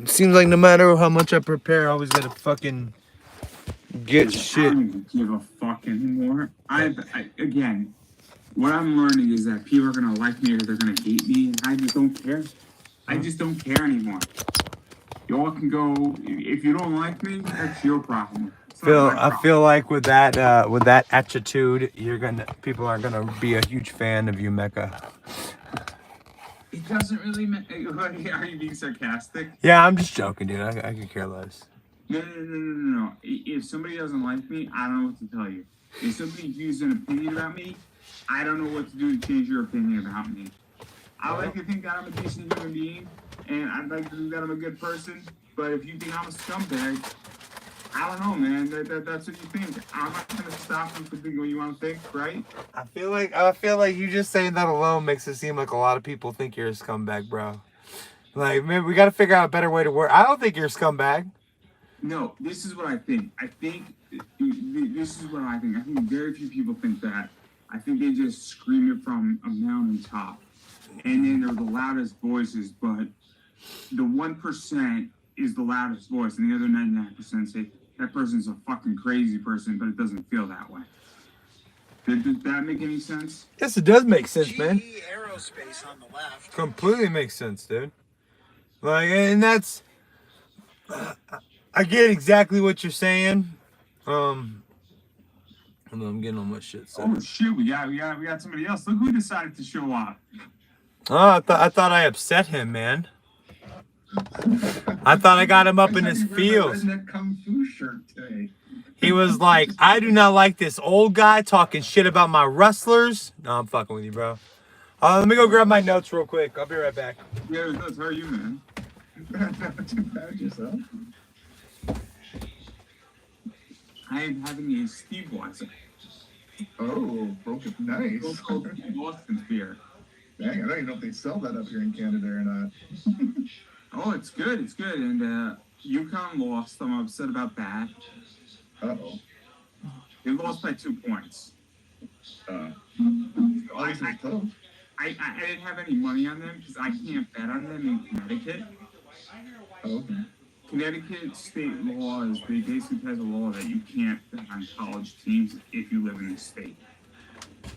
Seems like no matter how much I prepare, I always gotta fucking get shit. I don't even give a fuck anymore. Again, what I'm learning is that people are gonna like me or they're gonna hate me, and I just don't care. I just don't care anymore. Y'all can go. If you don't like me, that's your problem. I feel like with that attitude, people are gonna be a huge fan of you, Mecca. It doesn't really matter. Are you being sarcastic? Yeah, I'm just joking, dude. I could care less. No. If somebody doesn't like me, I don't know what to tell you. If somebody views an opinion about me, I don't know what to do to change your opinion about me. I like to think that I'm a decent human being, and I'd like to think that I'm a good person. But if you think I'm a scumbag, I don't know, man. That's what you think. I'm not gonna stop you from thinking what you want to think, right? I feel like you just saying that alone makes it seem like a lot of people think you're a scumbag, bro. Like, man, we got to figure out a better way to work. I don't think you're a scumbag. No, this is what I think. This is what I think. I think very few people think that. I think they just scream it from a mountaintop, and then they're the loudest voices. But the 1% is the loudest voice, and the other 99% say that person's a fucking crazy person, but it doesn't feel that way. Does that make any sense? Yes, it does make sense, man. Aerospace on the left. Completely makes sense, dude. Like, and that's, I get exactly what you're saying. I'm getting all my shit set. Oh shit, we got somebody else. Look who decided to show up. Oh, I thought I upset him, man. I thought I got him up in his feels. Kung Fu shirt today. He was like, I do not like this old guy talking shit about my wrestlers. No, I'm fucking with you, bro. Let me go grab my notes real quick. I'll be right back. Yeah, it how are you, man? Not too bad yourself. I am having a Steve-Weiser. Oh, broken, nice. Boston beer. Dang, I don't even know if they sell that up here in Canada or not. Oh, it's good. And UConn lost. I'm upset about that. Uh-oh. They lost by 2 points. I didn't have any money on them because I can't bet on them in Connecticut. Oh, okay. Connecticut state law is they basically has a law that you can't bet on college teams if you live in the state.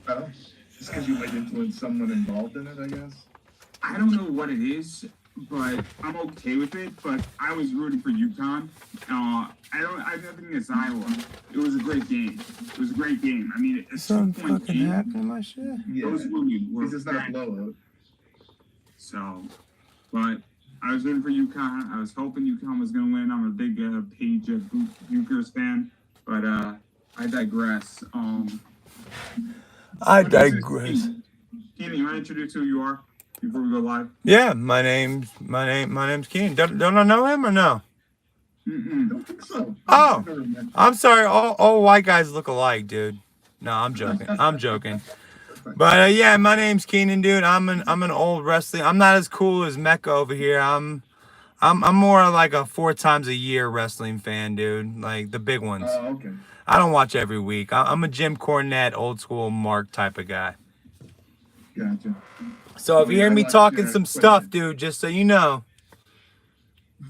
Oh, just because you might influence someone involved in it, I guess? I don't know what it is, but I'm okay with it. But I was rooting for UConn. I have nothing against Iowa. It was a great game. I mean, it's 2-point game. Happening, my shit. Yeah. Those women were. This is not a blowout. So, but I was rooting for UConn. I was hoping UConn was going to win. I'm a big Paige Buchers fan, but I digress. Keenan, you want to introduce who you are before we go live? Yeah, my name's Keenan. Don't I know him or no? I don't think so. Oh, I'm sorry. All white guys look alike, dude. No, I'm joking. But yeah, my name's Keenan, dude. I'm an old wrestling. I'm not as cool as Mecca over here. I'm more like a 4 times a year wrestling fan, dude. Like the big ones. Oh, okay. I don't watch every week. I'm a Jim Cornette, old school Mark type of guy. Gotcha. So if you hear me talking some stuff, dude, just so you know.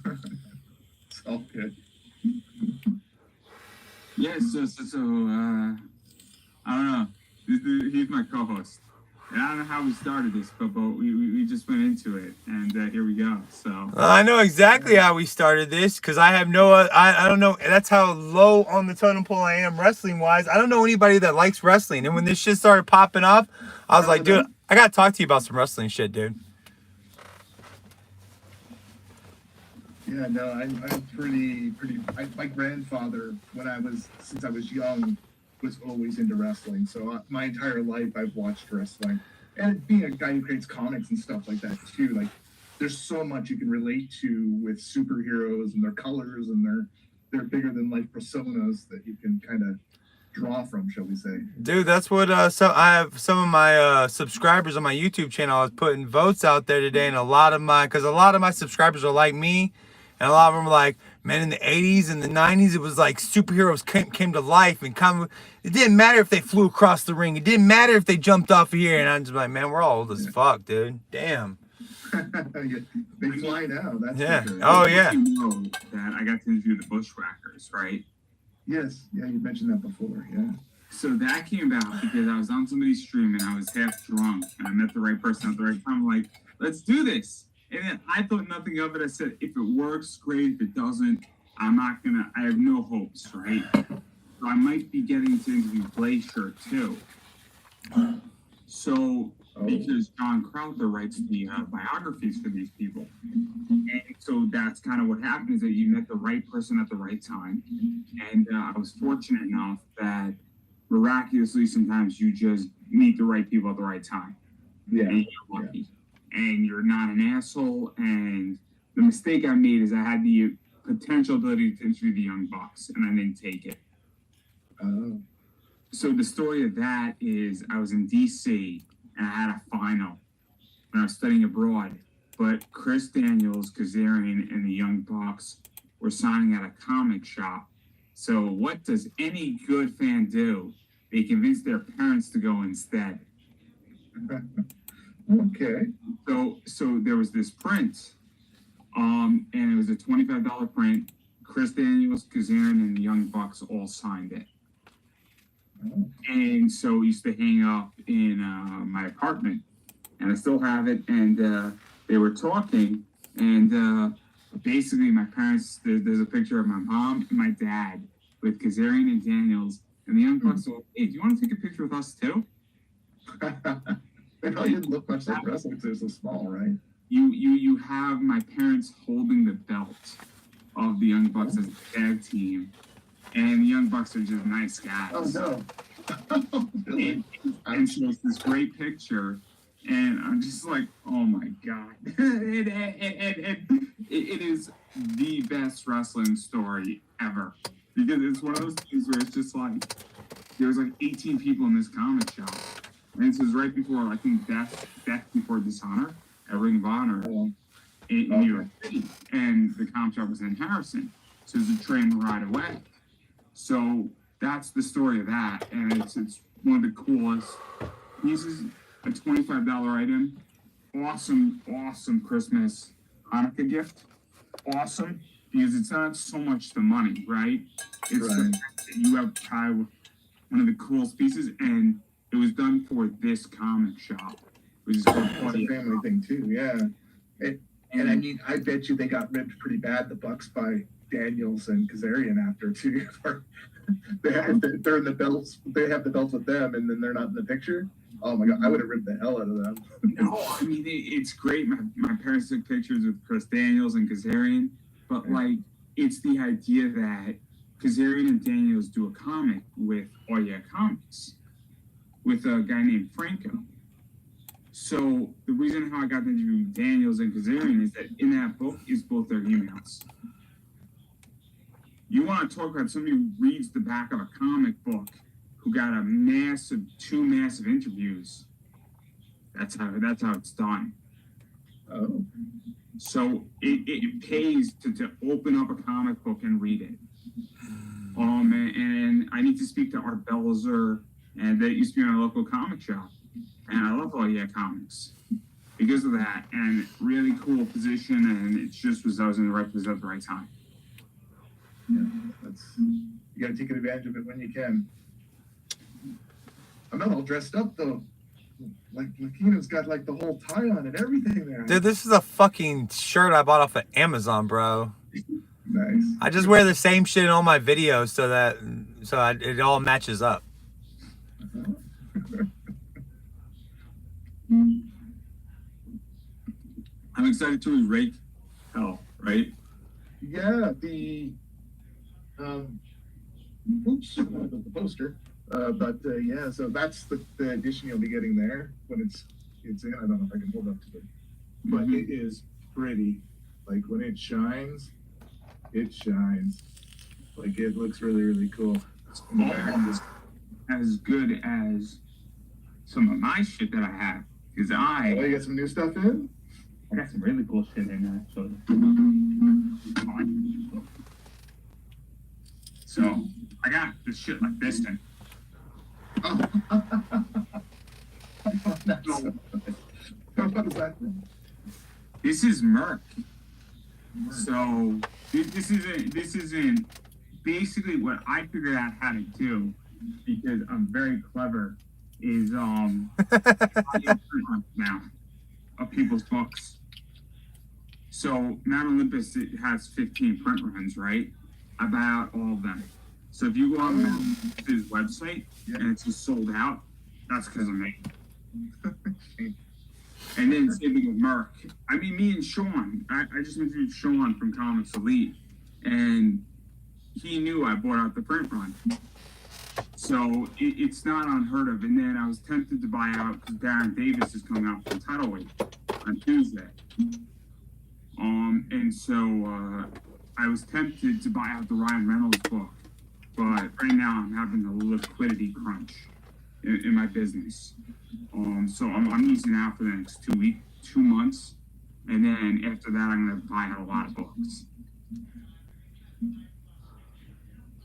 It's all good. Yes, so I don't know. He's my co-host. And I don't know how we started this, but we just went into it, and here we go. So I know exactly how we started this because I have I don't know. That's how low on the totem pole I am wrestling wise. I don't know anybody that likes wrestling, and when this shit started popping up, I was like, dude, I gotta talk to you about some wrestling shit, dude. Yeah, no, I'm pretty. My grandfather, since I was young, was always into wrestling. So my entire life I've watched wrestling, and being a guy who creates comics and stuff like that too. Like, there's so much you can relate to with superheroes and their colors and their bigger than life personas that you can kind of draw from, shall we say? Dude, that's what. So I have some of my subscribers on my YouTube channel. I was putting votes out there today, and because a lot of my subscribers are like me, and a lot of them are like, man, in the 80s and the 90s, it was like superheroes came to life and it didn't matter if they flew across the ring. It didn't matter if they jumped off of here. And I'm just like, man, we're all old as fuck, dude. Damn. They fly now. That's Yeah. for sure. Oh, yeah. You know that I got to interview the Bushwhackers, right? Yes. Yeah, you mentioned that before. Yeah. So that came about because I was on somebody's stream and I was half drunk and I met the right person at the right time. I'm like, let's do this. And then I thought nothing of it. I said, if it works, great. If it doesn't, I have no hopes, right? So I might be getting to interview Glacier too. So, because John Crowther writes the biographies for these people. And so that's kind of what happened, is that you met the right person at the right time. And I was fortunate enough that miraculously sometimes you just meet the right people at the right time. Yeah. And you're lucky. And you're not an asshole. And the mistake I made is I had the potential ability to interview the Young Bucks, and I didn't take it. Oh. So the story of that is I was in DC and I had a final when I was studying abroad, but Chris Daniels, Kazarian, and the Young Bucks were signing at a comic shop. So what does any good fan do? They convince their parents to go instead. Okay. So there was this print, and it was a $25 print. Chris Daniels, Kazarian, and the Young Bucks all signed it. And so we used to hang up in my apartment, and I still have it. And they were talking, and basically my parents, there's a picture of my mom and my dad with Kazarian and Daniels, and the Young Bucks said, hey, do you want to take a picture with us too? They probably didn't look much like wrestling because they're so small, right? You have my parents holding the belt of the Young Bucks as a tag team, and the Young Bucks are just nice guys. Oh no. Really? And so it's this great picture, and I'm just like, oh my god. It is the best wrestling story ever, because it's one of those things where it's just like there was like 18 people in this comic shop, and this was right before, I think, Death Before Dishonor at Ring of Honor in New York City, and the comic shop was in Harrison, so it was a train ride away. So that's the story of that, and it's one of the coolest pieces. A $25 item, awesome Christmas Hanukkah gift, awesome, because it's not so much the money, right? It's the fact that you have one of the coolest pieces, and it was done for this comic shop, which is called It's a family thing too, yeah. And I mean, I bet you they got ripped pretty bad, the Bucks, by Daniels and Kazarian after too. They're in the belts. They have the belts with them, and then they're not in the picture. Oh my god, I would have ripped the hell out of them. No, I mean it's great. My parents took pictures with Chris Daniels and Kazarian, but like it's the idea that Kazarian and Daniels do a comic with Oh Yeah Comics with a guy named Franco. So the reason how I got to interview Daniels and Kazarian is that in that book is both their emails. You want to talk about somebody who reads the back of a comic book who got two massive interviews. That's how it's done. Oh. So it pays to open up a comic book and read it. And I need to speak to Art Belzer, and that used to be my local comic shop. And I love all Yeah Comics because of that, and really cool position, and it just was I was in the right place at the right time. Yeah, you got to take advantage of it when you can. I'm not all dressed up though. Like Lakino's got like the whole tie on and everything there. Dude, this is a fucking shirt I bought off of Amazon, bro. Nice. I just wear the same shit in all my videos so it all matches up. I'm excited to rake hell, right? Yeah, the poster. Yeah, so that's the edition you'll be getting there when it's in. I don't know if I can hold up to it, but it is pretty. Like when it shines. Like it looks really cool. It's almost as good as some of my shit that I have, because you got some new stuff in? I got some really cool shit in there, actually. So I got this shit like this thing. What is that? This is Merc. So this isn't basically what I figured out how to do because I'm very clever. Is I get print runs now of people's books. So Mount Olympus it has 15 print runs, right? I buy out all of them. So if you go on Mount Olympus's website and it's just sold out, that's because of me. And then same thing with Merc. I mean, me and Sean, I just interviewed Sean from Comics Elite, and he knew I bought out the print run. So it's not unheard of. And then I was tempted to buy out because Darren Davis is coming out from Tidal Wave on Tuesday. And so I was tempted to buy out the Ryan Reynolds book, but right now I'm having a liquidity crunch in my business. So I'm using that for the next 2 months, and then after that I'm gonna buy out a lot of books.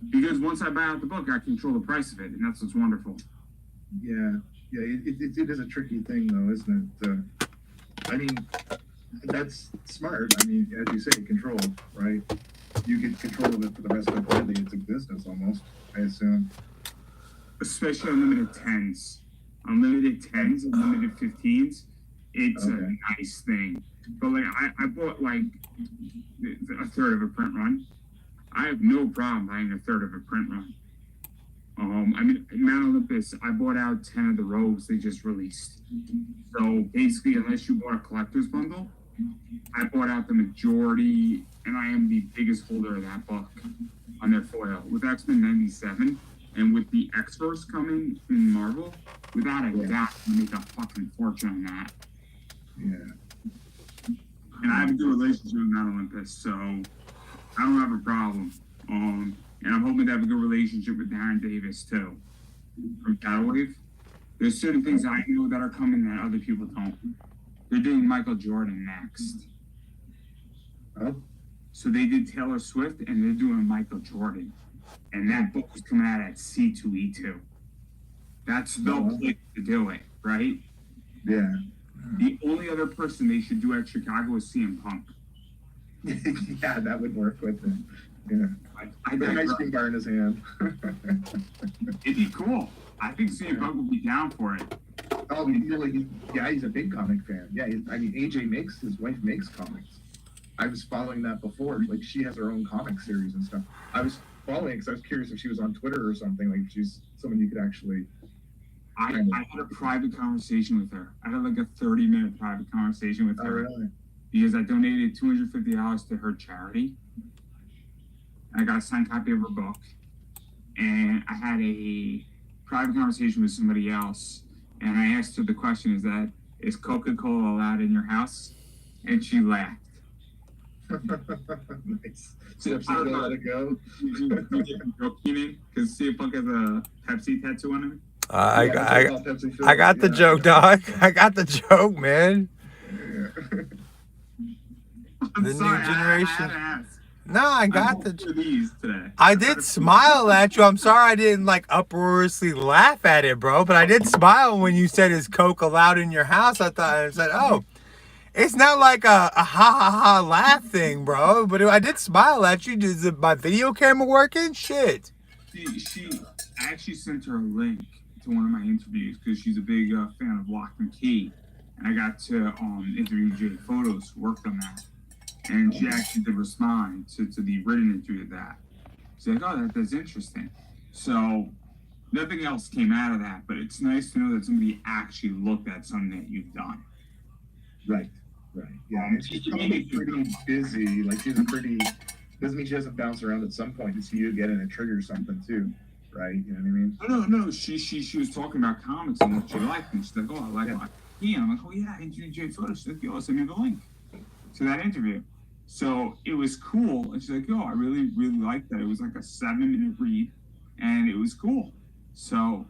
Because once I buy out the book, I control the price of it, and that's what's wonderful. Yeah, it is a tricky thing, though, isn't it? I mean, that's smart. I mean, as you say, control, right? You get control of it for the rest of its existence, almost, I assume. Especially unlimited 10s. Unlimited 10s, unlimited 15s. It's a nice thing. But, like, I bought, like, a third of a print run. I have no problem buying a third of a print run. I mean, Mount Olympus, I bought out 10 of the robes they just released. So basically, unless you bought a collector's bundle, I bought out the majority, and I am the biggest holder of that book on their foil. With X-Men 97 and with the X-Verse coming in Marvel, without a doubt, I'm gonna make a fucking fortune on that. Yeah. And I have a good relationship with Mount Olympus, so I don't have a problem. And I'm hoping to have a good relationship with Darren Davis too, from Tidal Wave. There's certain things I know that are coming that other people don't. They're doing Michael Jordan next. Oh. So they did Taylor Swift and they're doing Michael Jordan. And that book was coming out at C2E2. That's the place to do it, right? Yeah. The only other person they should do at Chicago is CM Punk. Yeah, that would work with him. Yeah. I With an ice cream bar in his hand. It'd be cool. I think CM Punk would be down for it. Oh, he's a big comic fan. Yeah, I mean, his wife makes comics. I was following that before. Like, she has her own comic series and stuff. I was following because I was curious if she was on Twitter or something. Like, if she's someone you could actually. I had a private conversation with her. I had like a 30-minute private conversation with her. Oh, really? Because I donated $250 to her charity. I got a signed copy of her book. And I had a private conversation with somebody else. And I asked her the question, is Coca-Cola allowed in your house? And she laughed. Nice. So I don't know. Let it go. Because CM Punk has a Pepsi tattoo on him. I got the joke, dog. I got the joke, man. I'm The sorry, new generation. I had to ask. No, I got I'm the hoping for these today. I did smile at you. I'm sorry I didn't like uproariously laugh at it, bro. But I did smile when you said, "Is Coke allowed in your house?" I thought I said, "Oh, it's not like a ha ha ha laugh thing, bro." But I did smile at you. Is my video camera working? Shit. I actually sent her a link to one of my interviews because she's a big fan of Lock and Key, and I got to interview Jay Photos, who worked on that. And she actually did respond to the written interview of that. She's like, oh, that's interesting. So nothing else came out of that, but it's nice to know that somebody actually looked at something that you've done. Right. Yeah, and she's probably pretty busy. Like, doesn't mean she doesn't bounce around at some point to see you get in and trigger something too, right? You know what I mean? No. She was talking about comics and what she liked, and she's like, oh, I like Lock and Key. And I'm like, oh yeah, I interviewed Jay Photos. She's like, yo, send me the link to that interview. So it was cool, and she's like, "Oh, I really, really liked that. It was like a 7-minute read, and it was cool." So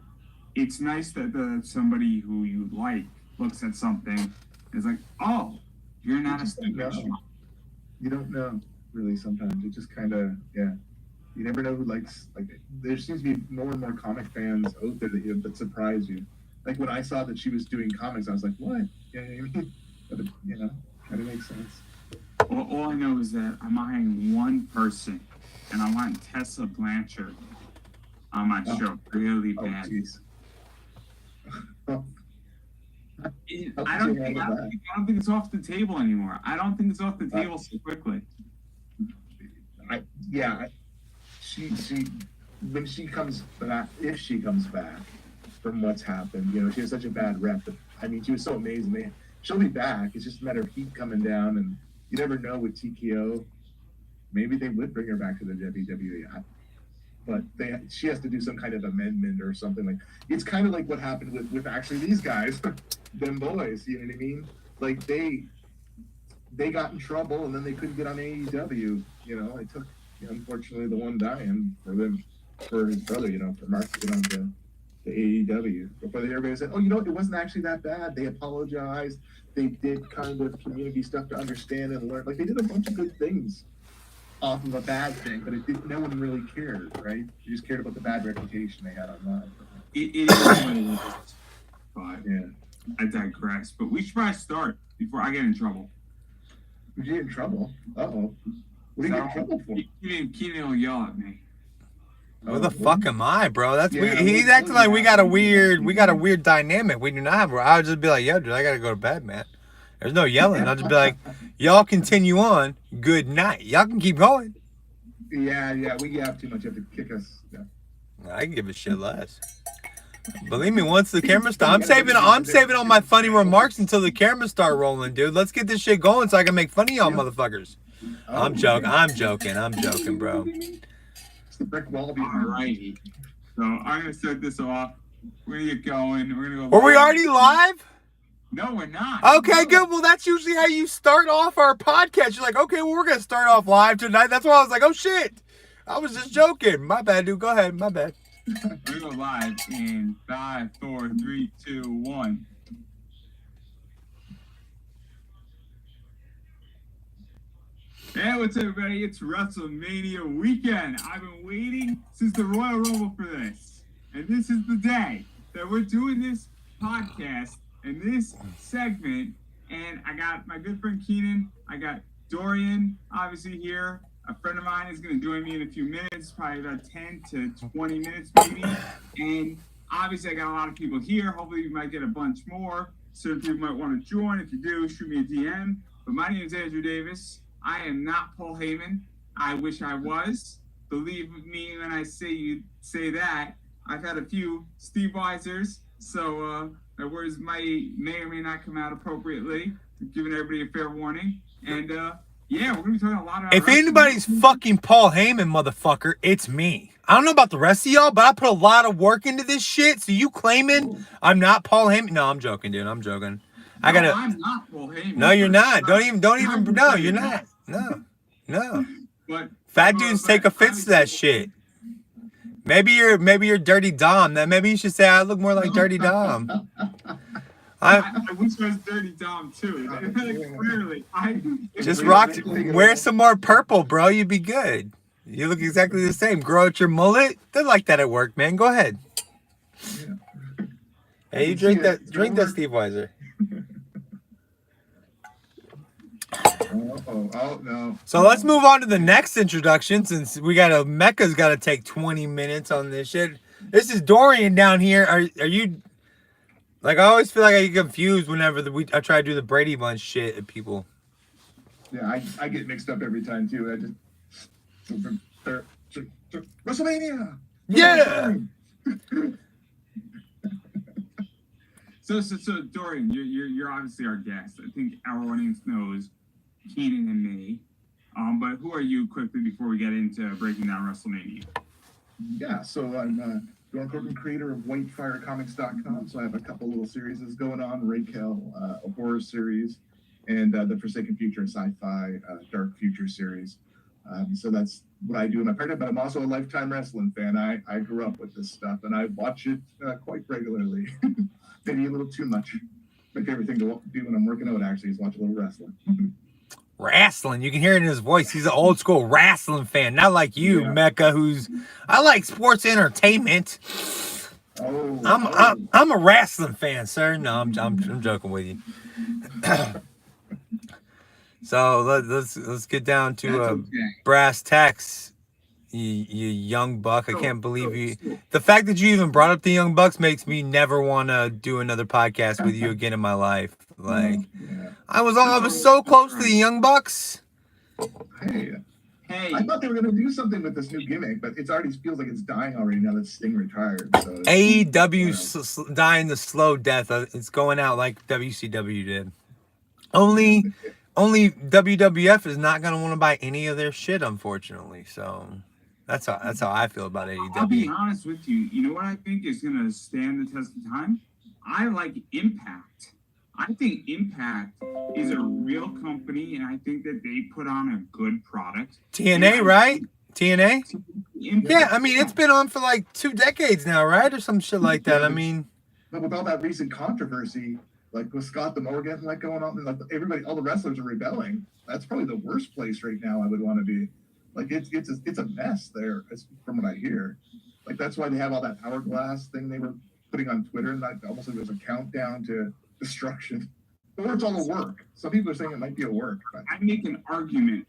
it's nice that somebody who you like looks at something and is like, "Oh, you're not a sticker." You don't know, really. Sometimes it just kind of, yeah. You never know who likes. Like, there seems to be more and more comic fans out there that surprise you. Like when I saw that she was doing comics, I was like, "What?" You know what I mean? But kind of makes sense. know is that I'm eyeing one person, and I want Tessa Blanchard on my show really bad. Jeez. I don't think it's off the table anymore. I don't think it's off the table so quickly. She when she comes back, if she comes back from what's happened, she has such a bad rep. But, I mean, she was so amazing. She'll be back. It's just a matter of heat coming down, and you never know with TKO. Maybe they would bring her back to the WWE. But she has to do some kind of amendment or something. Like, it's kind of like what happened with actually these guys, them boys. You know what I mean? Like they got in trouble and then they couldn't get on AEW. It took unfortunately the one dying for his brother. For Mark to get on to AEW. Before everybody said, it wasn't actually that bad. They apologized. They did kind of community stuff to understand and learn. Like they did a bunch of good things off of a bad thing, but no one really cared, right? They just cared about the bad reputation they had online. It is what it is. But yeah, I digress. But we should probably start before I get in trouble. Did you get in trouble? Uh-oh. What are you getting in trouble for? Keenan will yell at me. Where the fuck am I, bro? That's weird. He's acting like we got a weird dynamic. We do not have. I would just be like, yo, dude, I gotta go to bed, man. There's no yelling. I'll just be like, y'all continue on. Good night. Y'all can keep going. Yeah. We have too much. You have to kick us. Yeah. I can give a shit less. Believe me, once the camera starts, I'm saving all my funny remarks until the cameras start rolling, dude. Let's get this shit going so I can make fun of y'all motherfuckers. I'm joking, bro. It's the brick wall behind. Alrighty. So I'm gonna start this off. We're gonna get going. We're gonna go. Were we already live? No, we're not. Okay, good. Well, that's usually how you start off our podcast. You're like, okay, well, we're going to start off live tonight. That's why I was like, oh, shit. I was just joking. My bad, dude. Go ahead. My bad. We're going to go live in 5, 4, 3, 2, 1. Hey, what's up, everybody? It's WrestleMania weekend. I've been waiting since the Royal Rumble for this. And this is the day that we're doing this podcast and this segment. And I got my good friend Keenan. I got Dorian, obviously, here. A friend of mine is going to join me in a few minutes, probably about 10 to 20 minutes, maybe. And obviously, I got a lot of people here. Hopefully, we might get a bunch more. Certain people might want to join. If you do, shoot me a DM. But my name is Andrew Davis. I am not Paul Heyman. I wish I was. Believe me when I say that. I've had a few Steve Weisers, so my words may or may not come out appropriately. Giving everybody a fair warning. And yeah, we're gonna be talking a lot about. If anybody's fucking Paul Heyman, motherfucker, it's me. I don't know about the rest of y'all, but I put a lot of work into this shit. So you claiming I'm not Paul Heyman? No, I'm joking, dude. I'm joking. I'm not Paul Heyman. No, you're not. Don't even. No, you're not. No. But fat dudes take offense to that shit. Maybe you're Dirty Dom. Then maybe you should say I look more like Dirty Dom. I wish I was Dirty Dom too. Clearly, just wear some more purple, bro. You'd be good. You look exactly the same. Grow out your mullet. They're like that at work, man. Go ahead. Yeah. Hey, you drink that Steve Weiser. Oh no. So let's move on to the next introduction since Mecca's got to take 20 minutes on this shit. This is Dorian down here. Are you like, I always feel like I get confused whenever I try to do the Brady Bunch shit at people. Yeah, I get mixed up every time too. WrestleMania. Yeah. So Dorian, you're obviously our guest. I think our audience knows Keenan and me. But who are you quickly before we get into breaking down WrestleMania? Yeah, so I'm Dorn Corcoran, creator of WhiteFireComics.com. So I have a couple little series going on, Raquel, a horror series, and the Forsaken Future sci-fi dark future series. So that's what I do in my part, but I'm also a lifetime wrestling fan. I grew up with this stuff, and I watch it quite regularly. Maybe a little too much. My favorite thing to do when I'm working out, actually, is watch a little wrestling. Wrestling. You can hear it in his voice. He's an old school wrestling fan. Not like you, Mecca, I like sports entertainment. I'm a wrestling fan, sir. No, I'm joking with you. So let's get down to That's okay. brass tacks. You young buck. I So- can't believe you. so- The fact that you even brought up the Young Bucks makes me never want to do another podcast with you again in my life. Like, Yeah. I was so close to the Young Bucks. Hey, Hey, I thought they were going to do something with this new gimmick, but it already feels like it's dying already now that Sting retired. So AEW dying the slow death. It's going out like WCW did. Only WWF is not going to want to buy any of their shit, unfortunately. So that's how I feel about I'll be AEW. honest with you. You know what I think is going to stand the test of time? I like Impact. I think Impact is a real company, and I think that they put on a good product. TNA, right? TNA? Impact, Yeah, I mean, it's been on for like 2 decades now, right? Or some shit like that. I mean, but with all that recent controversy, like with Scott D'Amore getting like going on, and like everybody, all the wrestlers are rebelling. That's probably the worst place right now I would want to be. Like it's a mess there, from what I hear. Like that's why they have all that hourglass thing they were putting on Twitter, and like almost like it was a countdown to destruction. Or it's all a work. Some people are saying it might be a work. But I make an argument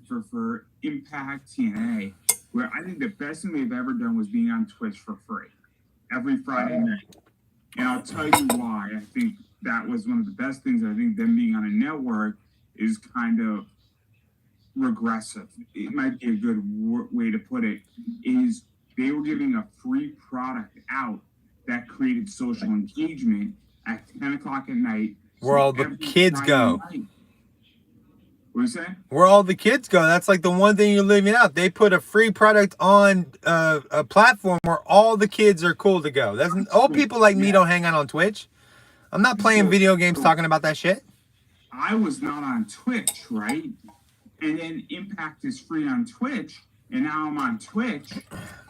for Impact TNA, where I think the best thing they've ever done was being on Twitch for free every Friday night. And I'll tell you why. I think that was one of the best things. I think them being on a network is kind of regressive. It might be a good way to put it, is they were giving a free product out that created social engagement at 10 o'clock at night. where all the kids go. What are you saying? Where all the kids go. That's like the one thing you're leaving out. They put a free product on a platform where all the kids are cool to go. That's old people like me don't hang out on Twitch. I'm not playing video games talking about that shit. I was not on Twitch, right? And then Impact is free on Twitch, and now I'm on Twitch,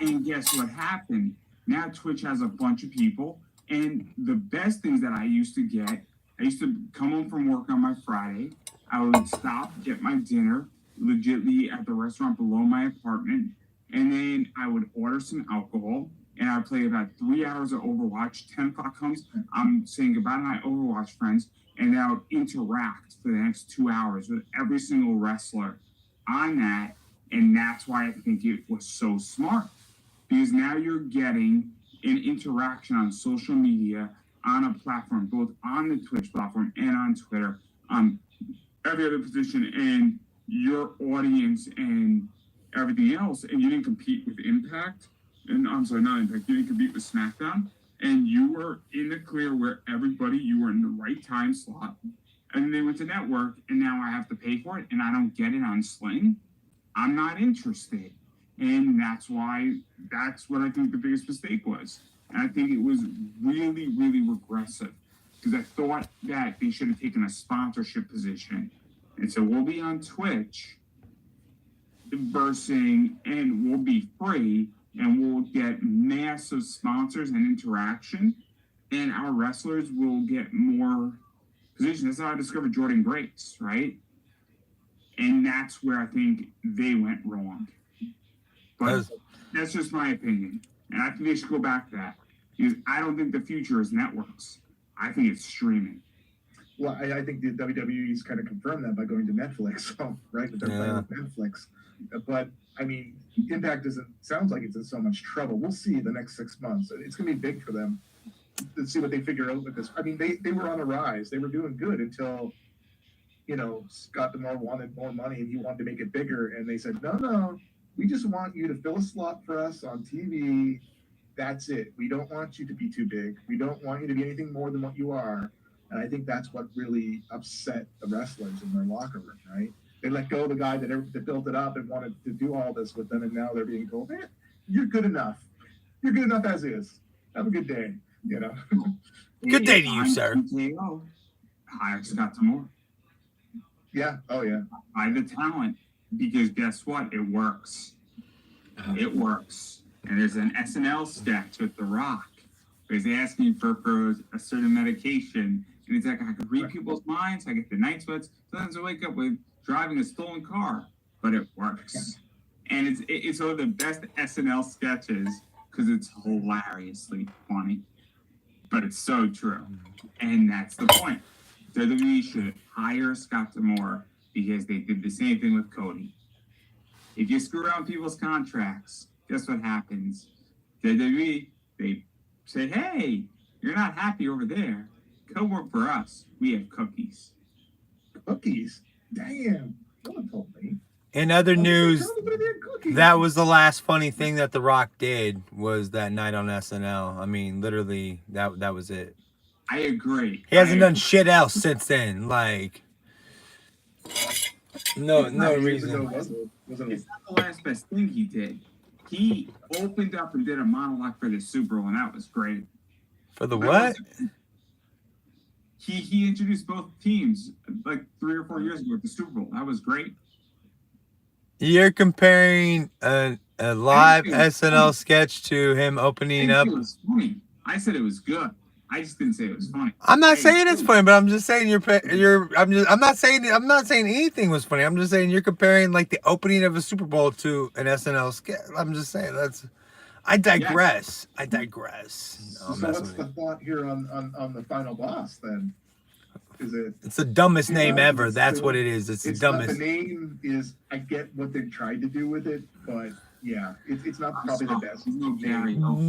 and guess what happened? Now Twitch has a bunch of people, and the best things that I used to get, I used to come home from work on my Friday, I would stop, get my dinner, legitly at the restaurant below my apartment, and then I would order some alcohol, and I would play about 3 hours of Overwatch. 10 o'clock comes, I'm saying goodbye to my Overwatch friends, and I would interact for the next 2 hours with every single wrestler on that, and that's why I think it was so smart. Because now you're getting an interaction on social media, on a platform, both on the Twitch platform and on Twitter, every other position, and your audience and everything else, and you didn't compete with Impact, and I'm sorry, not Impact, you didn't compete with SmackDown, and you were in the clear where everybody, you were in the right time slot, and they went to network, and now I have to pay for it, and I don't get it on Sling. I'm not interested. And that's what I think the biggest mistake was. And I think it was really, really regressive, because I thought that they should have taken a sponsorship position and said, we'll be on Twitch and we'll be free, and we'll get massive sponsors and interaction, and our wrestlers will get more positions. That's how I discovered Jordan Grace, right? And that's where I think they went wrong. But that's just my opinion. And I think they should go back to that. Because I don't think the future is networks. I think it's streaming. well, I think the WWE's kind of confirmed that by going to Netflix, right? That they're playing with Netflix. But I mean, Impact sounds like it's in so much trouble. We'll see the next 6 months. It's going to be big for them. Let's see what they figure out with this. I mean, they were on a rise. They were doing good until, Scott D'Amore wanted more money and he wanted to make it bigger. And they said, no, we just want you to fill a slot for us on TV. That's it. We don't want you to be too big. We don't want you to be anything more than what you are. And I think that's what really upset the wrestlers in their locker room, right? They let go of the guy that built it up and wanted to do all this with them, and now they're being told, you're good enough. You're good enough as is. Have a good day, Good day to you, sir. Hire Scott D'Amore. Yeah. Oh, yeah. Hire the talent. Because guess what? It works. It works. And there's an SNL sketch with The Rock where he's asking for a certain medication. And he's like, I can read people's minds. I get the night sweats. Sometimes I wake up with driving a stolen car. But it works. And it's one of the best SNL sketches because it's hilariously funny. But it's so true. And that's the point. WWE should hire Scott D'Amore because they did the same thing with Cody. If you screw around people's contracts, guess what happens? WWE, they say, hey, you're not happy over there. Come work for us. We have cookies. Cookies? Damn. No one told me. In other news, that was the last funny thing that The Rock did, was that night on SNL. I mean, literally, that was it. I agree. He hasn't done shit else since then. Like, no reason. It's not the last best thing he did. He opened up and did a monologue for the Super Bowl, and that was great. For the what? He introduced both teams like 3 or 4 years ago at the Super Bowl. That was great. You're comparing a live SNL sketch to him opening up. It was funny. I said it was good. I just didn't say it was funny. I'm not saying it's funny, but I'm just saying I'm not saying anything was funny. I'm just saying you're comparing like the opening of a Super Bowl to an SNL sketch. I'm just saying I digress. Yeah. I digress. So what's the thought here on the final boss then? It's the dumbest name ever. That's what it is. It's the dumbest. The name is, I get what they tried to do with it, but yeah, it's not probably the best.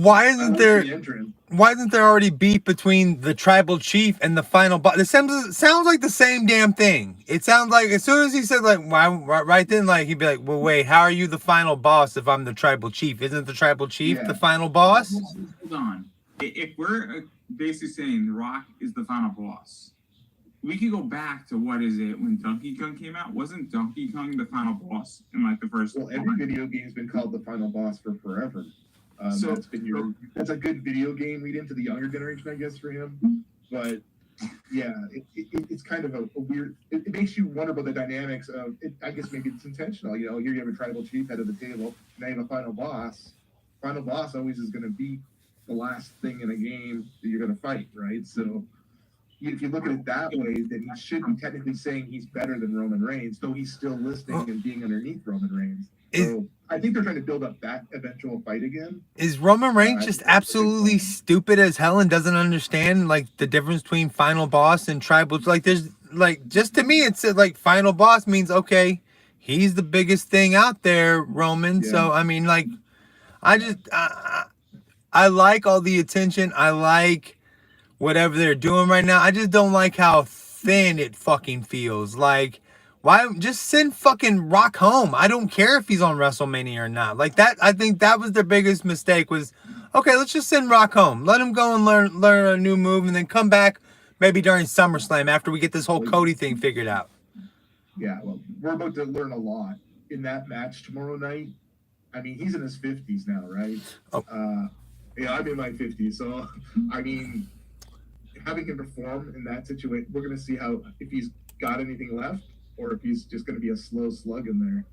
Why isn't there already beef between the tribal chief and the final boss? It sounds like the same damn thing. It sounds like as soon as he said like, why, right then, like he'd be like, well, wait, how are you the final boss if I'm the tribal chief? Isn't the tribal chief the final boss? Hold on. If we're basically saying The Rock is the final boss, we could go back to what is it when Donkey Kong came out? Wasn't Donkey Kong the final boss in like the first? Well, every video game's been called the final boss for forever. That's a good video game lead into the younger generation, I guess, for him. But yeah, it's kind of a weird. It makes you wonder about the dynamics of it. I guess maybe it's intentional. You know, here you have a tribal chief head of the table. Now you have a final boss. Final boss always is going to beat the last thing in a game that you're going to fight, right? So if you look at it that way, then he should be technically saying he's better than Roman Reigns, though he's still listening and being underneath Roman Reigns. So I think they're trying to build up that eventual fight again. Is Roman Reigns just absolutely stupid as hell and doesn't understand like the difference between final boss and tribal? Like there's like, just to me, it's like final boss means, okay, he's the biggest thing out there, Roman. Yeah. So, I mean, like, I like all the attention. I like whatever they're doing right now. I just don't like how thin it fucking feels. Like, why just send fucking Rock home? I don't care if he's on WrestleMania or not. Like that, I think that was their biggest mistake was, okay, let's just send Rock home. Let him go and learn a new move and then come back maybe during SummerSlam after we get this whole Cody thing figured out. Yeah, well, we're about to learn a lot in that match tomorrow night. I mean, he's in his 50s now, right? Oh. Yeah, I'm in my 50s. So, I mean, having him perform in that situation, we're going to see if he's got anything left or if he's just going to be a slow slug in there.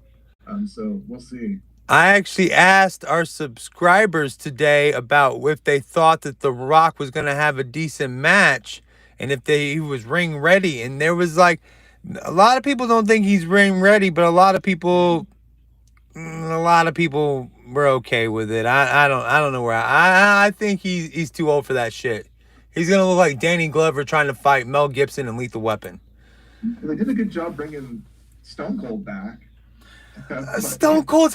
So, we'll see. I actually asked our subscribers today about if they thought that The Rock was going to have a decent match and if he was ring ready. And there was like, a lot of people don't think he's ring ready, but a lot of people were okay with it. I don't know where I think he's too old for that shit. He's gonna look like Danny Glover trying to fight Mel Gibson and Lethal Weapon. They did a good job bringing Stone Cold back. Stone Cold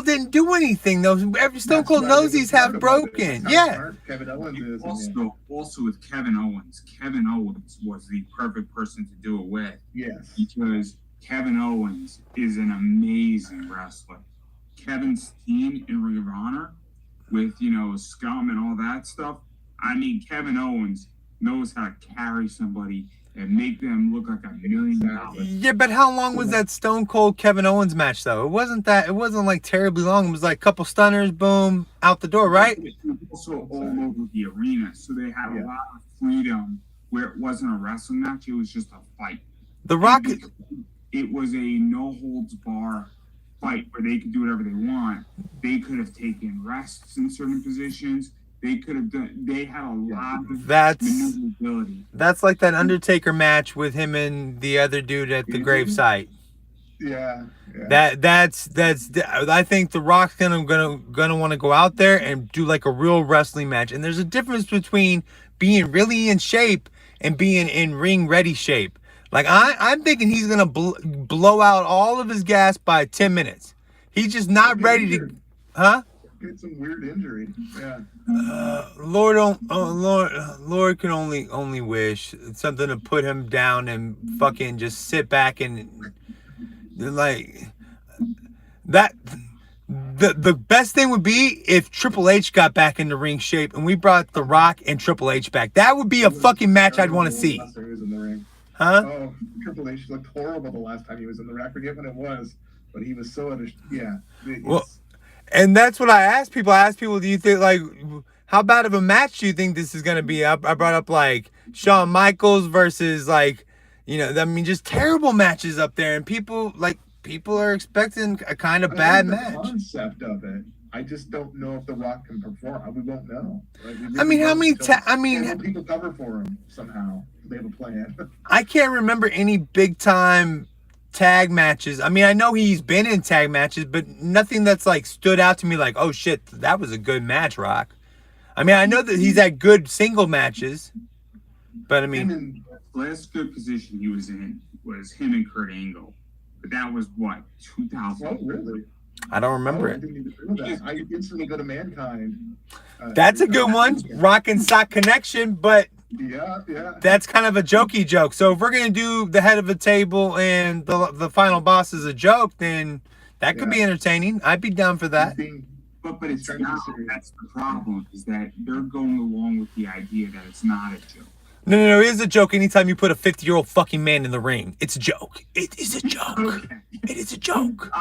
didn't do anything though. Stone Cold knows he's half broken. Yeah. Kevin Owens is. Also with Kevin Owens. Kevin Owens was the perfect person to do it with. Yes. Because Kevin Owens is an amazing wrestler. Kevin's team in Ring of Honor with, Scum and all that stuff. I mean, Kevin Owens knows how to carry somebody and make them look like $1 million. Yeah, but how long was that Stone Cold Kevin Owens match though? It wasn't like terribly long. It was like a couple stunners, boom, out the door, right? It was also all over the arena, so they had a lot of freedom where it wasn't a wrestling match, it was just a fight. The Rock, it was a no holds bar fight where they could do whatever they want. They could have taken rests in certain positions. They could have done. They had a lot of maneuverability. That's like that Undertaker match with him and the other dude at the gravesite. Yeah. That's. I think The Rock's gonna want to go out there and do like a real wrestling match. And there's a difference between being really in shape and being in ring ready shape. Like I'm thinking he's gonna blow out all of his gas by 10 minutes. He's just not ready to, huh? Get some weird injury. Yeah. Lord, Lord can only wish something to put him down and fucking just sit back and like that. The best thing would be if Triple H got back into ring shape and we brought The Rock and Triple H back. That would be a fucking match I'd want to see. Last time he was in the ring. Huh? Oh, Triple H looked horrible the last time he was in the ring. I forget when it was, but he was so Well, and that's what I asked people. I asked people, do you think, like, how bad of a match do you think this is going to be? I brought up, like, Shawn Michaels versus, like, I mean, just terrible matches up there. And people are expecting a kind of bad match. The concept of it. I just don't know if The Rock can perform. We won't know. Like, I mean, how many people cover for him somehow? They have a plan. I can't remember any big time tag matches. I mean, I know he's been in tag matches, but nothing that's like stood out to me like, oh shit, that was a good match, Rock. I mean, I know that he's had good single matches, but I mean, the last good position he was in was him and Kurt Angle, but that was what 2000. Oh, really? I don't remember it. I didn't even know that. I instantly go to Mankind. That's a good one, Rock and Sock Connection, but yeah, that's kind of a jokey joke. So if we're gonna do the head of the table and the final boss is a joke, then that could be entertaining. I'd be down for that. But it's not. That's the problem, is that they're going along with the idea that it's not a joke. No, it is a joke anytime you put a 50-year-old fucking man in the ring. It's a joke. It is a joke. Okay. It is a joke.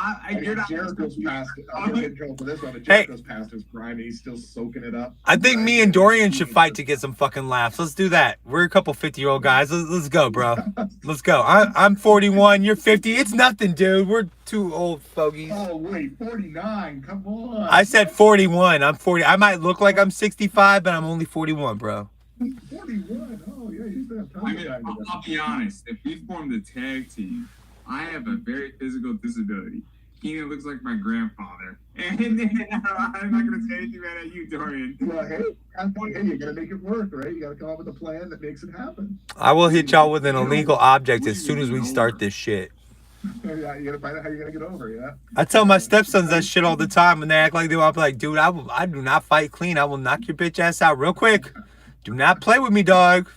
Jericho's past. I'm gonna get in trouble for this one. But Jericho's past his prime, and he's still soaking it up. I think me and Dorian should fight to get some fucking laughs. Let's do that. We're a couple 50-year-old guys. Let's go, bro. Let's go. I'm 41. You're 50. It's nothing, dude. We're two old fogies. Oh wait, 49. Come on. I said 41. I'm 40. I might look like I'm 65, but I'm only 41, bro. 41. Oh yeah, you still have time. I'll be honest. If we formed a tag team, I have a very physical disability. Keenan looks like my grandfather. And I'm not going to say anything bad at you, Dorian. Well, hey, you got to make it work, right? You got to come up with a plan that makes it happen. I will hit y'all with an illegal object as soon as we start this shit. Yeah, you got to find out how you're going to get over, yeah? I tell my stepsons that shit all the time when they act like they want. I'm like, dude, I do not fight clean. I will knock your bitch ass out real quick. Do not play with me, dog.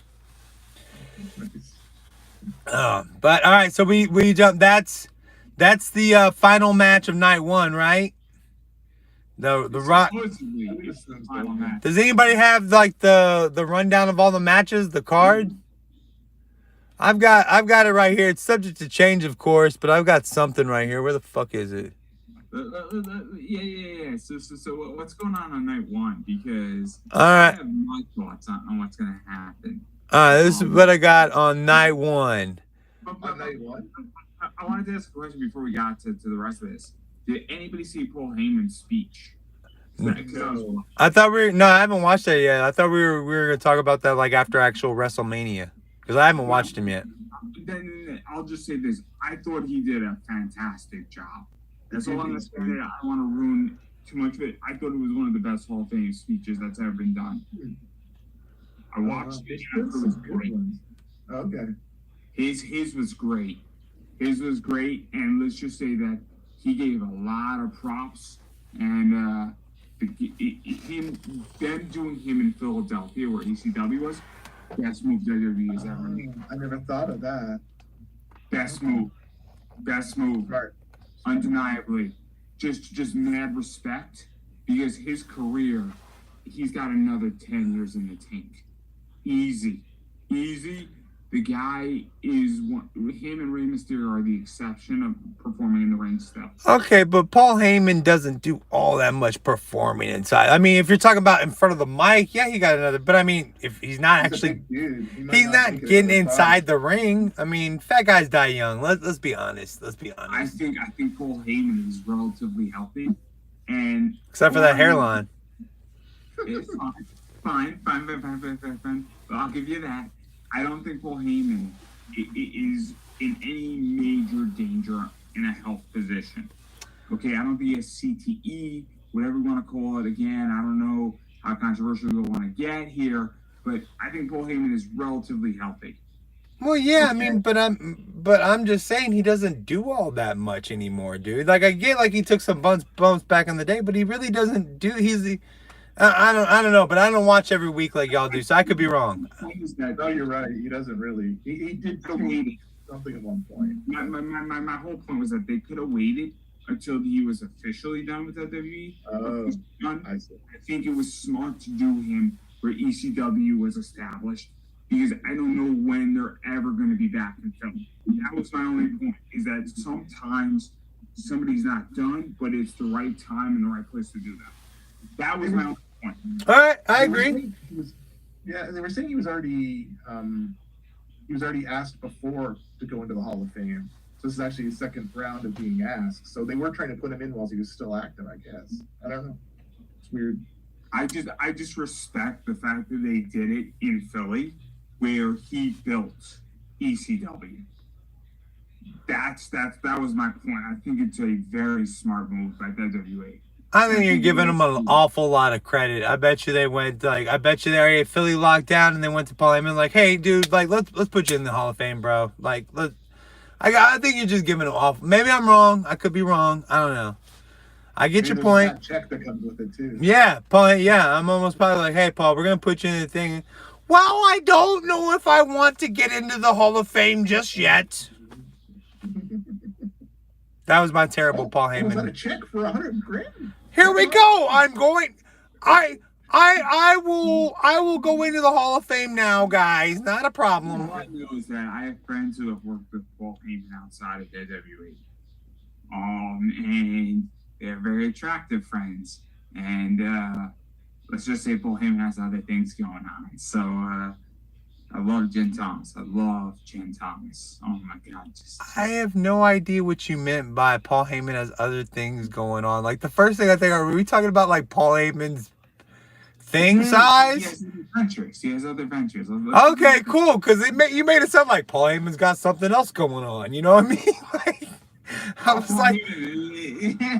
But all right, so we jump. That's the final match of night one, right? The Rock. Does anybody have like the rundown of all the matches, the card? I've got it right here. It's subject to change, of course, but I've got something right here. Where the fuck is it? Yeah. So what's going on night one? Because I have my thoughts on what's going to happen. This is what I got on night one. On night one? I wanted to ask a question before we got to the rest of this. Did anybody see Paul Heyman's speech? No. I haven't watched that yet. I thought we were going to talk about that like after actual WrestleMania, because I haven't watched him yet. Then I'll just say this: I thought he did a fantastic job. That's all I'm going to say. I don't want to ruin too much of it. I thought it was one of the best Hall of Fame speeches that's ever been done. I watched it. And I thought it was great. Okay. His was great. His was great, and let's just say that he gave a lot of props. And them doing him in Philadelphia, where ECW was, best move WWE has ever made. I never thought of that. Best move. Right. Undeniably. Just mad respect, because his career, he's got another 10 years in the tank. Easy. The guy is one. Him and Rey Mysterio are the exception of performing in the ring stuff. Okay, but Paul Heyman doesn't do all that much performing inside. I mean, if you're talking about in front of the mic, yeah, he got another. But I mean, if he's not actually, he's not getting inside the ring. I mean, fat guys die young. Let's be honest. I think Paul Heyman is relatively healthy, and except for that hairline. It's fine. But I'll give you that. I don't think Paul Heyman is in any major danger in a health position. Okay, I don't think he has CTE, whatever you want to call it. Again, I don't know how controversial you want to get here, but I think Paul Heyman is relatively healthy. Well, yeah, I mean, but I'm just saying he doesn't do all that much anymore, dude. Like, I get like he took some bumps back in the day, but he really doesn't do. I don't know, but I don't watch every week like y'all do, so I could be wrong. No, you're right. He doesn't really. He did go waiting something at one point. My whole point was that they could have waited until he was officially done with WWE. I see. I think it was smart to do him where ECW was established, because I don't know when they're ever going to be back in film. That was my only point, is that sometimes somebody's not done, but it's the right time and the right place to do that. That was my only point. All right, I agree. Yeah, and they were saying he was already asked before to go into the Hall of Fame. So this is actually his second round of being asked. So they were trying to put him in while he was still active, I guess. I don't know. It's weird. I just respect the fact that they did it in Philly, where he built ECW. That was my point. I think it's a very smart move by WWE. I think you're giving them an awful lot of credit. I bet you they went I bet you they Philly locked down and they went to Paul Heyman like, hey, dude, like let's put you in the Hall of Fame, bro. Like I think you're just giving them off. Maybe I'm wrong. I could be wrong. I don't know. I get your point. That check that comes with it too. Yeah, Paul. Yeah, I'm almost probably like, hey, Paul, we're gonna put you in the thing. Well, I don't know if I want to get into the Hall of Fame just yet. That was my terrible Paul Heyman. Was that a check for $100,000? Here we go. I'm going. I will go into the Hall of Fame now, guys. Not a problem. All I know is that I have friends who have worked with Paul Heyman outside of WWE. And they're very attractive friends. And let's just say Paul Heyman has other things going on. So I love Jen Thomas. Oh my God. I have no idea what you meant by Paul Heyman has other things going on. Like the first thing I think, are we talking about like Paul Heyman's thing size? He has other ventures. Okay, cool. Because you made it sound like Paul Heyman's got something else going on. You know what I mean? Like, I was like,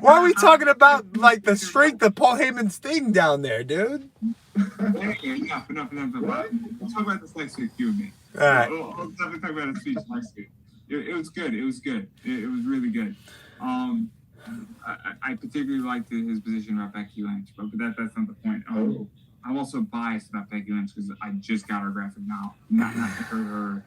why are we talking about like the strength of Paul Heyman's thing down there, dude? Enough. We'll talk about this next week, you and me. All right. We'll definitely talk about his speech next week. It was good. It was really good. I particularly liked his position about Becky Lynch, but that's not the point. I'm also biased about Becky Lynch because I just got her graphic novel, not her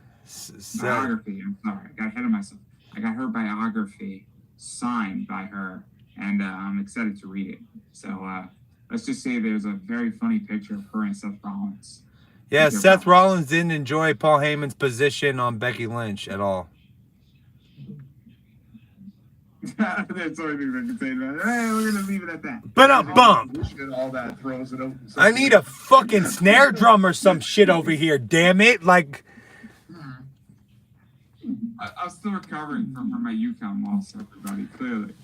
biography. I'm sorry, I got ahead of myself. I got her biography signed by her, and I'm excited to read it. So let's just say there's a very funny picture of her and Seth Rollins. Yeah, Seth Rollins didn't enjoy Paul Heyman's position on Becky Lynch at all. That's all I can say about it. Hey, we're gonna leave it at that. But bump. All that throws it open. I need a fucking snare drum or some shit over here. Damn it! Like, I'm still recovering from my UConn loss, everybody. Clearly.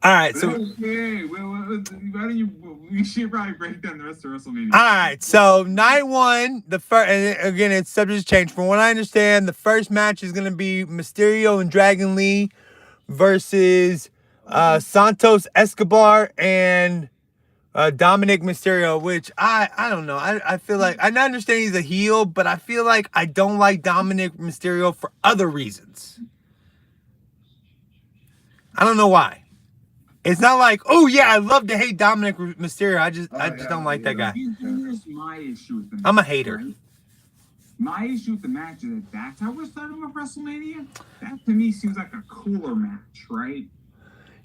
All right, so okay, why don't you? We should probably break down the rest of WrestleMania. All right, so night one, the first, and again, it's subject to change. From what I understand, the first match is gonna be Mysterio and Dragon Lee versus Santos Escobar and Dominic Mysterio. Which I don't know. I feel like I understand he's a heel, but I feel like I don't like Dominic Mysterio for other reasons. I don't know why. It's not like, oh yeah, I love to hate Dominic Mysterio. I just don't like that guy. Here's my issue with the match. I'm a hater. Right? My issue with the match is that's how we're starting with WrestleMania. That to me seems like a cooler match, right?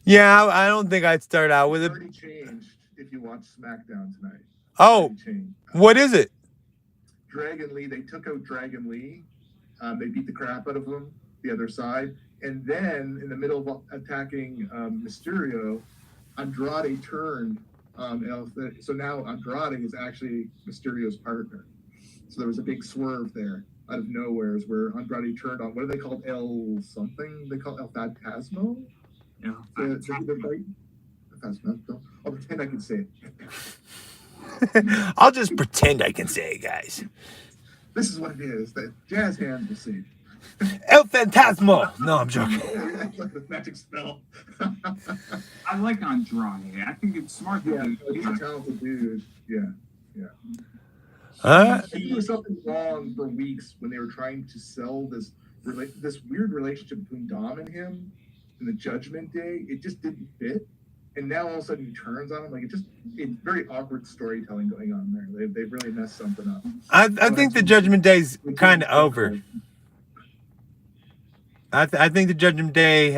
Yeah, I don't think I'd start out with it. It's already changed if you watch SmackDown tonight. Oh, what is it? Dragon Lee. They took out Dragon Lee. They beat the crap out of him, the other side. And then, in the middle of attacking Mysterio, Andrade turned. So now Andrade is actually Mysterio's partner. So there was a big swerve there out of nowhere, where Andrade turned on, what are they called? El something? They call it El Phantasmo? Yeah. I'll pretend I can say it. I'll just pretend I can say it, guys. This is what it is. The jazz hands will see. El Phantasmo. No, I'm joking. That's like the magic spell. I like Andrade. I think it's smart. Yeah, he's a talented dude. Yeah. I think there was something wrong for weeks when they were trying to sell this weird relationship between Dom and him in the Judgment Day. It just didn't fit. And now all of a sudden he turns on him. Like it's very awkward storytelling going on there. They've really messed something up. I think the Judgment Day's kind of over. I think the Judgment Day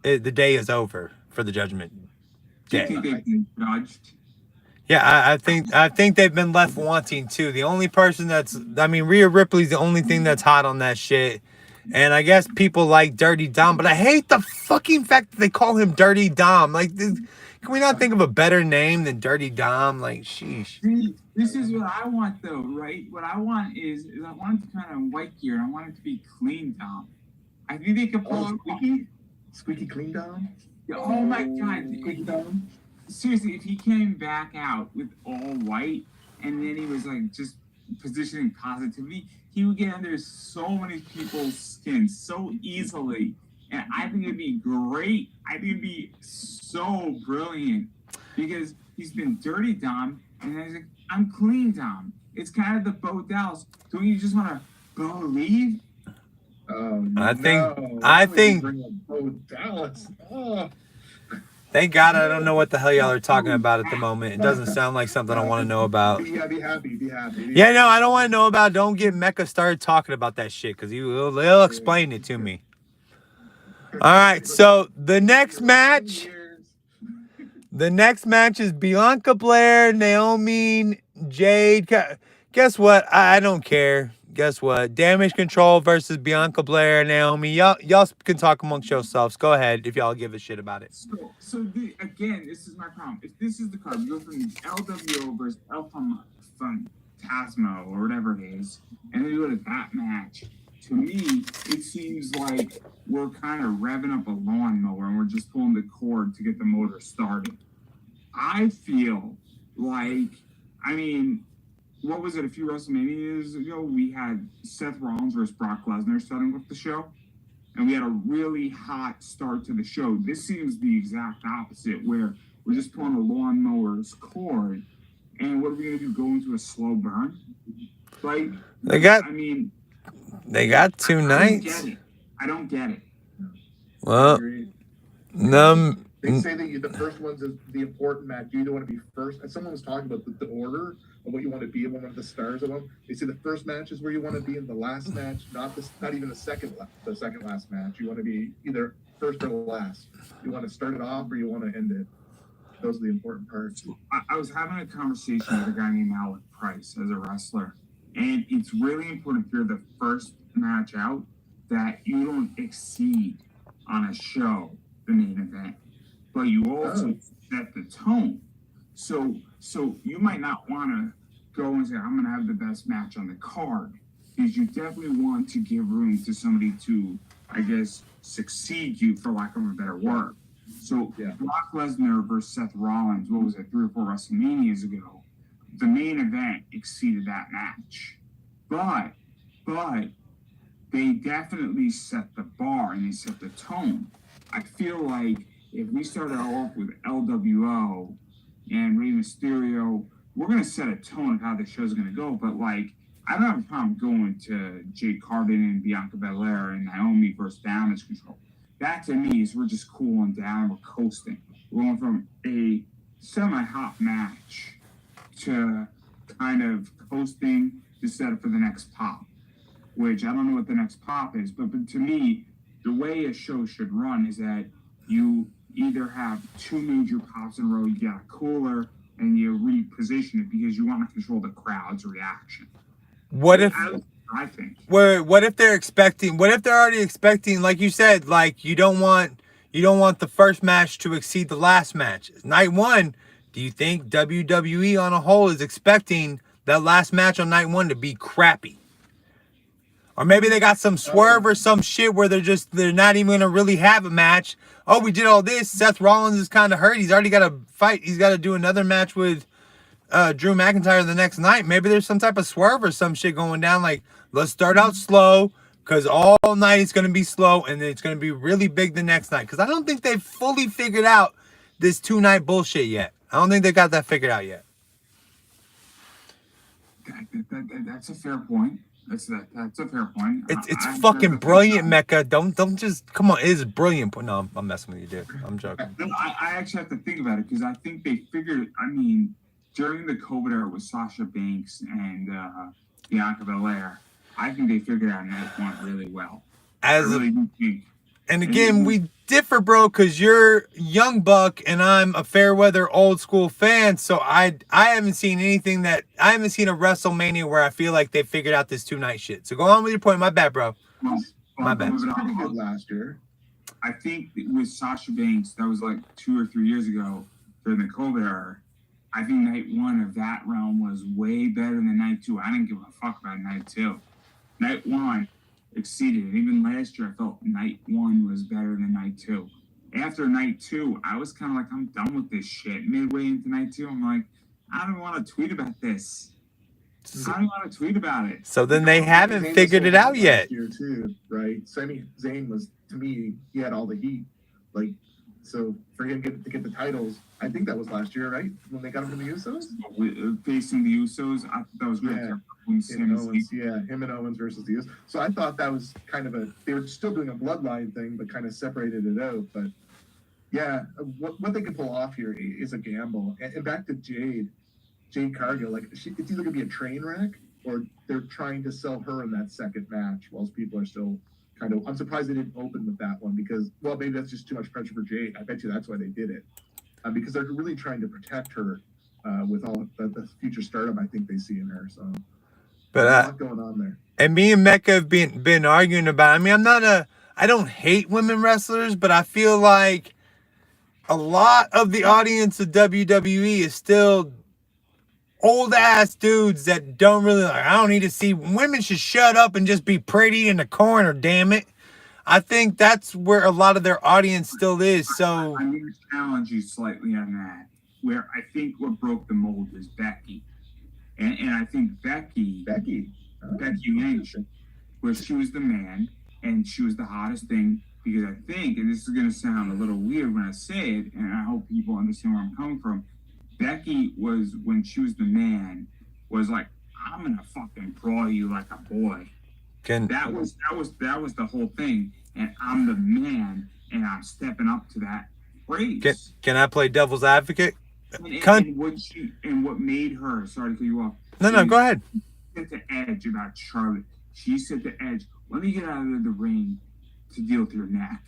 the day is over for the Judgment Day. Do you think they've been judged? Yeah, I think they've been left wanting too. The only person Rhea Ripley's the only thing that's hot on that shit. And I guess people like Dirty Dom, but I hate the fucking fact that they call him Dirty Dom. Like, can we not think of a better name than Dirty Dom? Like, sheesh. This is what I want, though, right? What I want is I want it to kind of white gear, and I want it to be clean Dom. I think they could pull Squeaky Clean Dom? Yeah, oh my God. Dom? Seriously, if he came back out with all white, and then he was like just positioning positivity, he would get under so many people's skin so easily. And I think it'd be great. I think it'd be so brilliant because he's been Dirty Dom, and then he's like, I'm Clean Dom. It's kind of the Bo Dallas. Don't you just want to believe? I think. Bo Dallas. Oh. Thank God I don't know what the hell y'all are talking about at the moment. It doesn't sound like something I want to know about. Yeah, be happy. Yeah, no, I don't want to know about. Don't get Mecca started talking about that shit because he'll explain it to me. All right, so the next match is Bianca Belair, Naomi, Jade. Guess what? I don't care. Guess what? Damage Control versus Bianca Belair, Naomi. Y'all can talk amongst yourselves. Go ahead if y'all give a shit about it. Again, this is my problem. If this is the card, we go from the LWO versus El Fantasma or whatever it is, and then we go to that match. To me, it seems like we're kind of revving up a lawnmower and we're just pulling the cord to get the motor started. I feel like, what was it, a few WrestleManias ago, we had Seth Rollins versus Brock Lesnar starting with the show, and we had a really hot start to the show. This seems the exact opposite, where we're just pulling a lawnmower's cord, and what are we going to do, go into a slow burn? Like, They got two nights. I don't get it. Well, they say that the first one's the important match. You either want to be first. And someone was talking about the order of what you want to be in one of the stars of them. They say the first match is where you want to be in. The last match, not even the second last match. You want to be either first or last. You want to start it off or you want to end it. Those are the important parts. I was having a conversation with a guy named Alec Price as a wrestler, and it's really important if you're the first match out that you don't exceed on a show the main event, but you also set the tone. So you might not want to go and say, I'm going to have the best match on the card, because you definitely want to give room to somebody to, I guess, succeed you, for lack of a better word. So Brock Lesnar versus Seth Rollins, what was it, 3 or 4 WrestleManias ago, the main event exceeded that match. But they definitely set the bar and they set the tone. I feel like if we started off with LWO and Rey Mysterio, we're going to set a tone of how the show's going to go. But, I don't have a problem going to Jade Cargill and Bianca Belair and Naomi versus Damage Control. That, to me, is we're just cooling down. We're coasting. We're going from a semi-hot match to kind of coasting to set up for the next pop, which I don't know what the next pop is. But to me, the way a show should run is that you either have 2 major pops in a row, you got a cooler, and you reposition it because you want to control the crowd's reaction. What if they're already expecting, like you said, you don't want the first match to exceed the last match. Night 1, do you think WWE on a whole is expecting that last match on night 1 to be crappy? Or maybe they got some swerve or some shit where they're not even gonna really have a match. Oh, we did all this. Seth Rollins is kind of hurt. He's already got to fight. He's got to do another match with Drew McIntyre the next night. Maybe there's some type of swerve or some shit going down. Let's start out slow, because all night it's going to be slow, and then it's going to be really big the next night. Because I don't think they've fully figured out this 2-night bullshit yet. I don't think they got that figured out yet. That's a fair point. That's a fair point. It's I fucking brilliant, Mecca. Don't just come on. It is brilliant. No, I'm messing with you, dude. I'm joking. No, I actually have to think about it because I think they figured. I mean, during the COVID era with Sasha Banks and Bianca Belair, I think they figured out night one really well. As I really do think. And again, we differ, bro, because you're young buck and I'm a fair weather old school fan. So I haven't seen anything I haven't seen a WrestleMania where I feel like they figured out this 2-night shit. So go on with your point. My bad, bro. My bad. It was pretty good last year. I think with Sasha Banks, that was like 2 or 3 years ago during the COVID era. I think night one of that realm was way better than night two. I didn't give a fuck about night two. Night one exceeded it. Even last year, I felt night one was better than night two. After night two, I was kind of like, I'm done with this shit. Midway into night two, I'm like, I don't want to tweet about this. I don't want to tweet about it. So then they haven't figured it out yet. Year too, right? Sami Zayn was, to me, he had all the heat. Like, so for him to get the titles, I think that was last year, right? When they got him from the Usos? Facing the Usos, I thought that was great. Yeah. Him and Owens versus the Usos. So I thought that was kind of they were still doing a bloodline thing, but kind of separated it out. But yeah, what they can pull off here is a gamble. And back to Jade Cargill, like it's either gonna be a train wreck or they're trying to sell her in that second match, whilst people are still kind of. I'm surprised they didn't open with that one because, well, maybe that's just too much pressure for Jade. I bet you that's why they did it, because they're really trying to protect her with all the future stardom I think they see in her. So. But a lot going on there. And me and Mecca have been arguing about. I mean, I don't hate women wrestlers, but I feel like a lot of the audience of WWE is still old ass dudes that don't really like. I don't need to see women should shut up and just be pretty in the corner. Damn it! I think that's where a lot of their audience still is. So I'm going to challenge you slightly on that. Where I think what broke the mold is Becky. And I think Becky Lynch, where she was the man and she was the hottest thing, because I think, and this is going to sound a little weird when I say it, and I hope people understand where I'm coming from, Becky was, when she was the man, was like, I'm going to fucking brawl you like a boy. That was the whole thing. And I'm the man, and I'm stepping up to that phrase. Can I play devil's advocate? And what made her, sorry to cut you off. No, go ahead. She set the edge about Charlotte. She set the edge. Let me get out of the ring to deal with your neck.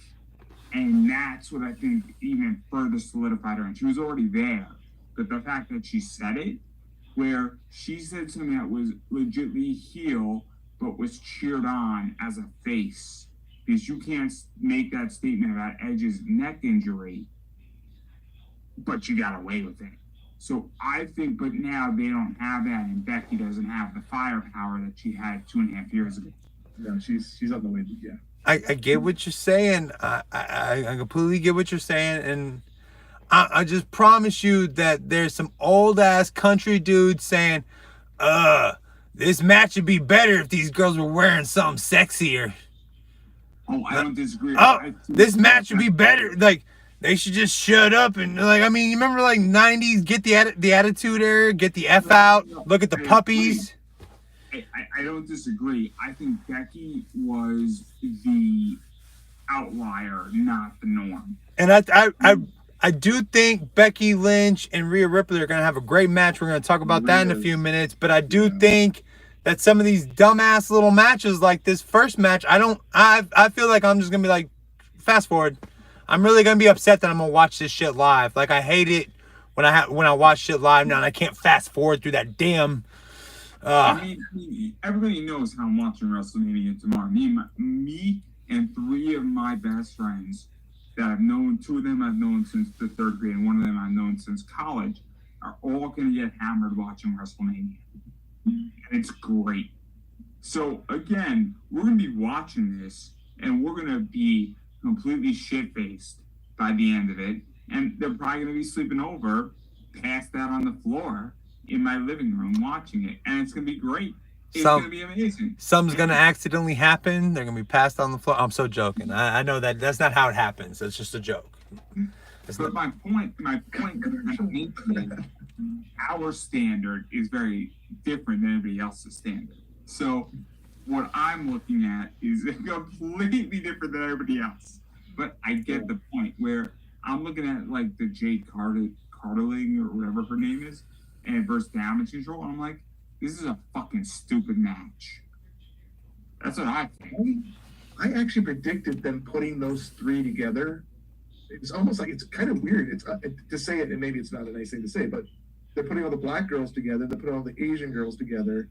And that's what I think even further solidified her. And she was already there. But the fact that she said it, where she said something that was legitimately heel, but was cheered on as a face. Because you can't make that statement about Edge's neck injury, but you got away with it. So I think, but now they don't have that, and Becky doesn't have the firepower that she had 2.5 years ago. No, she's on the way. Yeah, I get what you're saying. I completely get what you're saying, and I just promise you that there's some old ass country dudes saying, this match would be better if these girls were wearing something sexier. Oh, I don't disagree. This match would be better. Like, they should just shut up and, like, I mean, you remember, like, 90s, get the attitude era, get the F out, look at the puppies. I don't disagree. I think Becky was the outlier, not the norm. And I do think Becky Lynch and Rhea Ripley are going to have a great match. We're going to talk about that in a few minutes. But I do think that some of these dumbass little matches like this first match, I feel like I'm just going to be like, fast forward. I'm really going to be upset that I'm going to watch this shit live. Like, I hate it when I watch shit live now and I can't fast forward through that damn... I mean, everybody knows how I'm watching WrestleMania tomorrow. Me and 3 of my best friends that I've known, 2 of them I've known since the 3rd grade, and 1 of them I've known since college, are all going to get hammered watching WrestleMania. And it's great. So, again, we're going to be watching this, and we're going to be completely shit-faced by the end of it. And they're probably going to be sleeping over, passed out on the floor in my living room watching it. And it's going to be great. It's going to be amazing. Something's going to accidentally happen. They're going to be passed on the floor. I'm so joking. I know that's not how it happens. It's just a joke. But my point our standard is very different than everybody else's standard. So what I'm looking at is completely different than everybody else. But I get the point where I'm looking at like the Jade Cartling or whatever her name is, and versus Damage Control, and I'm like, this is a fucking stupid match. That's what I think. I actually predicted them putting those three together. It's almost like, it's kind of weird. It's to say it, and maybe it's not a nice thing to say, but they're putting all the black girls together, they're putting all the Asian girls together,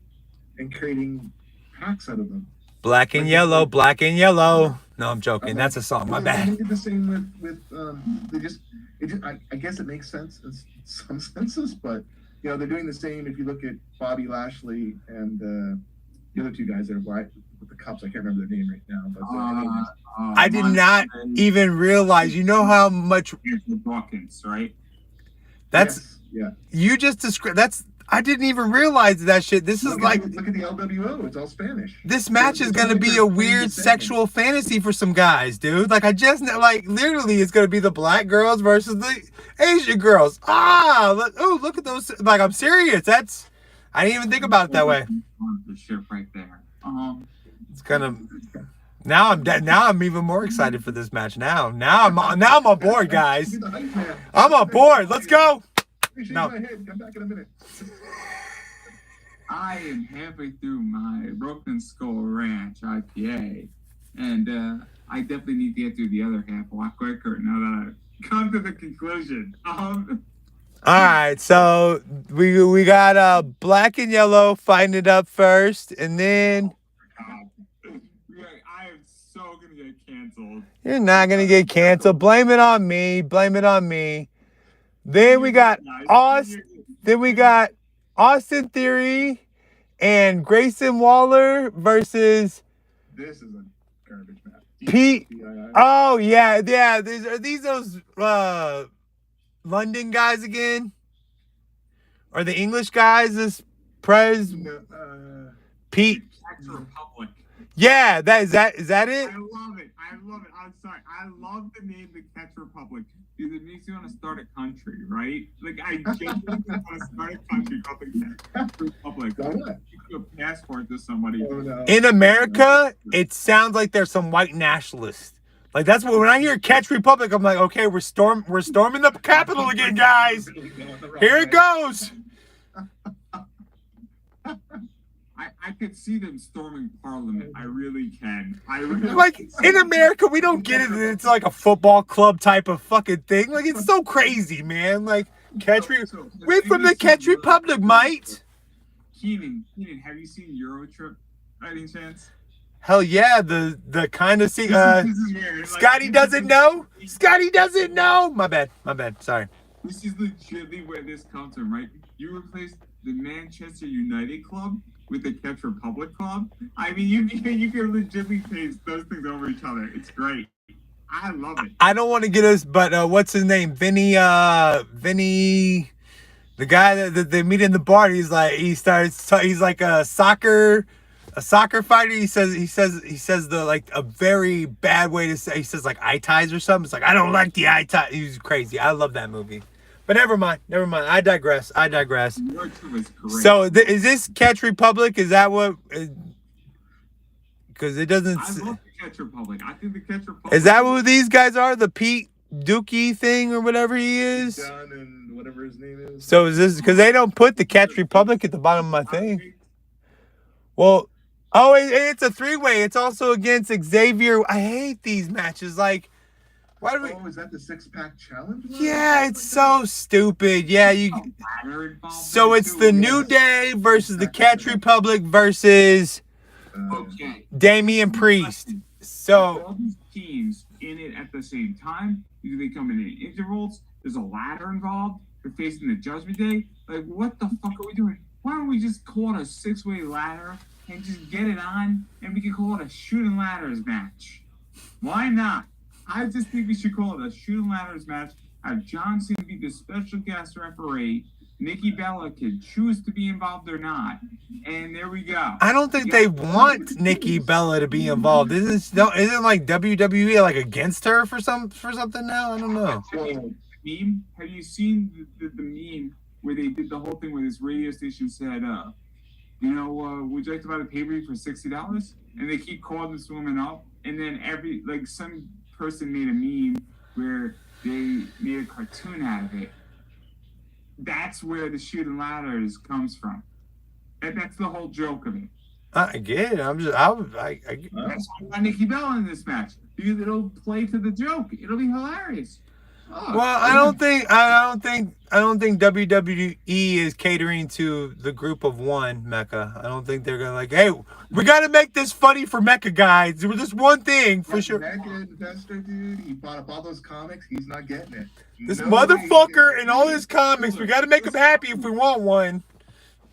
and creating packs out of them. Black and yellow, black and yellow. No, I'm joking. That's a song. My bad. They did the same with I guess it makes sense in some senses, but you know, they're doing the same. If you look at Bobby Lashley and the other two guys that are black with the cups, I can't remember their name right now. But I did not even realize. You know how much Dawkins, right? That's yes, yeah. You just described. I didn't even realize that shit. This is like, look at the LWO. It's all Spanish. This match is gonna be a weird sexual fantasy for some guys, dude. Like literally, it's gonna be the black girls versus the Asian girls. Look at those. Like, I'm serious. I didn't even think about it that way. The shit right there. It's gonna. Now I'm even more excited for this match. Now I'm on board, guys. I'm on board. Let's go. No. Come back in a minute. I am halfway through my Broken Skull Ranch IPA, and I definitely need to get through the other half a lot quicker now that I've come to the conclusion. All right, so we got black and yellow fighting it up first, and then I am so gonna get canceled. You're not gonna get canceled. Blame it on me. Blame it on me. Then we got Austin Theory and Grayson Waller versus. This is a garbage match. Pete. Oh yeah. Are these those London guys again? Or the English guys? This Pete. Republic. Yeah, is that it? I love it. I'm sorry. I love the name the Catch Republic. Because it makes you want to start a country, right? Like, I genuinely want to start a country called the Catch Republic. You give a passport to somebody. In America, it sounds like there's some white nationalists. Like, that's what, when I hear Catch Republic, I'm like, okay, we're storming the Capitol again, guys. Here it goes. I could see them storming Parliament. I really can. Like, in America, we don't get it. It's like a football club type of fucking thing. Like, it's so crazy, man. Like, we're from the Catch Republic, mate. Keenan, have you seen Eurotrip by any chance? Hell yeah, the kind of see. Scotty doesn't know. Scotty doesn't know. My bad. Sorry. This is legitimately where this comes from, right? You replace the Manchester United club with the Catch Republic club. I mean, you can legitimately paste those things over each other. It's great. I love it. I don't want to get us, but what's his name? Vinny, the guy that they meet in the bar. He's like, he's like a soccer fighter. He says the, like, a very bad way to say. He says like eye ties or something. It's like, I don't like the eye ties. He's crazy. I love that movie. But never mind. I digress. So is this Catch Republic? Is that what? Because it doesn't. I love the Catch Republic. I think the Catch Republic. Is that who these guys are? The Pete Dookie thing or whatever he is. John and whatever his name is. So is this because they don't put the Catch Republic at the bottom of my thing? Well, it's a three-way. It's also against Xavier. I hate these matches. Like. Why do we... is that the six-pack challenge? Yeah, it's so stupid. Yeah, So it's the New Day versus the Catch Republic versus Damian Priest. So all these teams in it at the same time. They come in intervals. There's a ladder involved. They're facing the Judgment Day. Like, what the fuck are we doing? Why don't we just call it a six-way ladder and just get it on, and we can call it a shooting ladders match? Why not? I just think we should call it a shooting ladders match. Have John Cena be the special guest referee. Nikki Bella can choose to be involved or not. And there we go. I don't think they want Nikki Bella to be involved. Isn't like WWE like against her for something now? I don't know. Meme? Have you seen the meme where they did the whole thing where this radio station said, would you like to buy the pay-per-view for $60? And they keep calling this woman up, and then some person made a meme where they made a cartoon out of it. That's where the shooting ladders comes from. And that's the whole joke of it. I get it. That's why I want Nikki Bella in this match, because it'll play to the joke. It'll be hilarious. Well, I don't think WWE is catering to the group of one, Mecca. I don't think they're gonna hey, we gotta make this funny for Mecca guys. There was just one thing for sure. Mecca investor, dude, he bought up all those comics. He's not getting it. This motherfucker and all his comics. We gotta make him happy if we want one.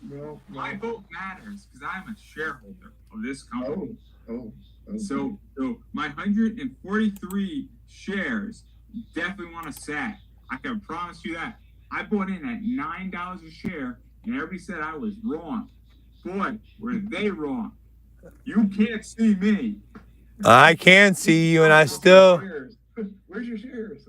No. My vote matters because I'm a shareholder of this company. Oh. So my 143 shares definitely want to sell. I can promise you that. I bought in at $9 a share, and everybody said I was wrong. Boy, were they wrong. You can't see me. I can see you, and I still... Where's your shares?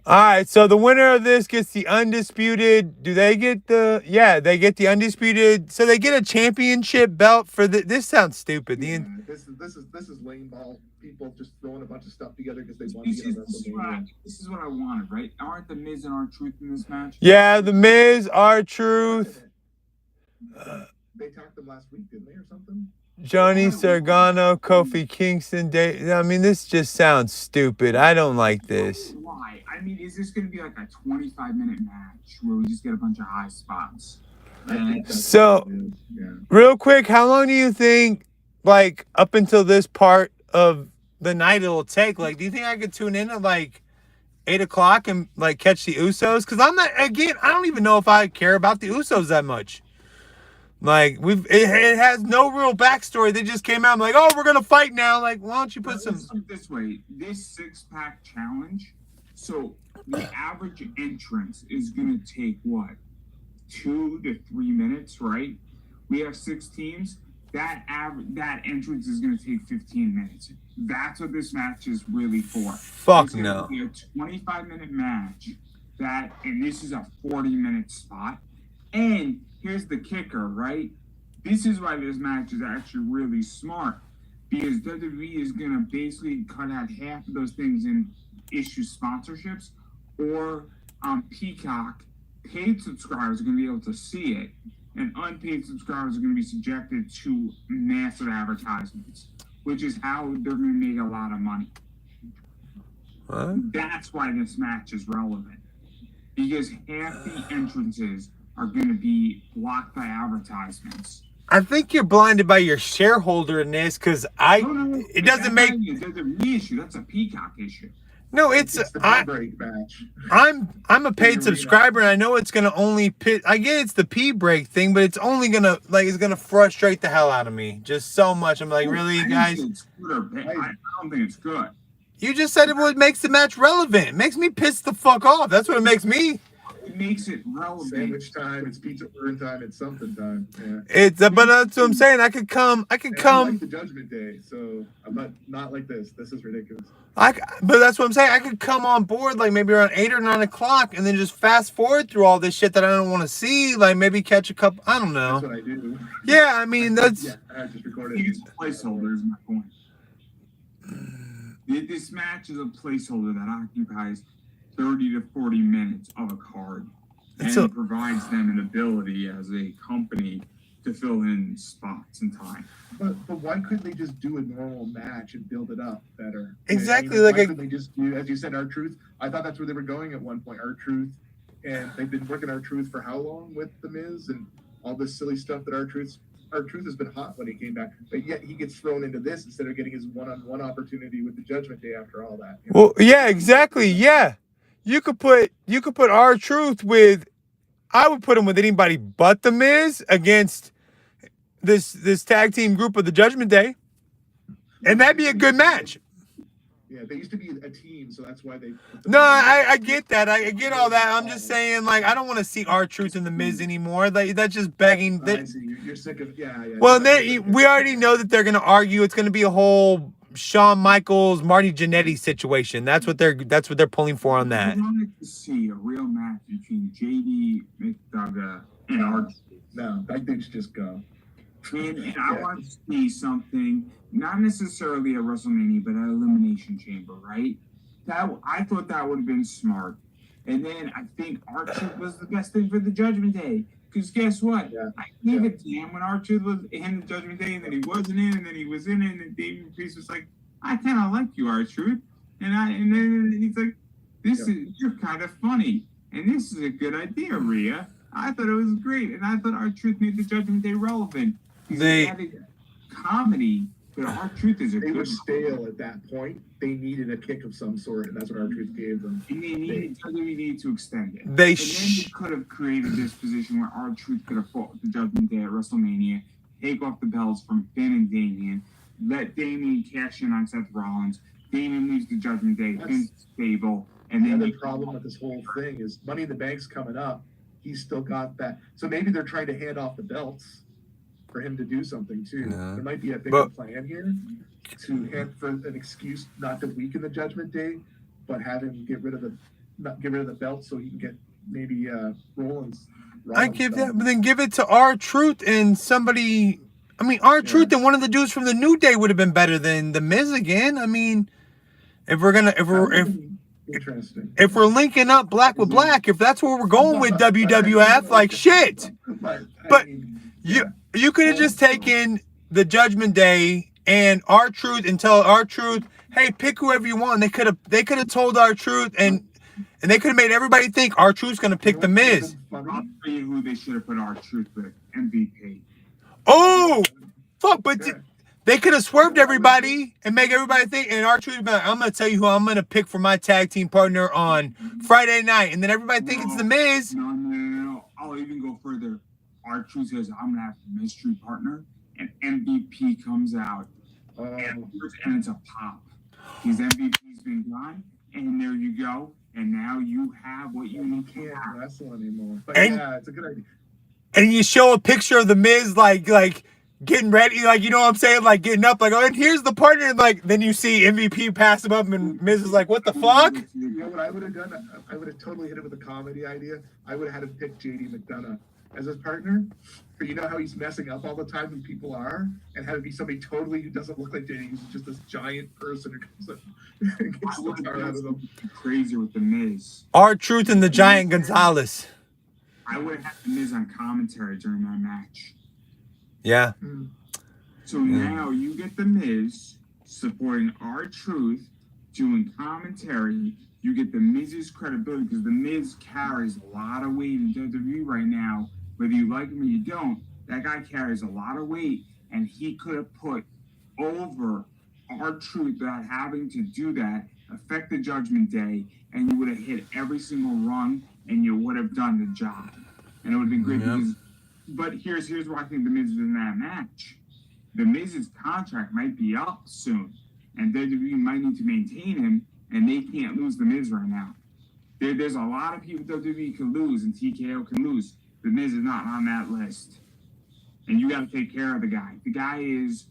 All right, so the winner of this gets the undisputed... Do they get the... Yeah, they get the undisputed... So they get a championship belt for the... This sounds stupid. Yeah, this is lame ball. People just throwing a bunch of stuff together because they want to get on WrestleMania. This is what I wanted, right? Aren't the Miz and R-Truth in this match? Yeah, the Miz, R-Truth. They attacked them last week, didn't they, or something? Johnny Gargano, Kofi Kingston. I mean, this just sounds stupid. I don't like this. Why? I mean, is this going to be like a 25-minute match where we just get a bunch of high spots? So, real quick, how long do you think, up until this part of the night it'll take? Do you think I could tune in at 8 o'clock and catch the Usos? Because I don't even know if I care about the Usos that much. It has no real backstory. They just came out and oh, we're gonna fight now. Why don't you put some... Let's put it this way, this six-pack challenge. So the average entrance is gonna take what, 2 to 3 minutes, right? We have 6 teams. That entrance is gonna take 15 minutes. That's what this match is really for. Fuck no. It's a 25-minute match. And this is a 40-minute spot. And here's the kicker, right? This is why this match is actually really smart, because WWE is going to basically cut out half of those things and issue sponsorships, or on Peacock, paid subscribers are going to be able to see it, and unpaid subscribers are going to be subjected to massive advertisements, which is how they're going to make a lot of money. What? That's why this match is relevant, because half the entrances are going to be blocked by advertisements. I think you're blinded by your shareholder in this, because it doesn't make... That's a me issue. That's a Peacock issue. No, it's the break match. I'm a paid subscriber, and I know it's gonna only I get it's the P break thing, but it's only gonna it's gonna frustrate the hell out of me just so much. I'm really, guys? I don't think it's good. You just said what makes the match relevant. It makes me piss the fuck off. That's what it makes me. It makes it relevant. Sandwich time, it's pizza burn time, it's something time. Yeah. But that's what I'm saying. I could come. I like the Judgment Day, so I'm not like this. This is ridiculous. But that's what I'm saying. I could come on board maybe around 8 or 9 o'clock, and then just fast forward through all this shit that I don't want to see. Maybe catch a couple. I don't know. That's what I do. Yeah, I mean that's. Yeah, I just recorded. It's a placeholder, is my point. This match is a placeholder that occupies 30 to 40 minutes of a card, and it provides them an ability as a company to fill in spots and time. But why couldn't they just do a normal match and build it up better? Exactly. Why couldn't they just do, as you said, R-Truth? I thought that's where they were going at one point. R-Truth, and they've been working R-Truth for how long with The Miz and all this silly stuff that R-Truth has been hot when he came back, but yet he gets thrown into this instead of getting his one-on-one opportunity with the Judgment Day after all that. Well, yeah, exactly. Yeah. You could put R-Truth with, I would put him with anybody but The Miz against this tag team group of the Judgment Day, and that'd be a good match. Yeah, they used to be a team, so that's why they. No, I get that. I get all that. I'm just saying, I don't want to see R-Truth and The Miz anymore. That's just begging. I see. You're sick of yeah. Well, we already know that they're gonna argue. It's gonna be a whole Shawn Michaels, Marty Jannetty situation. That's what they're pulling for on that. I wanted to see a real match between JD McDonough and R-Truth. No, I think should just go. And I want to see something, not necessarily at WrestleMania, but at Elimination Chamber, right? I thought that would have been smart. And then I think R-Truth was the best thing for the Judgment Day. Because guess what? Yeah. I gave it to him when R-Truth was in the Judgment Day, and then he wasn't in, and then he was in it, and then Damian Priest was like, I kind of like you, R-Truth. And then he's like, you're kind of funny. And this is a good idea, Rhea. I thought it was great. And I thought R-Truth made the Judgment Day relevant. They added comedy, but R-Truth is a They good were stale at that point. They needed a kick of some sort, and that's what R-Truth gave them. And they needed to extend it. They and then you could have created this position where R-Truth could have fought with the Judgment Day at WrestleMania, take off the belts from Finn and Damian, let Damian cash in on Seth Rollins. Damian leaves the Judgment Day, Finn's stable, and then the problem with this whole thing is Money in the Bank's coming up. He's still got that. So maybe they're trying to hand off the belts for him to do something too. Yeah. There might be a bigger plan here to hand for an excuse not to weaken the Judgment Day, but have him get rid of the belt so he can get maybe Rollins. I give that, but then give it to R-Truth and somebody. I mean, R-Truth and one of the dudes from the New Day would have been better than the Miz again. I mean, if we're linking up black with black, if that's where we're going with WWF, like shit. But you could have just taken the Judgment Day and R-Truth and tell R-Truth, hey, pick whoever you want. They could have told R-Truth and they could have made everybody think R-Truth's gonna pick the Miz. I'll tell you who they should have put R-Truth with. MVP. Oh, fuck! But they could have swerved everybody and make everybody think. And R-Truth, I'm gonna tell you who I'm gonna pick for my tag team partner on Friday night, and then everybody think it's the Miz. No. I'll even go further. R-Truth says I'm gonna have a mystery partner, and MVP comes out, and it's a pop. His MVP's been gone, and there you go. And now you have what you need. Can't wrestle anymore. But yeah, it's a good idea. And you show a picture of the Miz like getting ready, like, you know what I'm saying, like getting up, like, oh, and here's the partner, and like then you see MVP pass him up, and Miz is like, what the fuck? You know what I would have done? I would have totally hit it with a comedy idea. I would have had him pick JD McDonough as his partner. But you know how he's messing up all the time when people are, and have it be somebody totally who doesn't look like JD. He's just this giant person who comes up and gets the car out of them. Crazy with the Miz. R-Truth and the Giant Gonzalez. I would have had the Miz on commentary during that match. Yeah. So now you get the Miz supporting R-Truth, doing commentary. You get the Miz's credibility because the Miz carries a lot of weight in WWE right now. Whether you like him or you don't, that guy carries a lot of weight, and he could have put over R-Truth without having to do that, affect the Judgment Day, and you would have hit every single rung, and you would have done the job. And it would have been great because, but here's where I think the Miz is in that match. The Miz's contract might be up soon, and WWE might need to maintain him, and they can't lose the Miz right now. There's a lot of people WWE can lose, and TKO can lose. The Miz is not on that list. And you got to take care of the guy. The guy is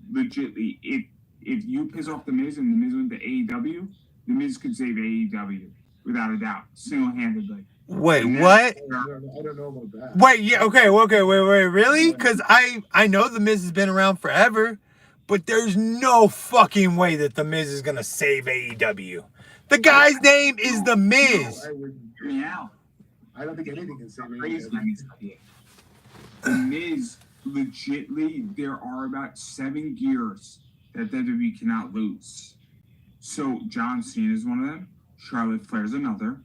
legitly, if you piss off the Miz and the Miz went to AEW, the Miz could save AEW without a doubt, single-handedly. Wait, what? I don't know about that. Wait, yeah, okay, wait, really? Because I know the Miz has been around forever, but there's no fucking way that the Miz is gonna save AEW. The guy's name is the Miz. No, I wouldn't. Hear me out. I don't think anything can save Crazy. AEW. The Miz, legitly, there are about 7 gears that WWE cannot lose. So John Cena is one of them. Charlotte Flair's another.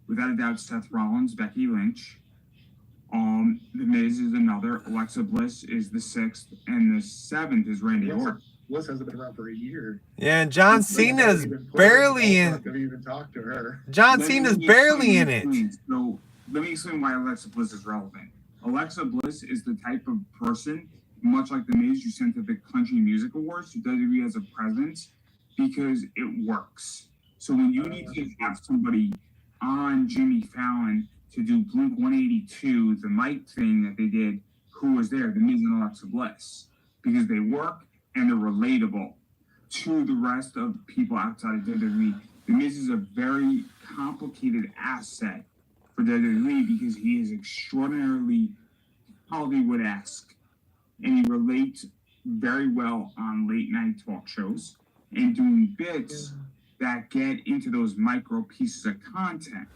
Without a doubt, Seth Rollins, Becky Lynch. The Miz is another. Alexa Bliss is the 6th, and the 7th is Randy Orton. Bliss hasn't been around for a year. Yeah, and John Cena's barely in. I've even talked to her. John Cena's barely in it. So let me explain why Alexa Bliss is relevant. Alexa Bliss is the type of person, much like the Miz, you sent to the Country Music Awards, who WWE has a presence because it works. So when you need to have somebody on Jimmy Fallon to do Blink 182, the mic thing that they did, who was there? The Miz and Alexa Bliss. Because they work and they're relatable. to the rest of people outside of WWE. The Miz is a very complicated asset for WWE because he is extraordinarily Hollywood-esque, and he relates very well on late night talk shows and doing bits that get into those micro pieces of content.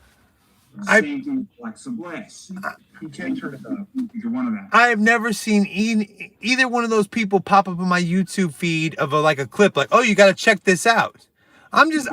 Same thing with Alexa Bliss. He can't turn it up. Either one of them. I have never seen either one of those people pop up on my YouTube feed of a clip like, oh, you got to check this out. I just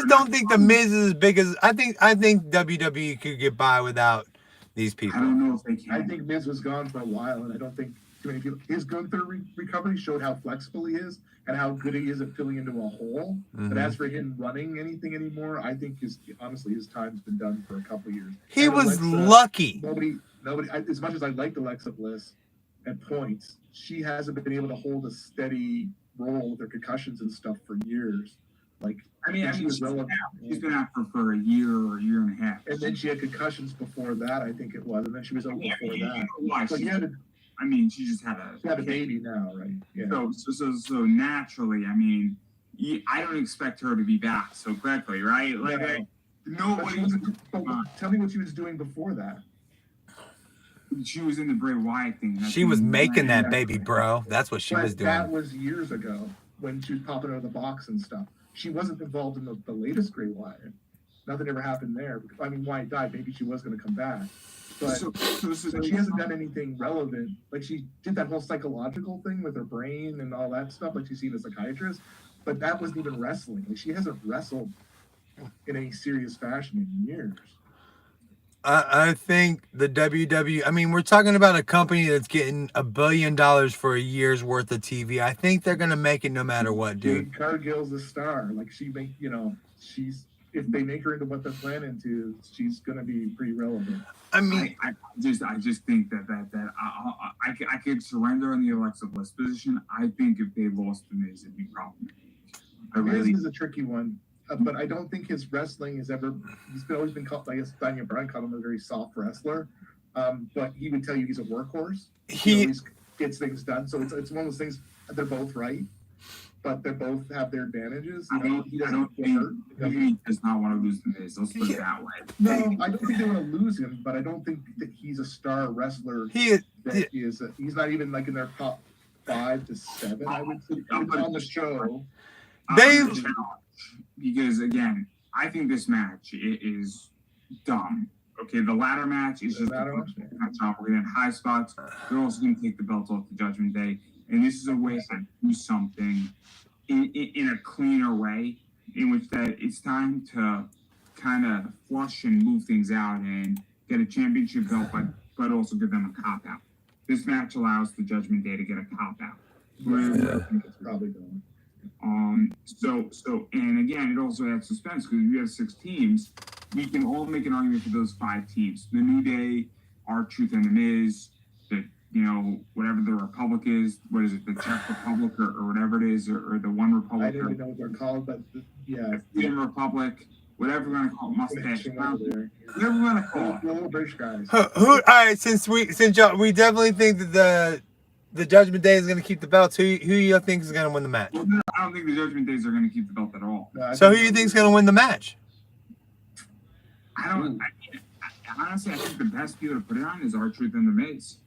don't think the Miz is as big as I think WWE could get by without these people. I don't know if they can. I think Miz was gone for a while, and I don't think too many people. His Gunther recovery showed how flexible he is and how good he is at filling into a hole. But as for him running anything anymore, I think honestly his time's been done for a couple years. He was lucky. Nobody. As much as I liked Alexa Bliss at points, she hasn't been able to hold a steady role with her concussions and stuff for years. She's been out for a year or a year and a half. And then she had concussions before that, I think it was, and then she was out before that. So she just had a baby now, right? Yeah. So naturally, I don't expect her to be back so quickly, right? Tell me what she was doing before that. She was in the Bray Wyatt thing. She was making that baby, bro. That's what she was doing. That was years ago when she was popping out of the box and stuff. She wasn't involved in the latest Bray Wyatt. Nothing ever happened there. Wyatt died. Maybe she was going to come back. But she hasn't done anything relevant. Like, she did that whole psychological thing with her brain and all that stuff. Like, she's seen a psychiatrist. But that wasn't even wrestling. Like, she hasn't wrestled in any serious fashion in years. I think the WWE, we're talking about a company that's getting $1 billion for a year's worth of TV. I think they're going to make it no matter what, dude. Jade Cargill's the star. Like, if they make her into what they're planning to, she's going to be pretty relevant. I just think that I could surrender on the Alexa Bliss position. I think if they lost the Miz, it'd be problematic. Miz is a tricky one. But I don't think his wrestling he's always been called, I guess Daniel Bryan called him a very soft wrestler. But he would tell you he's a workhorse. He always gets things done. So it's one of those things, they're both right, but they both have their advantages. I don't think he does not want to lose the Miz. Let's put it that way. No, I don't think they want to lose him, but I don't think that he's a star wrestler. He's not even like in their top 5 to 7, I would say. On the show. Because, again, I think this match is dumb. Okay, the ladder match is just a match. We're going to have high spots. They're also going to take the belt off the Judgment Day. And this is a way to do something in a cleaner way, in which that it's time to kind of flush and move things out and get a championship belt, but also give them a cop-out. This match allows the Judgment Day to get a cop-out. It's probably going. And again, it also adds suspense because if you have 6 teams, we can all make an argument for those 5 teams. The New Day, R-Truth and The Miz, whatever the Republic is, what is it, the Czech Republic or whatever it is, or the One Republic. I don't even know what they're called, but Freedom Republic, whatever we're going to call it, mustache. Whatever we're going to call it. The little British guys. All right, since we definitely think that the Judgment Day is going to keep the belts. Who you think is going to win the match? Well, I don't think the Judgment Days are going to keep the belt at all. So who you think is going to win the match? Honestly, I think the best people to put it on is R-Truth and The Miz.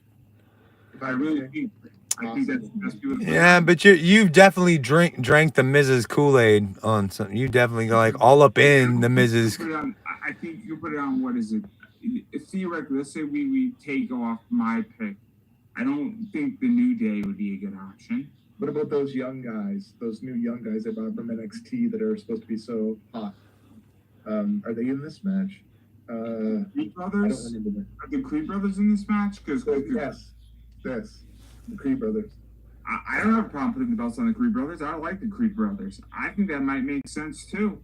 I really think. I think that's the best people to put it on. But you've definitely drank the Miz's Kool-Aid on something. You definitely go all up in the Miz's. I think you put it on, what is it? Theoretically, let's say we take off my pick. I don't think the New Day would be a good option. What about those young guys, those new young guys they brought from NXT that are supposed to be so hot? Are they in this match? Creed Brothers? Are the Creed Brothers in this match? Yes, the Creed Brothers. I don't have a problem putting the belts on the Creed Brothers. I like the Creed Brothers. I think that might make sense too.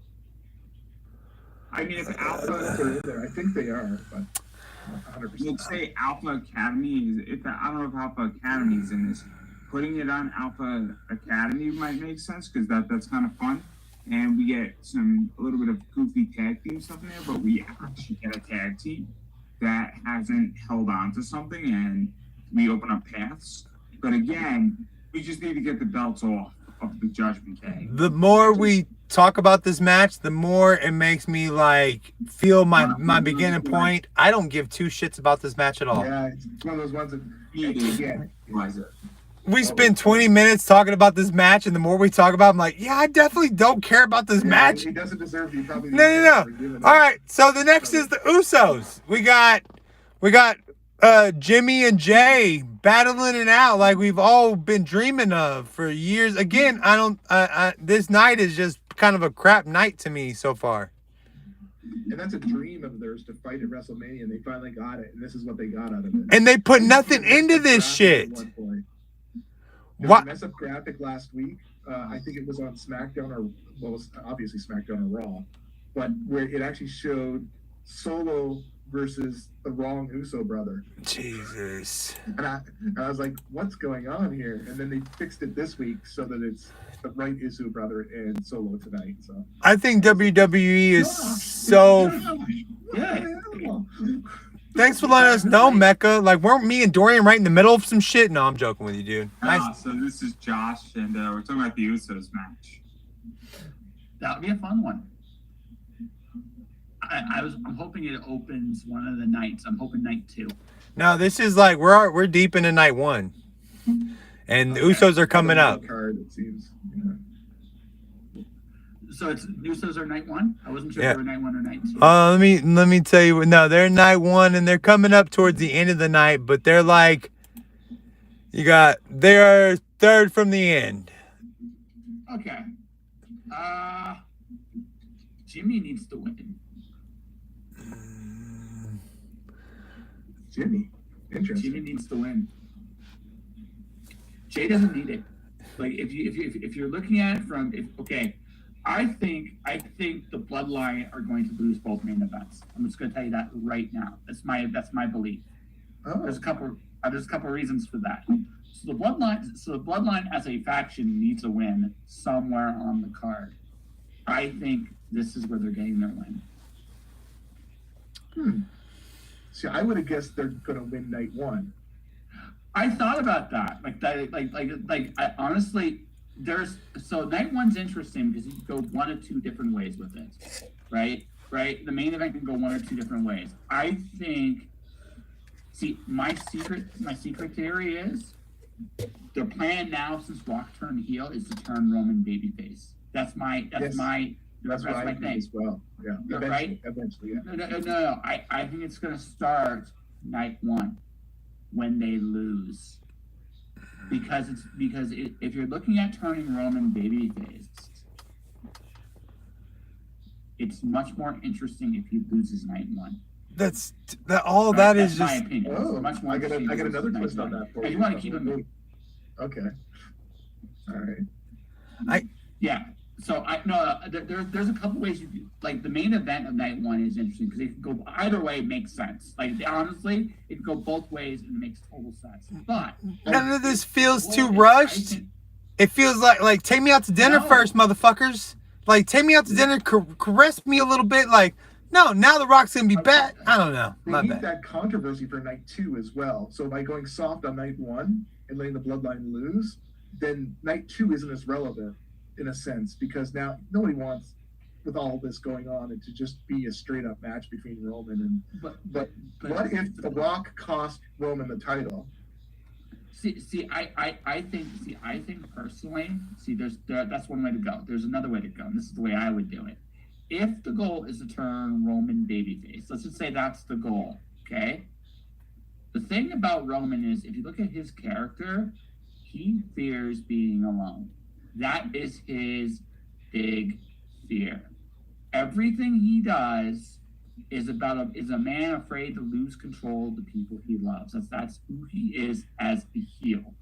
If Alpha are in there, I think they are, but 100%. Let's say Alpha Academy I don't know if Alpha Academy is in this. Putting it on Alpha Academy might make sense because that's kind of fun, and we get a little bit of goofy tag team stuff in there. But we actually get a tag team that hasn't held on to something, and we open up paths. But again, we just need to get the belts off of the Judgment Day. The more we talk about this match, the more it makes me like feel my beginning point. I don't give two shits about this match at all. Yeah, it's one of those ones that We spend 20 minutes talking about this match, and the more we talk about it, I'm like, yeah, I definitely don't care about this match. He doesn't deserve you. Probably No. All right, so the next is the Usos. We got Jimmy and Jay battling it out like we've all been dreaming of for years. Again, this night is just kind of a crap night to me so far. And that's a dream of theirs to fight at WrestleMania, and they finally got it, and this is what they got out of it. And they put nothing into this shit. There was a mess up graphic last week. I think it was on SmackDown it was obviously SmackDown or Raw, but where it actually showed Solo versus the wrong Uso brother. Jesus. And I was like, what's going on here? And then they fixed it this week so that it's the right Uso brother and Solo tonight. So I think WWE is so. Thanks for letting us know, Mecca. Like, weren't me and Dorian right in the middle of some shit? No, I'm joking with you, dude. Nice. So this is Josh, and we're talking about the Usos match. That would be a fun one. I'm hoping it opens one of the nights. I'm hoping night 2. No, this is like we're deep into night 1, and the Usos are coming up. Card, it seems. Yeah. So it's Usos are night 1. I wasn't sure if they were night 1 or night 2. Let me tell you. No, they're night 1, and they're coming up towards the end of the night. But they're like, they're third from the end. Okay. Jimmy needs to win. Jimmy, interesting. Jimmy needs to win. Jay doesn't need it. Like if you're looking at it from I think the Bloodline are going to lose both main events. I'm just going to tell you that right now. That's my belief. Oh. There's a couple reasons for that. So the Bloodline as a faction needs a win somewhere on the card. I think this is where they're getting their win. See, I would have guessed they're going to win night 1. I thought about that. I honestly, night 1's interesting because you can go one of two different ways with it, right? Right. The main event can go one or two different ways. I think. See, my secret theory is their plan now since Rock turned heel is to turn Roman babyface. That's my thing as well. Yeah. Eventually. Yeah. No. I think it's going to start night 1 when they lose, because if you're looking at turning Roman babyface, it's much more interesting if he loses night 1. That's just my opinion. Oh, much more I got another twist on that. You want to keep it moving. Okay. All right. So there's a couple ways you do. Like the main event of night 1 is interesting because it can go either way. It makes sense. Like honestly, it can go both ways and it makes total sense. But none of this feels too rushed. It feels like take me out to dinner first, motherfuckers. Like take me out to dinner, caress me a little bit. Like no, now the Rock's gonna be back. I don't know. They need that controversy for night 2 as well. So by going soft on night 1 and letting the Bloodline lose, then night 2 isn't as relevant. In a sense, because now nobody wants, with all this going on, it to just be a straight up match between Roman and. But what if The Rock cost Roman the title? I think personally, that's one way to go. There's another way to go, and this is the way I would do it. If the goal is to turn Roman babyface, let's just say that's the goal, okay? The thing about Roman is, if you look at his character, he fears being alone. That is his big fear. Everything he does is a man afraid to lose control of the people he loves. That's who he is as the heel.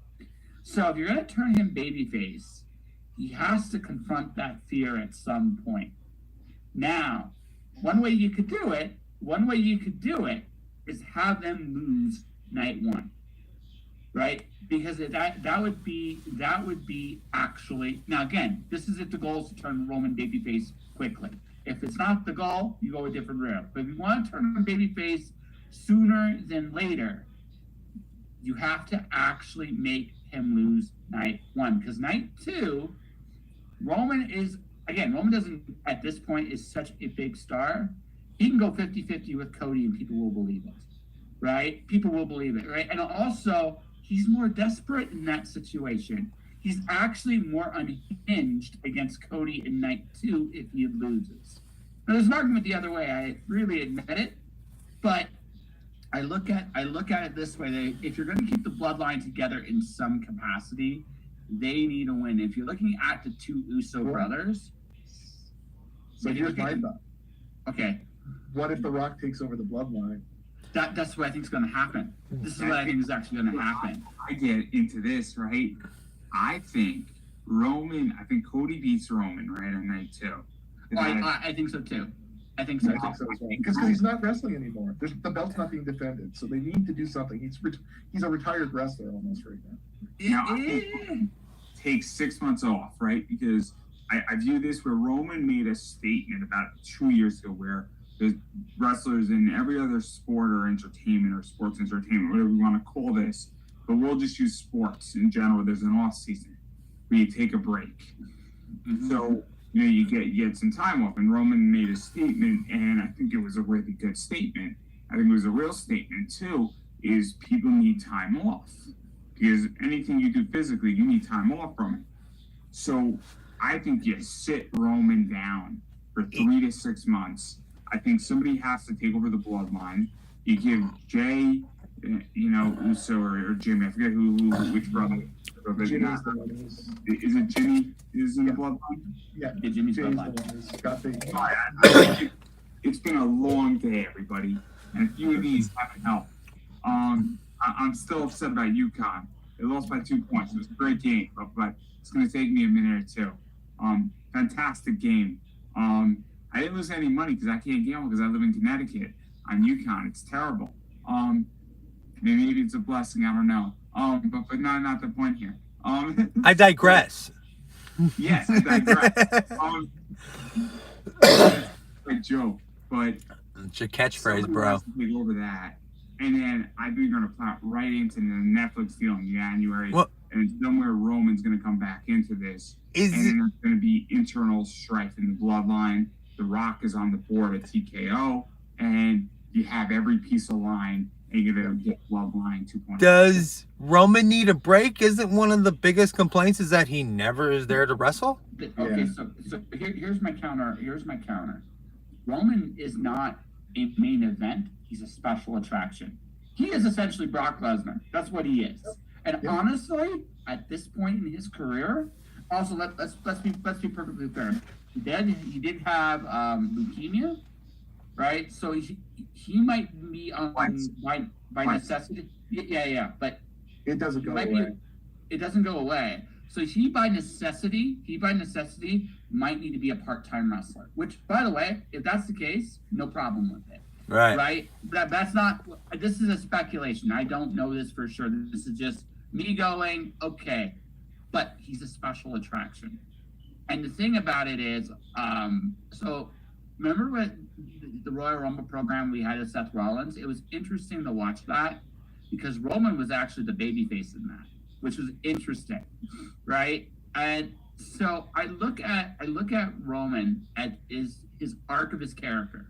So if you're going to turn him babyface, he has to confront that fear at some point. Now, one way you could do it is have them lose night 1. Right? Because that would be actually, now again, this is if the goal is to turn Roman babyface quickly. If it's not the goal, you go a different route. But if you want to turn him babyface sooner than later, you have to actually make him lose night 1. Because night 2 Roman doesn't, at this point, is such a big star. He can go 50-50 with Cody and people will believe it, right? People will believe it, right? And also, he's more desperate in that situation. He's actually more unhinged against Cody in night 2 if he loses. Now, there's an argument the other way. I really admit it, but I look at it this way: that if you're going to keep the bloodline together in some capacity, they need a win. If you're looking at the two Uso brothers, So here's my thought. Okay, What if The Rock takes over the bloodline? that's what I think is going to happen. This is what I think is actually going to happen. I get into this, right? I think Cody beats Roman, right, on night 2. I think so too. I think so. I think so as well. Because he's not wrestling anymore. The belt's not being defended, so they need to do something. He's a retired wrestler almost right now. Now, I think takes 6 months off, right? Because I view this where Roman made a statement about 2 years ago where the wrestlers in every other sport or entertainment or sports entertainment, whatever you want to call this, but we'll just use sports in general. There's an off season where you take a break. Mhm. So, you get some time off. And Roman made a statement, and I think it was a really good statement. I think it was a real statement too, is people need time off. Because anything you do physically, you need time off from it. So I think you sit Roman down for 3 to 6 months. I think somebody has to take over the bloodline. You give Jay, Uso or Jimmy, I forget which brother. Jimmy's the one who's... Is it Jimmy is in the bloodline? Yeah, Jimmy's Jay's the bloodline. one who's got the... I think it's been a long day, everybody, and a few of these haven't helped. I'm still upset about UConn. They lost by 2 points. It was a great game, but it's going to take me a minute or two. Fantastic game. I didn't lose any money because I can't gamble because I live in Connecticut on UConn. It's terrible. Maybe it's a blessing. I don't know. But not the point here. I digress. Yes, I digress. A joke, but It's your catchphrase, somebody bro. has to take over that, and then I think you're gonna plot right into the Netflix deal in January, Well- and somewhere Roman's gonna come back into this, Is and it, then there's gonna be internal strife in the bloodline. The Rock is on the board at TKO, and you have every piece of line, and you're gonna get bloodline 2.0. does Roman need a break? Isn't one of the biggest complaints is that he never is there to wrestle? Okay, so here's my counter. Roman is not a main event. He's a special attraction. He is essentially Brock Lesnar. That's what he is. And Yeah. honestly, at this point in his career, also let's be perfectly fair. He did have leukemia, right? So he might be on by necessity. Yeah, but It doesn't go might away. it doesn't go away. So he by necessity might need to be a part-time wrestler. Which, by the way, if that's the case, no problem with it. Right? That's not. This is a speculation. I don't know this for sure. This is just me going, okay. But he's a special attraction. And the thing about it is, so remember when the Royal Rumble program we had with Seth Rollins? It was interesting to watch that because Roman was actually the babyface in that, which was interesting, right? And so I look at Roman at his arc of his character.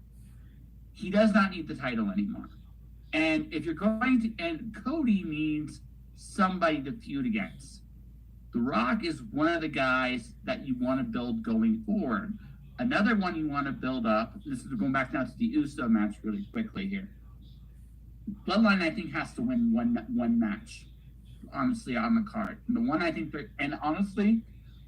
He does not need the title anymore. And if you're going to, and Cody needs somebody to feud against. The Rock is one of the guys that you want to build going forward. Another one you want to build up, this is going back now to the Uso match really quickly here. Bloodline, I think, has to win one match, honestly, on the card. And the one I think, and honestly,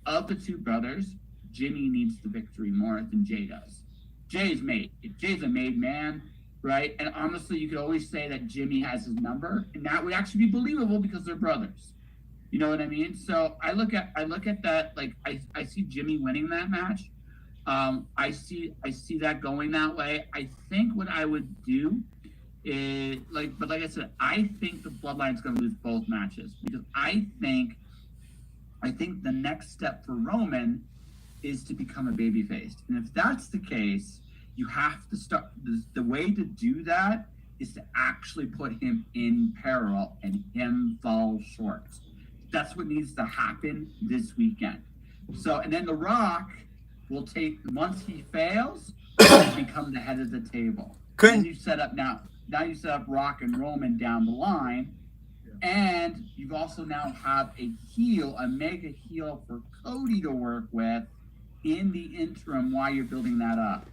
of the two brothers, Jimmy needs the victory more than Jay does. Jay's a made man, right? And honestly, you could always say that Jimmy has his number, and that would actually be believable because they're brothers. You know what I mean? So I look at that, like I see Jimmy winning that match. I see that going that way. I think what I would do is like I said, I think the Bloodline's going to lose both matches because I think the next step for Roman is to become a babyface. And if that's the case, you have to start. The way to do that is to actually put him in peril and him fall short. That's what needs to happen this weekend. So, and then The Rock will take, once he fails, he'll become the head of the table. Then you set up now you set up Rock and Roman down the line. And you also now have a mega heel for Cody to work with in the interim while you're building that up.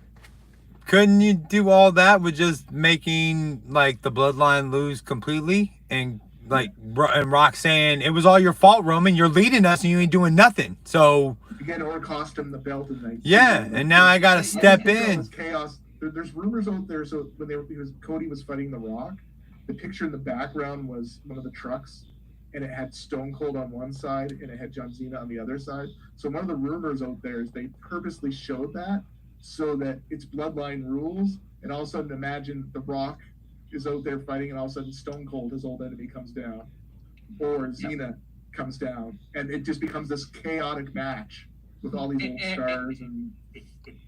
Couldn't you do all that with just making like the bloodline lose completely and like and Rock saying it was all your fault, Roman? You're leading us and you ain't doing nothing. So again, or cost him the belt and like and now I gotta step in. Chaos. There's rumors out there. So when Cody was fighting The Rock, the picture in the background was one of the trucks, and it had Stone Cold on one side and it had John Cena on the other side. So one of the rumors out there is they purposely showed that so that it's bloodline rules, and all of a sudden imagine The Rock is out there fighting, and all of a sudden Stone Cold, his old enemy, comes down, or Cena comes down, and it just becomes this chaotic match with all these old stars and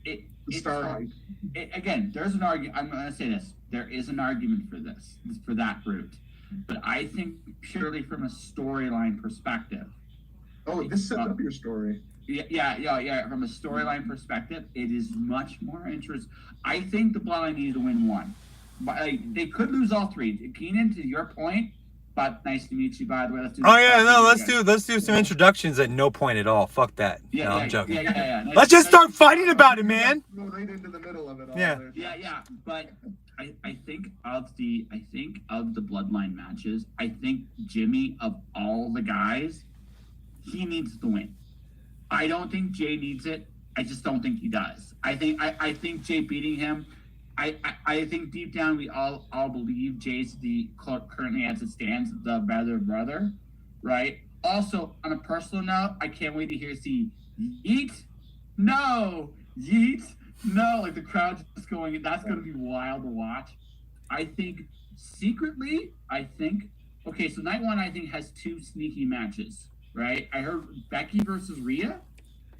the star hype. Again, there's an argument. I'm going to say this. There is an argument for that route. But I think purely from a storyline perspective. Oh, this sets up your story. Yeah. From a storyline perspective, it is much more interesting. I think the Bloodline needed to win one. But they could lose all three. Keenan, to your point, but nice to meet you, by the way. Let's do some introductions at no point at all. Fuck that. I'm joking. Yeah. Let's just start fighting about it, man. Go right into the middle of it all. Yeah. But I think of the Bloodline matches, I think Jimmy, of all the guys, he needs to win. I don't think Jay needs it. I just don't think he does. I think Jay beating him. I think deep down we all believe Jay's currently as it stands the better brother, right? Also, on a personal note, I can't wait to see yeet, no, like the crowd just going. That's going to be wild to watch. I think secretly, okay, so night one I think has two sneaky matches, right? I heard Becky versus Rhea,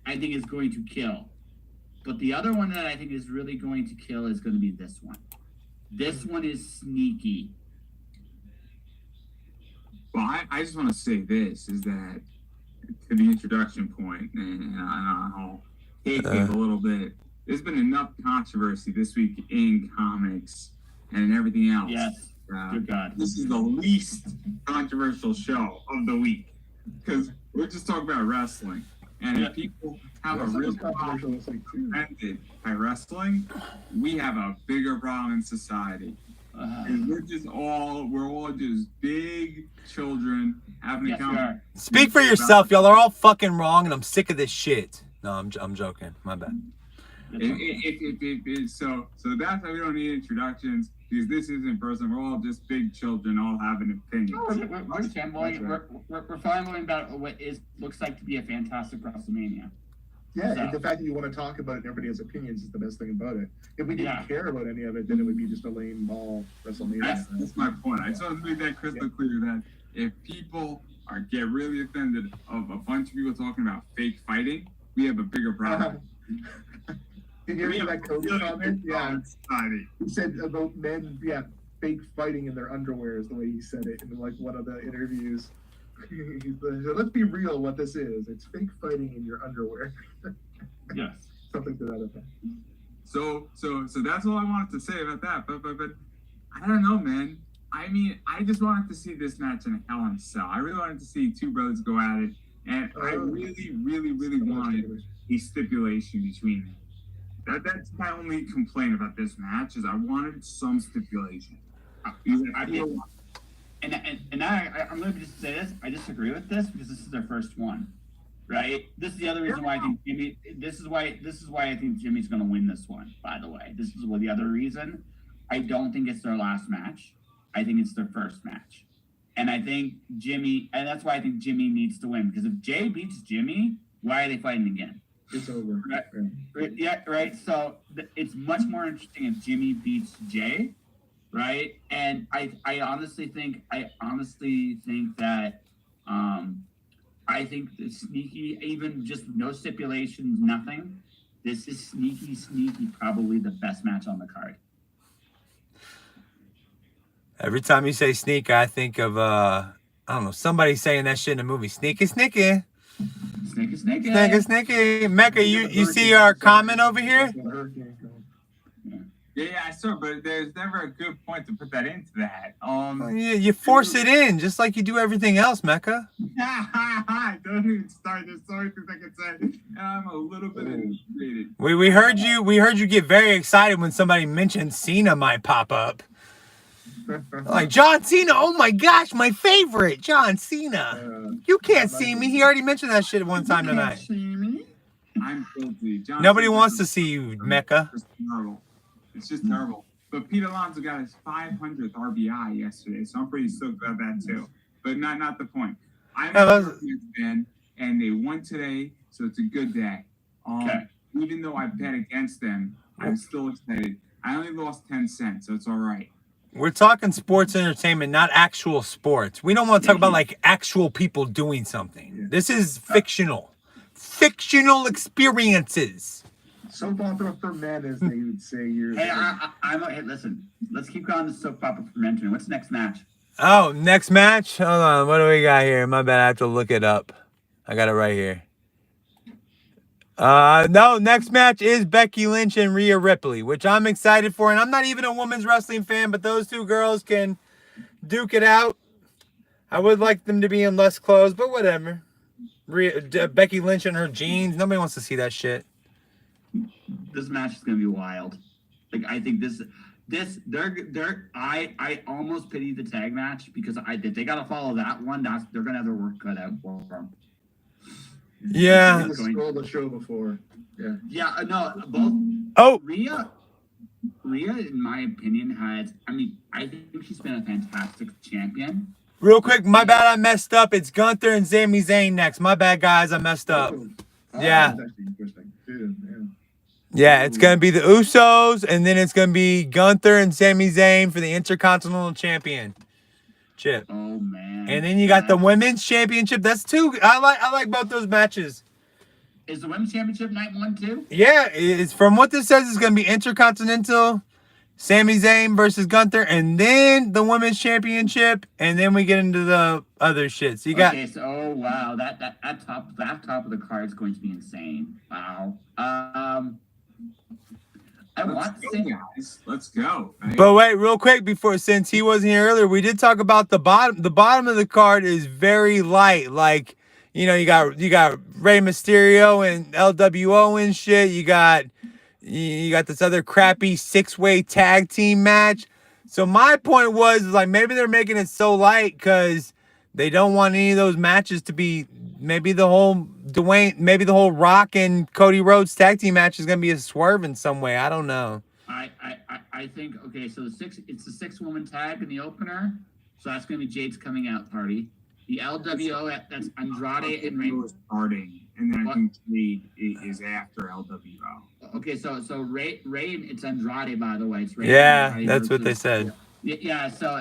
I think is going to kill. But the other one that I think is really going to kill is going to be this one. This one is sneaky. Well, I just want to say this, is that to the introduction point, and I'll take it a little bit. There's been enough controversy this week in comics and everything else. Yes, good God. This is the least controversial show of the week, because we're just talking about wrestling. And if people have a real problem offended by wrestling, we have a bigger problem in society. And we're all just big children having a conversation. Speak for yourself, y'all are all fucking wrong, and I'm sick of this shit. No, I'm joking. My bad. So that's why we don't need introductions, because this isn't personal. We're all just big children, all having opinions. We're finally about what looks like to be a fantastic WrestleMania. Yeah, and the fact that you want to talk about it and everybody has opinions is the best thing about it. If we didn't care about any of it, then it would be just a lame ball WrestleMania. That's my point. I just want to make that crystal clear that if people get really offended of a bunch of people talking about fake fighting, we have a bigger problem. Did you hear that Cody comment? Yeah. He said about men, fake fighting in their underwear is the way he said it in like one of the interviews. He said, let's be real what this is. It's fake fighting in your underwear. Yes. Something to that effect. So that's all I wanted to say about that. But I don't know, man. I mean, I just wanted to see this match in a Hell in a Cell. I really wanted to see two brothers go at it. And I really, really, really wanted a stipulation between them. That's my only complaint about this match, is I wanted some stipulation. I'm going to just say this. I disagree with this because this is their first one, right? This is the other reason why I think Jimmy. This is why I think Jimmy's going to win this one. By the way, this is the other reason. I don't think it's their last match. I think it's their first match, and I think Jimmy, and that's why I think Jimmy needs to win, because if Jay beats Jimmy, why are they fighting again? It's over. Right? Yeah, right. So it's much more interesting if Jimmy beats Jay. Right, and I honestly think that I think the sneaky, even just no stipulations, nothing. This is sneaky, probably the best match on the card. Every time you say sneak, I think of I don't know, somebody saying that shit in a movie. Sneaky. Snicky. Mecca, you see our comment over here? Yeah, I saw, but there's never a good point to put that into that. You force it in, just like you do everything else, Mecca. Don't even start. There's so many things I can say. I'm a little bit intimidated. We heard you get very excited when somebody mentioned Cena might pop up. Like, John Cena, oh my gosh, my favorite, John Cena. You can't see me. He already mentioned that shit one time tonight. I'm guilty. John Nobody Cena wants to see you, Mecca. It's terrible. It's just terrible. But Pete Alonso got his 500th RBI yesterday, so I'm pretty stoked about that too. But not the point. I'm a Scorpions fan, and they won today, so it's a good day. Okay. Even though I bet against them, I'm still excited. I only lost 10 cents, so it's all right. We're talking sports entertainment, not actual sports. We don't want to talk about like actual people doing something. This is fictional experiences. Soap opera for men, as they would say years ago. Hey, listen. Let's keep going the soap opera for men. What's the next match? Oh, next match? Hold on. What do we got here? My bad. I have to look it up. I got it right here. No, next match is Becky Lynch and Rhea Ripley, which I'm excited for. And I'm not even a women's wrestling fan, but those two girls can duke it out. I would like them to be in less clothes, but whatever. Becky Lynch in her jeans. Nobody wants to see that shit. This match is gonna be wild. Like, I think I almost pity the tag match because if they gotta follow that one, they're gonna have their work cut out for them. Yeah. Stole the show before. Yeah. Yeah. No. Both. Oh. Rhea, in my opinion, I think she's been a fantastic champion. Real quick, my bad, I messed up. It's Gunther and Sami Zayn next. My bad, guys, I messed up. Yeah. That's actually interesting too. Yeah, it's going to be the Usos, and then it's going to be Gunther and Sami Zayn for the Intercontinental Championship. Oh, man. And then you got the Women's Championship. That's two. I like both those matches. Is the Women's Championship night one, too? Yeah, it's from what this says, it's going to be Intercontinental, Sami Zayn versus Gunther, and then the Women's Championship, and then we get into the other shit. So you got... Okay, so, oh, wow. That top of the card is going to be insane. Wow. Let's go. Right? But wait, real quick, since he wasn't here earlier, we did talk about the bottom. The bottom of the card is very light. Like, you got Rey Mysterio and LWO and shit. You got this other crappy 6-way tag team match. So my point was like maybe they're making it so light because they don't want any of those matches to be. Maybe the whole Rock and Cody Rhodes tag team match is gonna be a swerve in some way. I don't know. I think okay. So it's the 6-woman tag in the opener. So that's gonna be Jade's coming out party. The LWO that's Andrade and Rey starting, and then I think Jade is after LWO. Okay, so Rey it's Andrade, by the way. It's Rey. Yeah, that's what they said. Yeah. So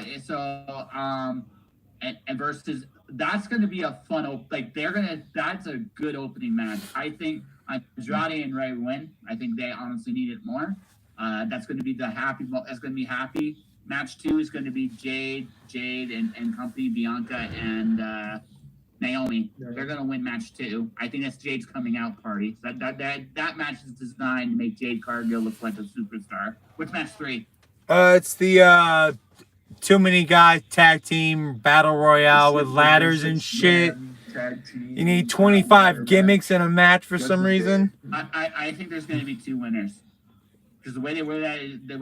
and versus. That's going to be a fun, that's a good opening match. I think Andrade and Rey win. I think they honestly need it more. That's going to be happy. Match 2 is going to be Jade and company, Bianca and Naomi. They're going to win match 2. I think that's Jade's coming out party. That match is designed to make Jade Cargill look like a superstar. What's match 3? It's the, too many guys tag team battle royale with ladders and shit. You need 25 gimmicks in a match for some reason. I think there's going to be 2 winners because the way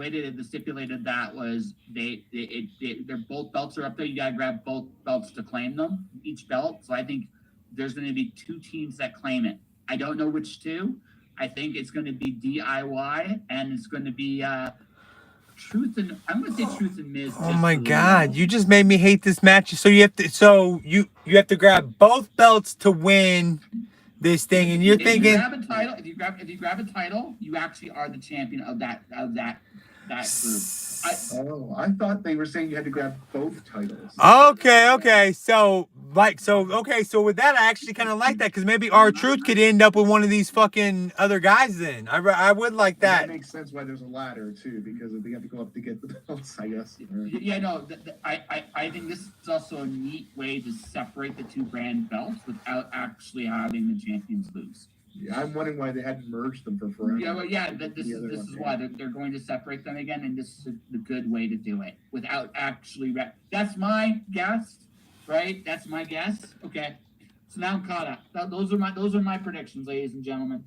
they stipulated that was they're both belts are up there. You got to grab both belts to claim them, each belt. So I think there's going to be 2 teams that claim it. I don't know which 2. I think it's going to be DIY and it's going to be. I'm gonna say Truth and Miz. Oh my God! You just made me hate this match. So you have to grab both belts to win this thing, and you're thinking. If you grab a title, you actually are the champion of that group. I thought they were saying you had to grab both titles. Okay. So with that, I actually kind of like that because maybe R-Truth could end up with one of these fucking other guys. Then I would like that. That makes sense why there's a ladder too, because they have to go up to get the belts, I guess. Yeah, no, I think this is also a neat way to separate the two brand belts without actually having the champions lose. Yeah, I'm wondering why they hadn't merged them for forever. Yeah, well, yeah, this is why they're going to separate them again, and this is the good way to do it without actually. That's my guess, right? That's my guess. Okay, so now I'm caught up. Those are my predictions, ladies and gentlemen.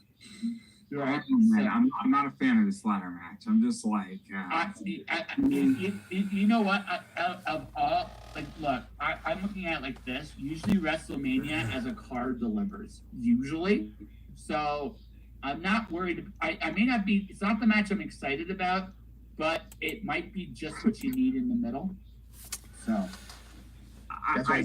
I'm not a fan of this ladder match. I'm just like, you know what? Of all, like, look, I'm looking at it like this. Usually, WrestleMania as a card delivers. Usually. So I'm not worried. I may not be. It's not the match I'm excited about, but it might be just what you need in the middle. So that's why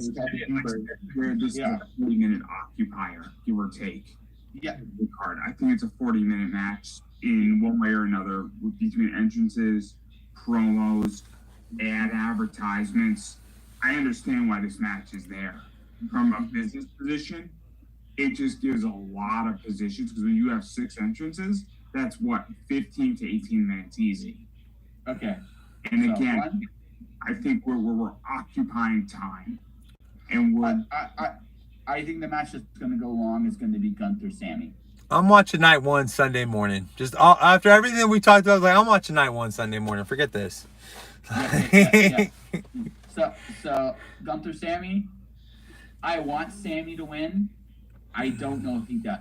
we're just a 40-minute occupier, give or take. Yeah, the card. I think it's a 40-minute match in one way or another between entrances, promos, ad advertisements. I understand why this match is there. From a business position, it just gives a lot of positions because when you have 6 entrances, that's what 15 to 18 minutes easy. Okay. And so again, I think we're occupying time, and we're. I think the match that's going to go long is going to be Gunther Sammy. I'm watching night 1 Sunday morning. Just after everything we talked about, I was like, I'm watching night 1 Sunday morning. Forget this. Yeah. So Gunther Sammy. I want Sammy to win. I don't know if he does.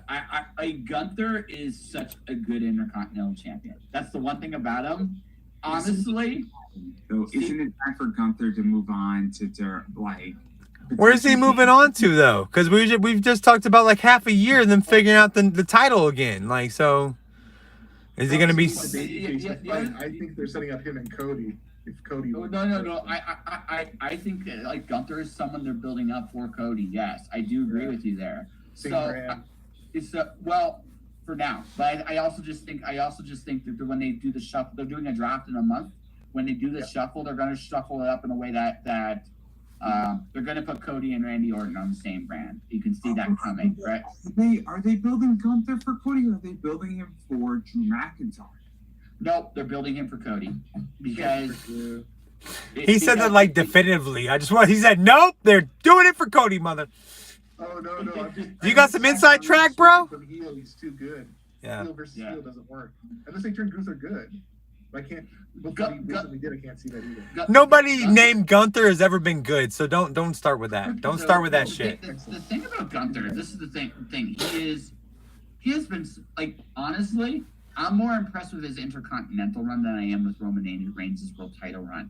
Gunther is such a good Intercontinental Champion. That's the one thing about him. Honestly. So isn't it time for Gunther to move on to like? Where's he moving on to though? Because we've just talked about like half a year of them figuring out the title again. Like, so is he going to be? I think they're setting up him and Cody. If Cody. No. I think that, like, Gunther is someone they're building up for Cody. Yes, I do agree with you there. It's well for now, but I also just think that when they do the shuffle, they're doing a draft in a month. When they do the shuffle, they're going to shuffle it up in a way that they're going to put Cody and Randy Orton on the same brand. You can see that coming, right? Are they building Gunther for Cody, or are they building him for Drew McIntyre? Nope, they're building him for Cody because he said that like definitively. He said nope, they're doing it for Cody, mother. Oh no! You got some inside track, bro? From heel, he's too good. Yeah. Heel versus heel doesn't work unless they turn Gunther good. I can't. What he recently did, I can't see that either. Nobody named Gunther has ever been good, so don't start with that. Don't start with that shit. The thing about Gunther, this is the thing. He has been, like, honestly, I'm more impressed with his Intercontinental run than I am with Roman Reigns' world title run,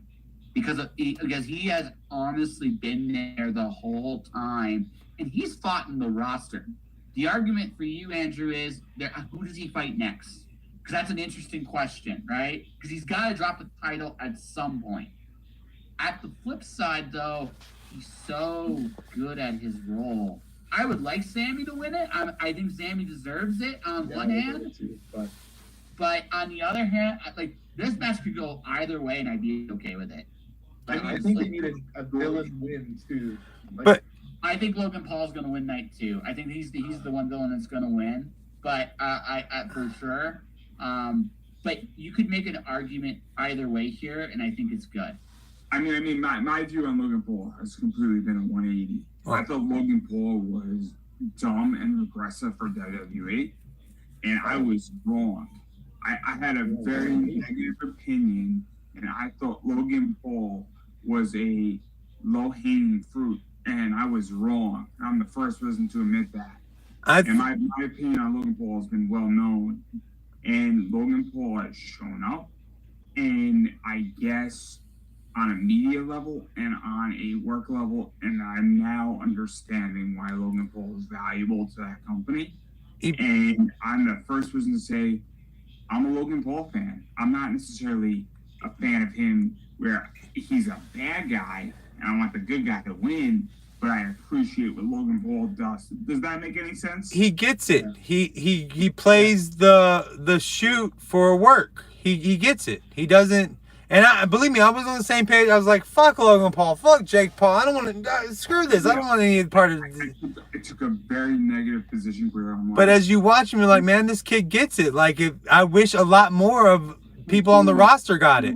because he has honestly been there the whole time, and he's fought in the roster. The argument for you, Andrew, is who does he fight next? Because that's an interesting question, right? Because he's got to drop the title at some point. At the flip side, though, he's so good at his role. I would like Sammy to win it. I think Sammy deserves it on one hand. But on the other hand, like, this match could go either way, and I'd be okay with it. I think they need a villain win, too. But I think Logan Paul's going to win night 2. I think he's the one villain that's going to win. But I for sure. But you could make an argument either way here, and I think it's good. I mean, my view on Logan Paul has completely been a 180. I thought Logan Paul was dumb and aggressive for WWE, and I was wrong. I had a very negative opinion, and I thought Logan Paul was a low-hanging fruit, and I was wrong. I'm the first person to admit that. And my opinion on Logan Paul has been well known. And Logan Paul has shown up, and I guess on a media level and on a work level, and I'm now understanding why Logan Paul is valuable to that company. And I'm the first person to say I'm a Logan Paul fan. I'm not necessarily a fan of him where he's a bad guy and I want the good guy to win, but I appreciate what Logan Paul does. Does that make any sense? He gets it. He plays the shoot for work. He gets it. He doesn't. And believe me, I was on the same page. I was like, fuck Logan Paul, fuck Jake Paul. I don't want to, screw this. I don't want any part of this. I took a very negative position where I'm like, But as you watch him, you're like, man, this kid gets it. Like, I wish a lot more of people on the roster got it.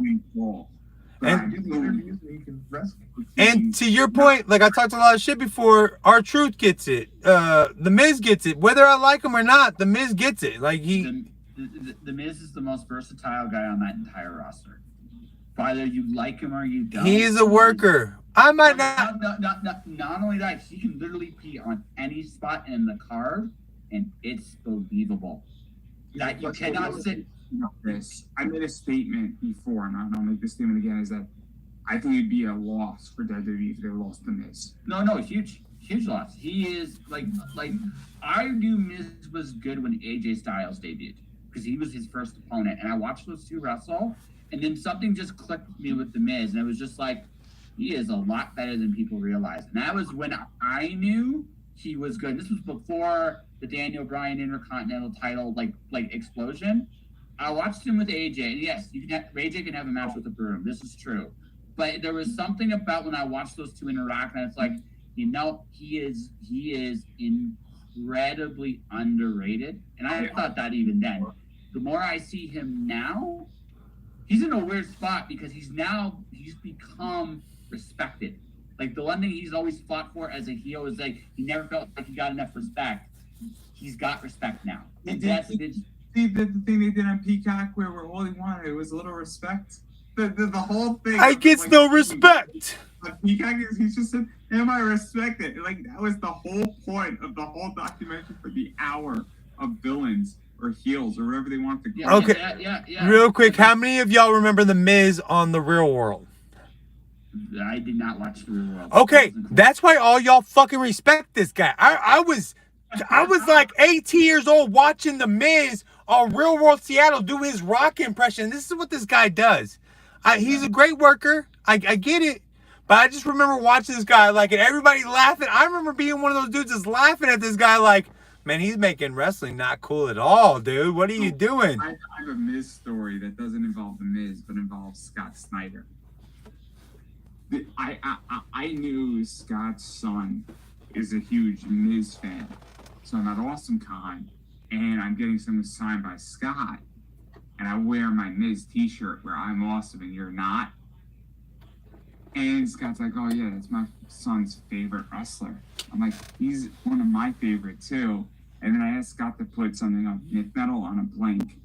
And to your point, like I talked a lot of shit before, R-Truth gets it. The Miz gets it. Whether I like him or not, the Miz gets it. Like the Miz is the most versatile guy on that entire roster. Whether you like him or you don't. He's a worker. I might not. Not only that, he can literally be on any spot in the card, and it's believable. That you cannot sit. This. I made a statement before, and I'll make this statement again: is that I think it'd be a loss for WWE if they lost the Miz. No, huge loss. He is like I knew Miz was good when AJ Styles debuted because he was his first opponent, and I watched those two wrestle, and then something just clicked with me with the Miz, and it was just like he is a lot better than people realize, and that was when I knew he was good. This was before the Daniel Bryan Intercontinental title like explosion. I watched him with AJ, and yes, AJ can have a match with the Broom. This is true. But there was something about when I watched those two interact, and it's like, he is incredibly underrated. And I thought that even then. The more I see him now, he's in a weird spot because he's become respected. Like the one thing he's always fought for as a heel is like he never felt like he got enough respect. He's got respect now. See the thing they did on Peacock where all he wanted was a little respect. The whole thing. I gets no respect. Peacock he just said, "Am I respected?" Like that was the whole point of the whole documentary for the hour of villains or heels or whatever they want to call. Okay. Yeah. Real quick, how many of y'all remember the Miz on The Real World? I did not watch The Real World. Okay, that's why all y'all fucking respect this guy. I was like 18 years old watching the Miz on Real World Seattle do his rock impression. This is what this guy does. He's a great worker. I get it. But I just remember watching this guy, like, and everybody laughing. I remember being one of those dudes that's laughing at this guy like, man, he's making wrestling not cool at all, dude. What are you doing? I have a Miz story that doesn't involve the Miz, but involves Scott Snyder. I knew Scott's son is a huge Miz fan. So I'm at AwesomeCon, and I'm getting something signed by Scott. And I wear my Miz t-shirt where I'm awesome and you're not. And Scott's like, oh yeah, that's my son's favorite wrestler. I'm like, he's one of my favorite too. And then I asked Scott to put something on Nick Metal on a blank,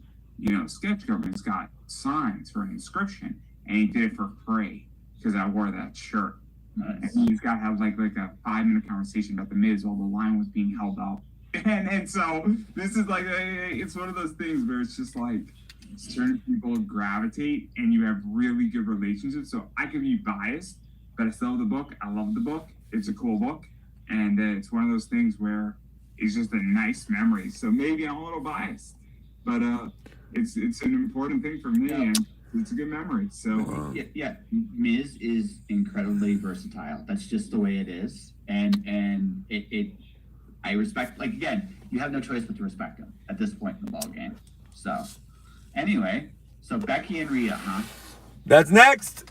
sketch cover. And Scott signs for an inscription. And he did it for free because I wore that shirt. Nice. And he's got to have like a 5-minute conversation about the Miz while the line was being held up. And so this is like, it's one of those things where it's just like, certain people gravitate and you have really good relationships. So I can be biased, but I still have the book. I love the book. It's a cool book. And it's one of those things where it's just a nice memory. So maybe I'm a little biased, but it's an important thing for me and it's a good memory. So yeah. Miz is incredibly versatile. That's just the way it is. And I respect, like, again, you have no choice but to respect him at this point in the ball game. So anyway, so Becky and Rhea, huh? That's next.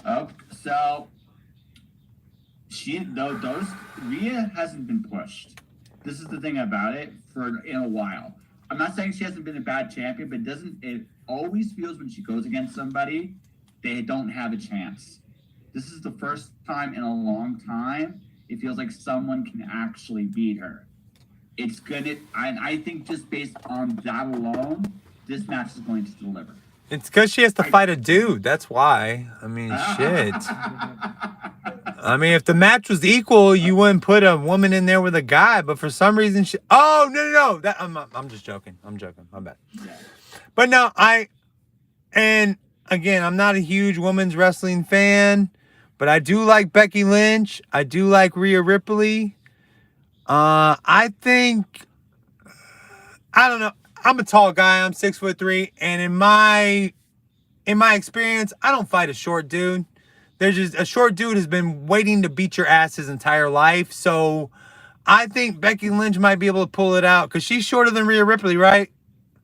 Oh, so Rhea hasn't been pushed. This is the thing about it in a while. I'm not saying she hasn't been a bad champion, but it always feels when she goes against somebody, they don't have a chance. This is the first time in a long time it feels like someone can actually beat her. I think just based on that alone, this match is going to deliver. It's because she has to fight a dude. That's why. I mean, shit. I mean, if the match was equal, you wouldn't put a woman in there with a guy. But for some reason, no. I'm just joking. I'm joking. My bad. Yeah. But no, and again, I'm not a huge women's wrestling fan, but I do like Becky Lynch. I do like Rhea Ripley. I think, I don't know. I'm a tall guy. I'm 6'3", and in my experience, I don't fight a short dude. There's just a short dude has been waiting to beat your ass his entire life. So I think Becky Lynch might be able to pull it out because she's shorter than Rhea Ripley, right?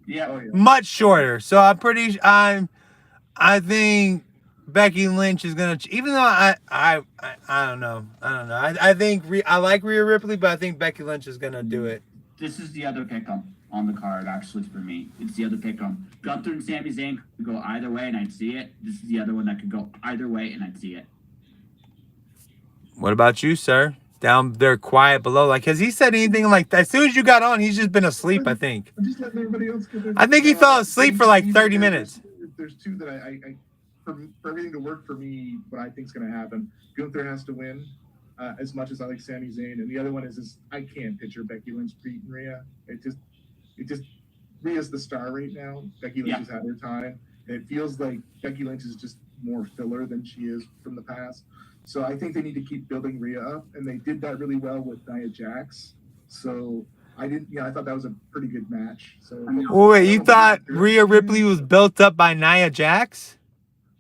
Yeah. Much shorter. So I think Becky Lynch is gonna, even though I don't know, I think I like Rhea Ripley, but I think Becky Lynch is gonna do it. This is the other pick on the card, actually, for me. It's the other pick on. Gunther and Sami Zayn could go either way, and I'd see it. This is the other one that could go either way, and I'd see it. What about you, sir? Down there, quiet below. Like, has he said anything like that? As soon as you got on, he's just been asleep, I think. I'm just letting everybody else get their. I think he fell asleep for like 30 minutes. There's two that I for everything to work for me, what I think is going to happen. Gunther has to win, as much as I like Sami Zayn, and the other one is I can't picture Becky Lynch beating Rhea. It just Rhea's the star right now. Becky Lynch has had her time, and it feels like Becky Lynch is just more filler than she is from the past. So I think they need to keep building Rhea up, and they did that really well with Nia Jax. So I thought that was a pretty good match. So Wait, you thought Rhea Ripley was built up by Nia Jax?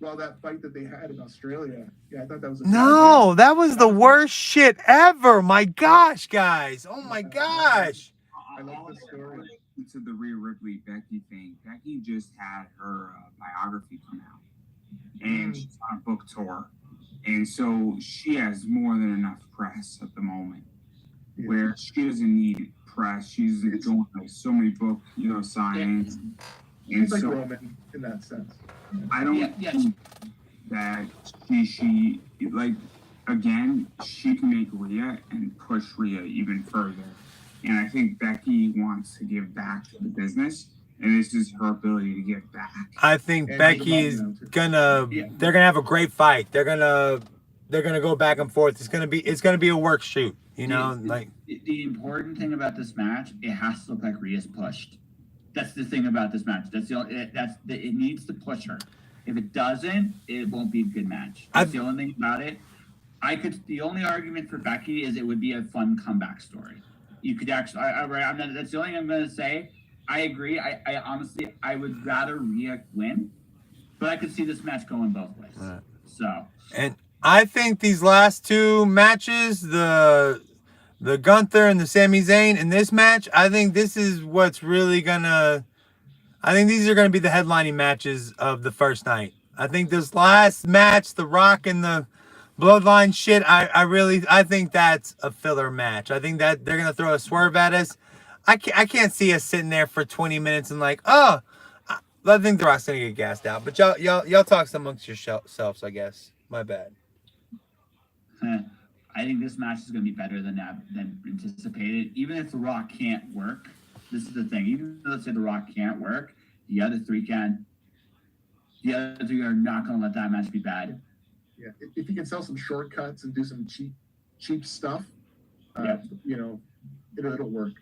Well, that fight that they had in Australia, I thought that was No, that was the worst shit ever. My gosh, guys. Oh my gosh. I love the story. To the Rhea Ripley Becky thing, Becky just had her biography come out, and she's on a book tour, and so she has more than enough press at the moment, where she doesn't need press. She's doing like so many book, signings. She's like Roman in that sense. I don't think that she like, again, she can make Rhea and push Rhea even further. And I think Becky wants to give back to the business, and this is her ability to give back. I think Becky is gonna. They're gonna have a great fight. They're gonna go back and forth. It's gonna be a work shoot. The important thing about this match, it has to look like Rhea's pushed. That's the thing about this match. It needs to push her. If it doesn't, it won't be a good match. That's the only thing about it. The only argument for Becky is it would be a fun comeback story. You could actually, that's the only thing I'm going to say. I agree. I honestly, I would rather Rhea win, but I could see this match going both ways. Right. So, and I think these last two matches, the Gunther and the Sami Zayn in this match, I think this is what's really gonna. I think these are gonna be the headlining matches of the first night. I think this last match, The Rock and the Bloodline shit, I think that's a filler match. I think that they're gonna throw a swerve at us. I can't see us sitting there for 20 minutes and like, I think The Rock's gonna get gassed out. But y'all talk amongst yourselves, I guess. My bad. I think this match is gonna be better than anticipated. Even if The Rock can't work, this is the thing. Even though, let's say The Rock can't work, the other three can. The other three are not gonna let that match be bad. Yeah, if you can sell some shortcuts and do some cheap stuff, it'll work.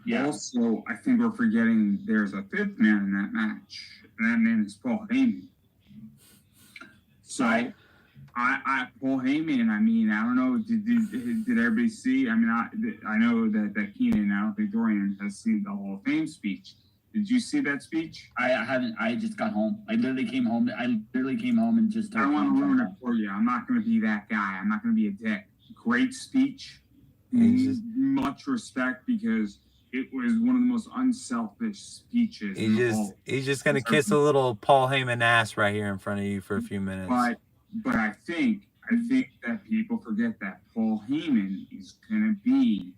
Yeah. Also, I think we're forgetting there's a fifth man in that match, and that man is Paul Heyman. So, I Paul Heyman. I mean, I don't know. Did everybody see? I mean, I know that Keenan. I don't think Dorian has seen the Hall of Fame speech. Did you see that speech? I haven't. I just got home. I literally came home and just. I don't want to ruin it for you. I'm not going to be that guy. I'm not going to be a dick. Great speech. Much respect, because it was one of the most unselfish speeches. He's just going to kiss a little Paul Heyman ass right here in front of you for a few minutes. But I think that people forget that Paul Heyman is going to be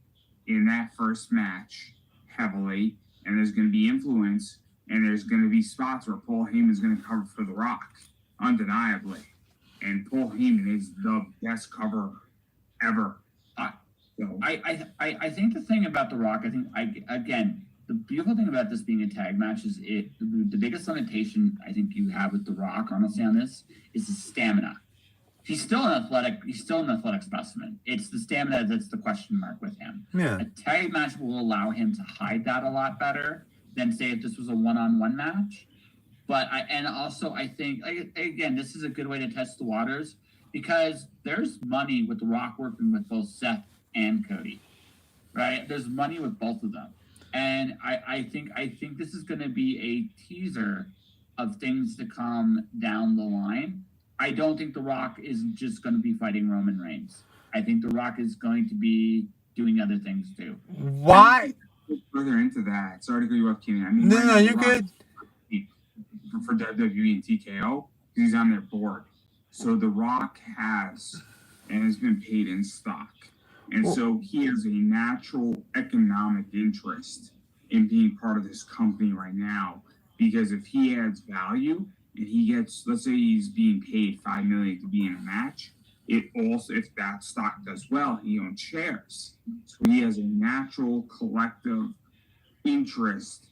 in that first match heavily. And there's going to be influence, and there's going to be spots where Paul Heyman is going to cover for The Rock, undeniably. And Paul Heyman is the best cover ever. I think the thing about The Rock, again, the beautiful thing about this being a tag match is the biggest limitation I think you have with The Rock, honestly, on this is his stamina. He's still an athletic specimen. It's the stamina that's the question mark with him. Yeah. A tag match will allow him to hide that a lot better than, say, if this was a one-on-one match. But I think, again, this is a good way to test the waters, because there's money with The Rock working with both Seth and Cody, right? There's money with both of them. And I think this is going to be a teaser of things to come down the line. I don't think The Rock is just going to be fighting Roman Reigns. I think The Rock is going to be doing other things too. Why? Further into that, sorry to go you up, Kenny. I mean, no, you're good. For WWE and TKO, He's on their board. So The Rock has been paid in stock. And so he has a natural economic interest in being part of this company right now. Because if he adds value and he gets, let's say he's being paid $5 million to be in a match, it also, if that stock does well, he owns shares. So he has a natural collective interest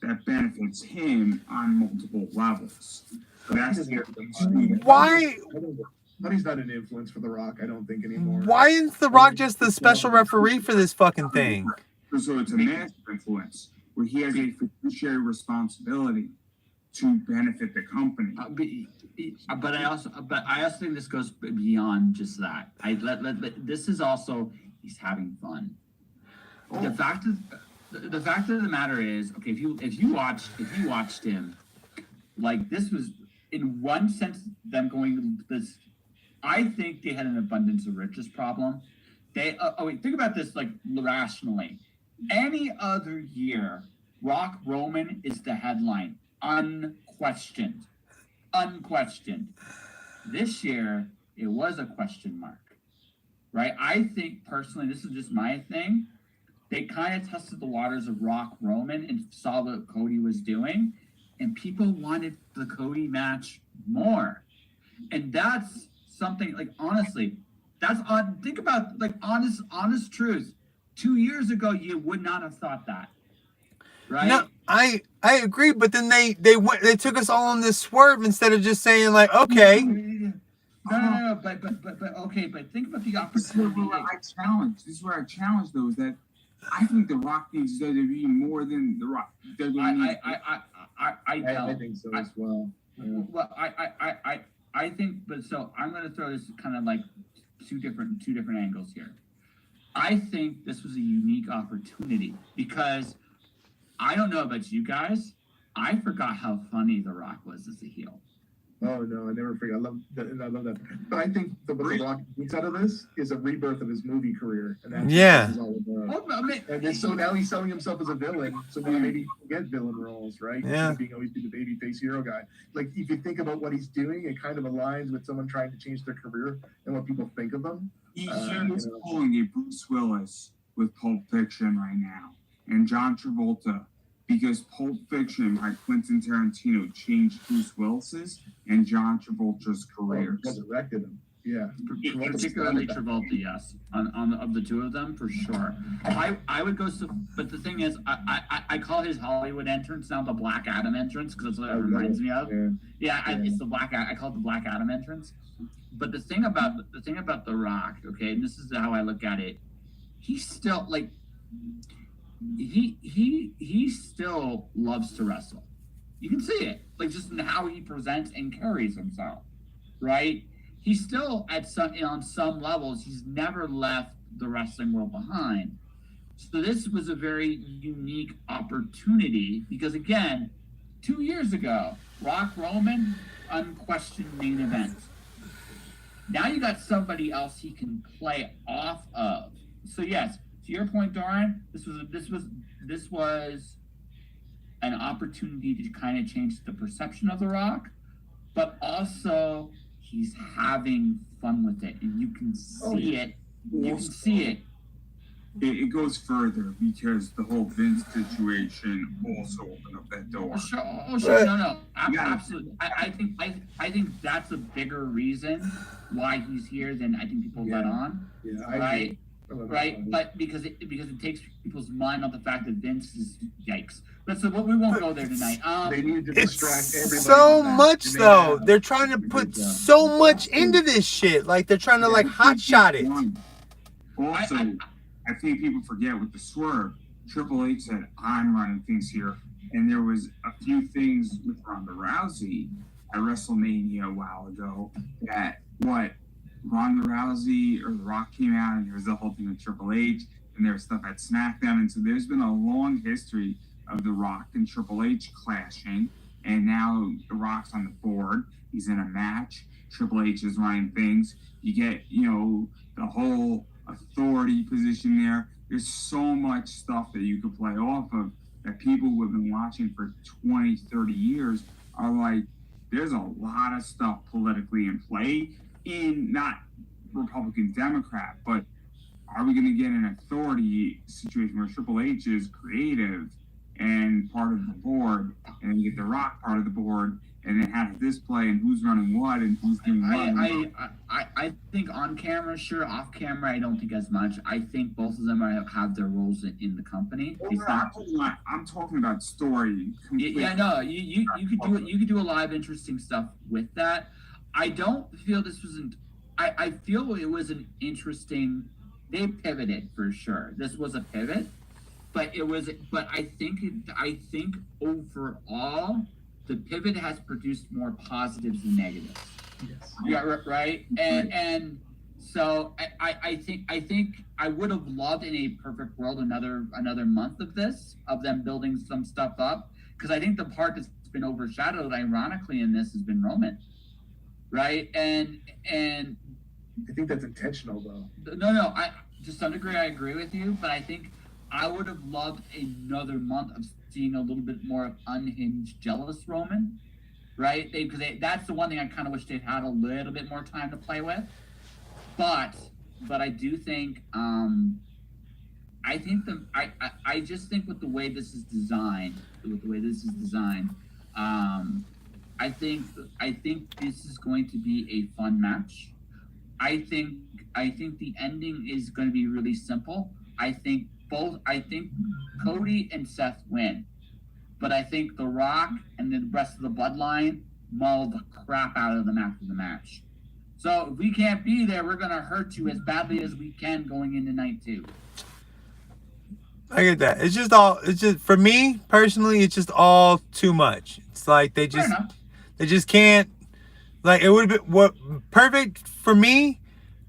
that benefits him on multiple levels. So that's Why? Money's not an influence for The Rock, I don't think, anymore. Why isn't The Rock just the special referee for this fucking thing? So it's a massive influence where he has a fiduciary responsibility to benefit the company. But I also think this goes beyond just that. This is also, he's having fun. The fact of the matter is, okay, if you watched him, like, this was in one sense them going this. I think they had an abundance of riches problem. Think about this, like, rationally. Any other year, Rock Roman is the headline, unquestioned. This year, it was a question mark, right? I think personally, this is just my thing. They kind of tested the waters of Rock Roman and saw what Cody was doing, and people wanted the Cody match more. And that's something, like, honestly, that's odd. Think about, like, honest truth. 2 years ago, you would not have thought that, right? No, I agree, but then they took us all on this swerve instead of just saying, like, okay. No, but okay, but think about the opportunity. This is where I challenge though, is that I think The Rock needs WWE more than The Rock. I think so as well. Yeah. Well, I think, but so I'm going to throw this kind of like two different angles here. I think this was a unique opportunity because I don't know about you guys. I forgot how funny The Rock was as a heel. Oh no, I never forget. I love that. But I think what The Rock gets out of this is a rebirth of his movie career, and that's what this is all about. And so now he's selling himself as a villain. So now maybe he can get villain roles, right? Yeah. Being always be the babyface hero guy. Like, if you think about what he's doing, it kind of aligns with someone trying to change their career and what people think of them. He's pulling a Bruce Willis with Pulp Fiction right now, and John Travolta. Because Pulp Fiction by Quentin Tarantino changed Bruce Willis's and John Travolta's careers. Resurrected him. Yeah. Particularly Travolta, yes. On of the two of them, for sure. I would go so, but the thing is, I call his Hollywood entrance now the Black Adam entrance because that's what it reminds me of. It's the Black. I call it the Black Adam entrance. But the thing about The Rock, okay, and this is how I look at it, he's still like. He still loves to wrestle. You can see it, like, just in how he presents and carries himself, right? He's still on some levels. He's never left the wrestling world behind. So this was a very unique opportunity because, again, 2 years ago, Rock Roman, unquestioned main event. Now you got somebody else he can play off of. So yes. To your point, Doran, this was an opportunity to kind of change the perception of The Rock, but also he's having fun with it, and you can see it. You can see it. It goes further because the whole Vince situation also opened up that door. No, absolutely. I think that's a bigger reason why he's here than I think people let on. Yeah, right. Right, but because it takes people's mind off the fact that Vince is yikes. But so we won't go there tonight. They need to distract everybody. So much though. They're trying to put so much into this shit. Like they're trying to like hotshot it. Also, I think people forget with the swerve. Triple H said, "I'm running things here," and there was a few things with Ronda Rousey at WrestleMania a while ago that Ronda Rousey or The Rock came out, and there was the whole thing with Triple H, and there was stuff at SmackDown, and so there's been a long history of The Rock and Triple H clashing, and now The Rock's on the board, he's in a match, Triple H is running things, you get, the whole authority position there. There's so much stuff that you could play off of that people who have been watching for 20, 30 years are like, there's a lot of stuff politically in play in not Republican Democrat, but are we going to get an authority situation where Triple H is creative and part of the board, and then you get The Rock part of the board, and then have this play and who's running what and who's doing what? I think on camera, sure. Off camera, I don't think as much. I think both of them have their roles in the company. I'm talking about story. Yeah, no, you could do a lot of interesting stuff with that. I don't feel this wasn't. I feel it was an interesting. They pivoted for sure. This was a pivot, but it was. But I think overall, the pivot has produced more positives than negatives. Yes. Yeah, right. And so I think I would have loved in a perfect world another month of them building some stuff up, because I think the part that's been overshadowed, ironically, in this has been Roman, right? And I think that's intentional, though. No, I to some degree I agree with you, but I think I would have loved another month of seeing a little bit more of unhinged, jealous Roman, right? Because that's the one thing I kind of wish they'd had a little bit more time to play with. But I do think I just think with the way this is designed, I think this is going to be a fun match. I think the ending is going to be really simple. I think Cody and Seth win, but I think The Rock and the rest of the bloodline maul the crap out of them after the match. So if we can't be there, we're going to hurt you as badly as we can going into night 2. I get that. It's just for me personally, it's just all too much. It's like they just can't. Like, it would have been perfect for me.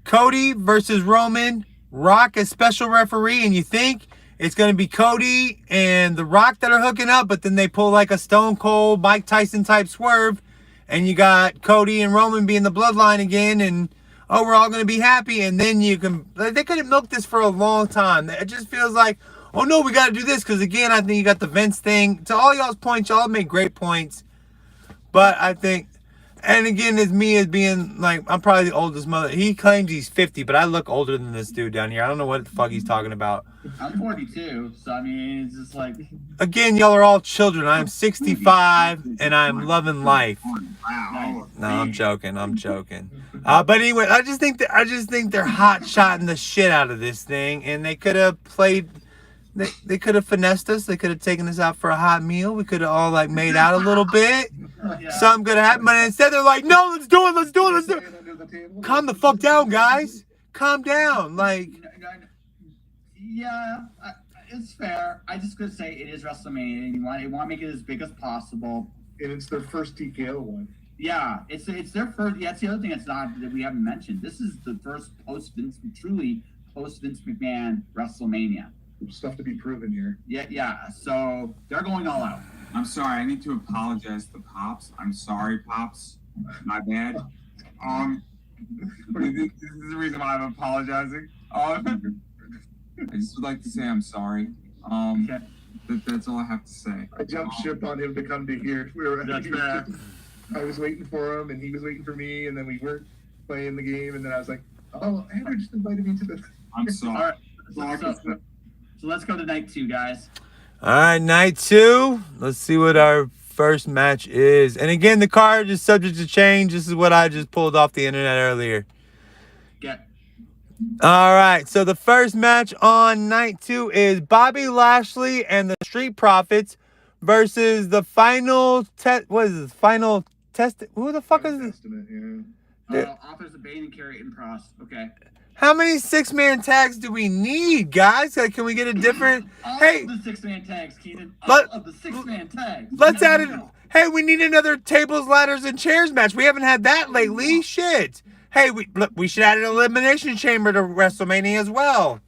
Cody versus Roman, Rock as special referee, and you think it's going to be Cody and The Rock that are hooking up, but then they pull like a Stone Cold, Mike Tyson type swerve, and you got Cody and Roman being the bloodline again, and we're all going to be happy, and then you can. They could have milked this for a long time. It just feels like, oh no, we got to do this, because again, I think you got the Vince thing. To all y'all's points, y'all made great points, but I think. And again, it's me as being like, I'm probably the oldest mother. He claims he's 50, but I look older than this dude down here. I don't know what the fuck he's talking about. I'm 42, so I mean, it's just like. Again, y'all are all children. I'm 65, and I'm loving life. Wow. No, I'm joking. But anyway, I just think they're hot-shotting the shit out of this thing, and they could have played. They could have finessed us. They could have taken us out for a hot meal. We could have all like made out a little bit. Yeah. Something could have happened. But instead they're like, no, let's do it. Calm the fuck down, guys. Calm down. Like. Yeah, it's fair. I just could say it is WrestleMania, and you want to make it as big as possible. And it's their first TKO one. Yeah, it's their first. Yeah, that's the other thing that we haven't mentioned. This is the first truly post Vince McMahon WrestleMania. There's stuff to be proven here. Yeah. So they're going all out. I'm sorry. I need to apologize to Pops. I'm sorry, Pops. My bad. This is the reason why I'm apologizing. I just would like to say I'm sorry. Okay. That's all I have to say. I jumped ship on him to come to here. I was waiting for him, and he was waiting for me, and then we weren't playing the game, and then I was like, oh, Andrew just invited me to the... I'm sorry. All right. So let's go to night 2, guys. All right, night 2. Let's see what our first match is. And again, the card is subject to change. This is what I just pulled off the internet earlier. Yeah. All right, so the first match on night 2 is Bobby Lashley and the Street Profits versus the final final test? Who the fuck is this? Authors of Bane and Carrot and Cross. Okay. How many 6-man tags do we need, guys? Like, can we get a different? All hey, of the 6-man tags, Keenan. All of the 6-man tags. Let's add it. Hey, we need another tables, ladders, and chairs match. We haven't had that lately. Shit. Hey, we should add an elimination chamber to WrestleMania as well.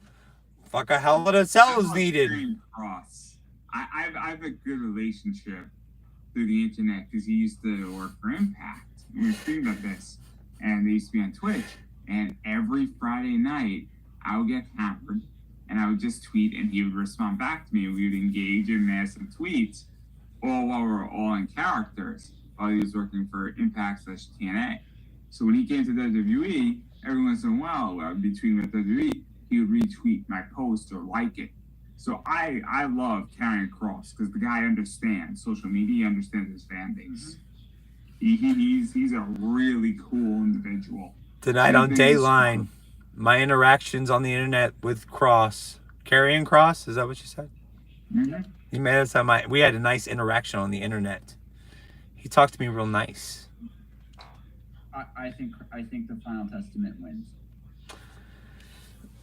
Fuck, a hell of a cell is needed. Cross. I have a good relationship through the internet because he used to work for Impact. We were speaking about this, and they used to be on Twitch. And every Friday night, I would get hammered, and I would just tweet, and he would respond back to me, and we would engage in massive tweets, all while we were all in characters. while he was working for Impact/TNA. So when he came to WWE, every once in a while, between with WWE, he would retweet my post or like it. So I love Karrion Kross because the guy understands social media, he understands his fan base. He's a really cool individual. Tonight on Dayline, my interactions on the internet with Kross. Karrion Kross, is that what you said? Mm-hmm. He made us we had a nice interaction on the internet. He talked to me real nice. I think the Final Testament wins.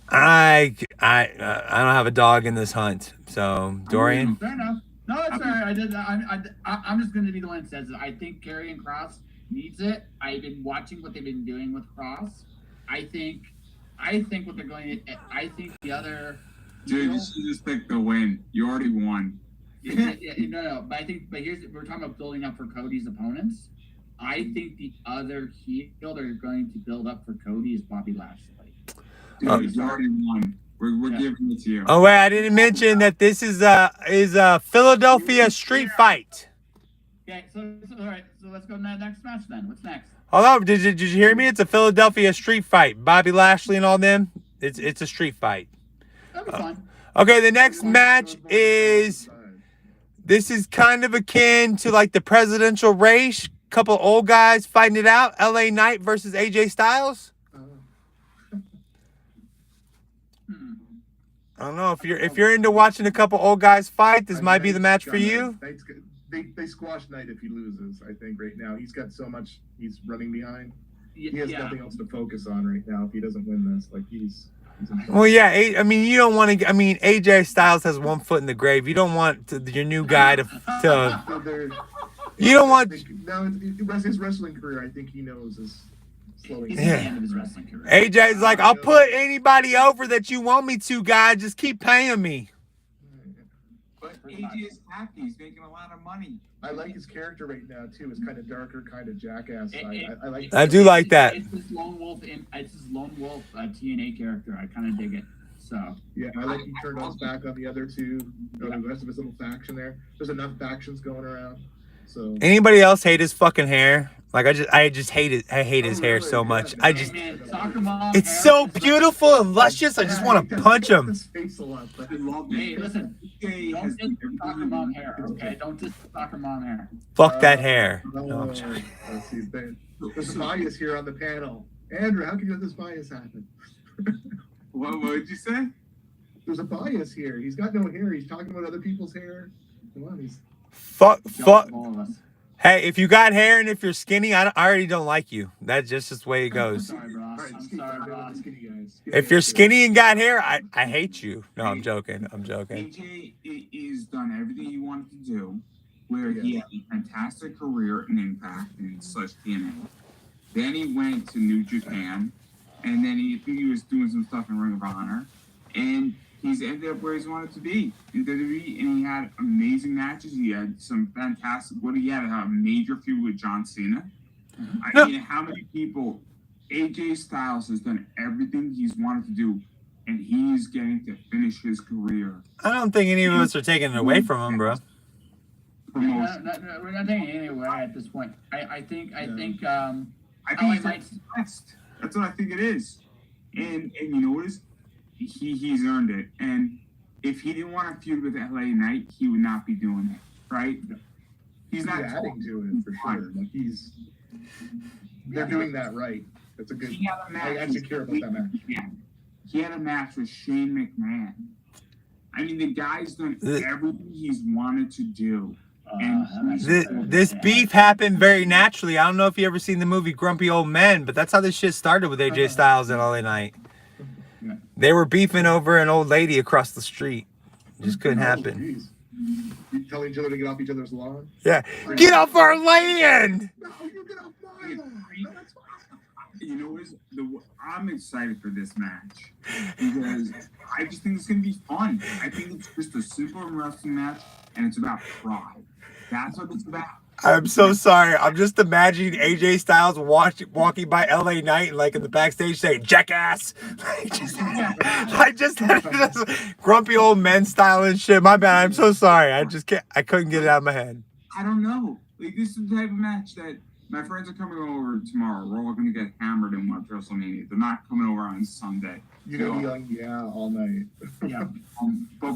I don't have a dog in this hunt. So Dorian. Fair enough. No, it's fair. I'm just going to be the one that says it. I think Karrion Kross needs it. I've been watching what they've been doing with Kross. I think what they're going to. I think the other. Dude, you should just pick the win. You already won. No. But we're talking about building up for Cody's opponents. I think the other heel they're going to build up for Cody is Bobby Lashley. Dude, he's already won. We're giving it to you. Oh wait, I didn't mention that this is a Philadelphia street fight. Okay, so all right, so let's go to that next match then. What's next? Hold on, did you hear me? It's a Philadelphia street fight. Bobby Lashley and all them. It's a street fight. That'll be fun. Okay, the next match is. This is kind of akin to like the presidential race. Couple old guys fighting it out. LA Knight versus AJ Styles. I don't know if you're into watching a couple old guys fight. This might be the match for you. They squash Knight if he loses. I think right now he's got so much he's running behind. He has nothing else to focus on right now. If he doesn't win this, like he's well, yeah. I mean, you don't want to. I mean, AJ Styles has one foot in the grave. You don't want your new guy to you don't want. Now his wrestling career, I think he knows is slowing. He's at the end of his wrestling career. AJ's like, I'll put anybody over that you want me to, guy. Just keep paying me. But AJ is happy. He's making a lot of money. I like his character right now too. It's kind of darker, kind of jackass side. I like. I do like that. It's his lone wolf. TNA character. I kind of dig it. So yeah, I like he turned his back on the other two. The rest of his little faction there. There's enough factions going around. So anybody else hate his fucking hair? Like I just hate it. I hate his hair so much. It's so beautiful and luscious. I just want to punch him. Hey, listen, don't diss soccer mom hair, okay? Don't diss soccer mom hair. Fuck that hair. No, I'm sorry. There's a bias here on the panel. Andrew, how can you let this bias happen? What did you say? There's a bias here. He's got no hair. He's talking about other people's hair. Come on, fuck. All of us. Hey, if you got hair and if you're skinny, I already don't like you. That's just the way it goes. I'm sorry, Ross. If you're skinny and got hair, I hate you. No, I'm joking. AJ is done everything he wanted to do, where he had a fantastic career in Impact and /TNA. Then he went to New Japan, and then he was doing some stuff in Ring of Honor, and he's ended up where he's wanted to be in WWE, and he had amazing matches. He had some fantastic. He had a major feud with John Cena. I mean, how many people? AJ Styles has done everything he's wanted to do, and he's getting to finish his career. I don't think any of us are taking it away from him, bro. We're not taking it anywhere at this point. I think he's best. That's what I think it is. And you know what is? He's earned it. And if he didn't want to feud with LA Knight, he would not be doing it, right? He's not adding to it for sure. Like they're doing that right. That's a good. I actually care about that match. He had a match with Shane McMahon. I mean, the guy's done everything he's wanted to do. This beef happened very naturally. I don't know if you ever seen the movie Grumpy Old Men, but that's how this shit started with AJ Styles and LA Knight. They were beefing over an old lady across the street. It just couldn't happen. You telling each other to get off each other's lawn? Yeah. Get off our land! No, you get off my lawn. No, that's fine. You know, I'm excited for this match because I just think it's going to be fun. I think it's just a super wrestling match, and it's about pride. That's what it's about. I'm so sorry. I'm just imagining AJ Styles walking by LA Knight and like in the backstage saying "jackass," just grumpy old men style and shit. My bad. I'm so sorry. I couldn't get it out of my head. I don't know. Like, this is the type of match that my friends are coming over tomorrow. We're all going to get hammered and watch WrestleMania. They're not coming over on Sunday. You're going to be like, yeah, all night. Yeah. But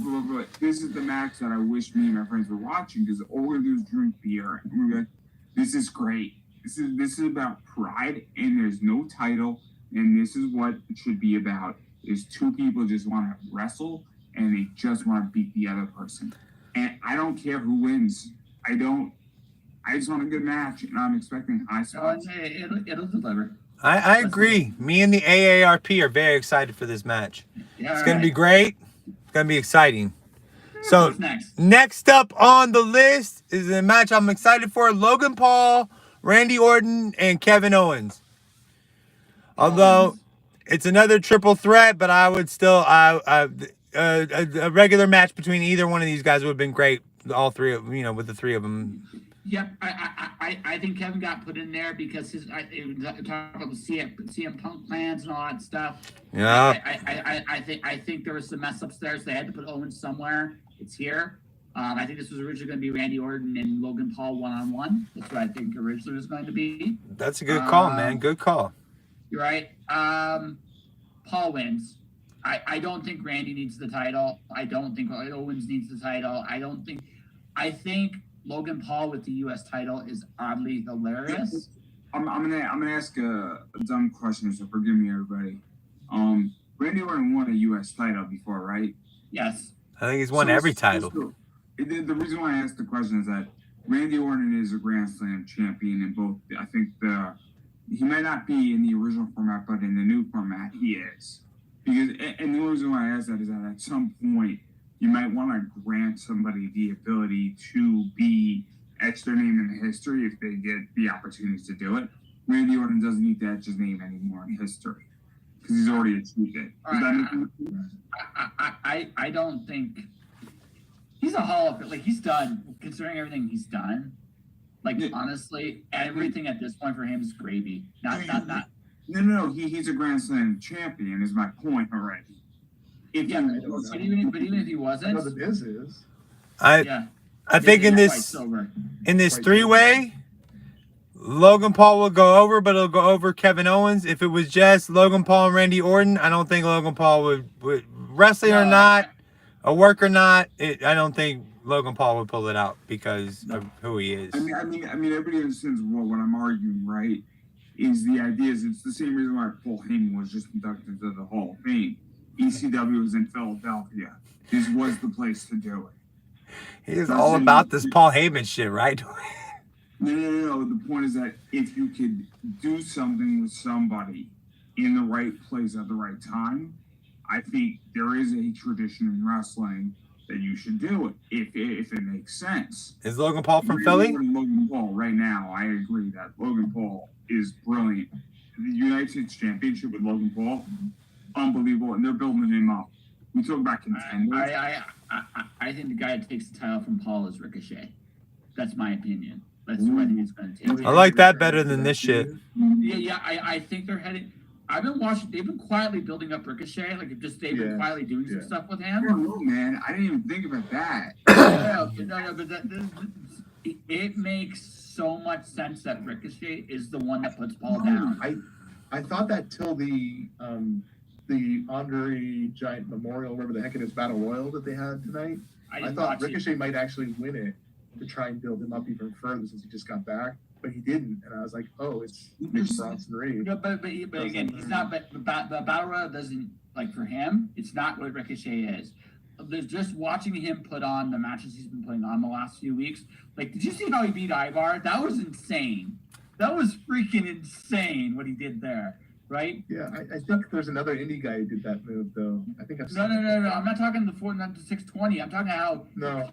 this is the match that I wish me and my friends were watching, because all we're going to do is drink beer. And we're like, this is great. This is about pride, and there's no title, and this is what it should be about. Is two people just want to wrestle, and they just want to beat the other person. And I don't care who wins. I just want a good match, and I'm expecting high spots. It'll deliver. I agree. Me and the AARP are very excited for this match. Yeah, It's going to be great. It's going to be exciting. So What's next? next up on the list is a match I'm excited for: Logan Paul, Randy Orton, and Kevin Owens. Although it's another triple threat, but I would still a regular match between either one of these guys would have been great. All three of with the three of them. Yep, I think Kevin got put in there because talking about the CM Punk plans and all that stuff. Yeah. I think there was some mess ups there, so they had to put Owens somewhere. It's here. I think this was originally going to be Randy Orton and Logan Paul 1-on-1. That's what I think originally was going to be. That's a good call, man. Good call. You're right. Paul wins. I don't think Randy needs the title. I don't think Owens needs the title. I think Logan Paul with the U.S. title is oddly hilarious. I'm gonna ask a dumb question, so forgive me, everybody. Randy Orton won a U.S. title before, right? Yes. I think he's won every title. The reason why I asked the question is that Randy Orton is a Grand Slam champion in both. I think he might not be in the original format, but in the new format, he is. And the only reason why I ask that is that at some point, you might want to grant somebody the ability to be etch their name in the history if they get the opportunities to do it. Randy Orton doesn't need to etch his name anymore in history because he's already achieved it. I don't think he's a Hall of Fame. Like, he's done, considering everything he's done. Like, honestly, everything at this point for him is gravy. No. He's a Grand Slam champion. Is my point already. But even if he wasn't, Well, the Miz is. I think in this three-way, Logan Paul will go over, but it'll go over Kevin Owens. If it was just Logan Paul and Randy Orton, I don't think Logan Paul would wrestling or not, a work or not. I don't think Logan Paul would pull it out because of who he is. I mean, everybody understands what I'm arguing, right? Is the idea is it's the same reason why Paul Heyman was just inducted into the Hall of Fame. ECW was in Philadelphia. This was the place to do it. He is all about this Paul Heyman shit, right? No. The point is that if you could do something with somebody in the right place at the right time, I think there is a tradition in wrestling that you should do it if it makes sense. Is Logan Paul from Philly? Logan Paul right now, I agree that Logan Paul is brilliant. The United States Championship with Logan Paul, unbelievable, and they're building him up. We talk about contenders. I think the guy that takes the title from Paul is Ricochet. That's my opinion. That's what I think he's going to take. I like that better than this shit. Yeah. I think they're heading. I've been watching. They've been quietly building up Ricochet. Like, they've been quietly doing some stuff with him. I don't know, man. I didn't even think about that. But it makes so much sense that Ricochet is the one that puts Paul down. I thought that till the Andre Giant Memorial, whatever the heck it is, Battle Royal that they had tonight. I thought Ricochet might actually win it to try and build him up even further since he just got back, but he didn't, and I was like, oh, it's Bronson Reed. No, but again, he's not. But the Battle Royal doesn't, like, for him. It's not what Ricochet is. There's just watching him put on the matches he's been putting on the last few weeks. Like, did you see how he beat Ivar? That was insane. That was freaking insane what he did there. Right? Yeah, I think there's another indie guy who did that move, though. I think I've seen No. I'm not talking the 620. I'm talking how. No.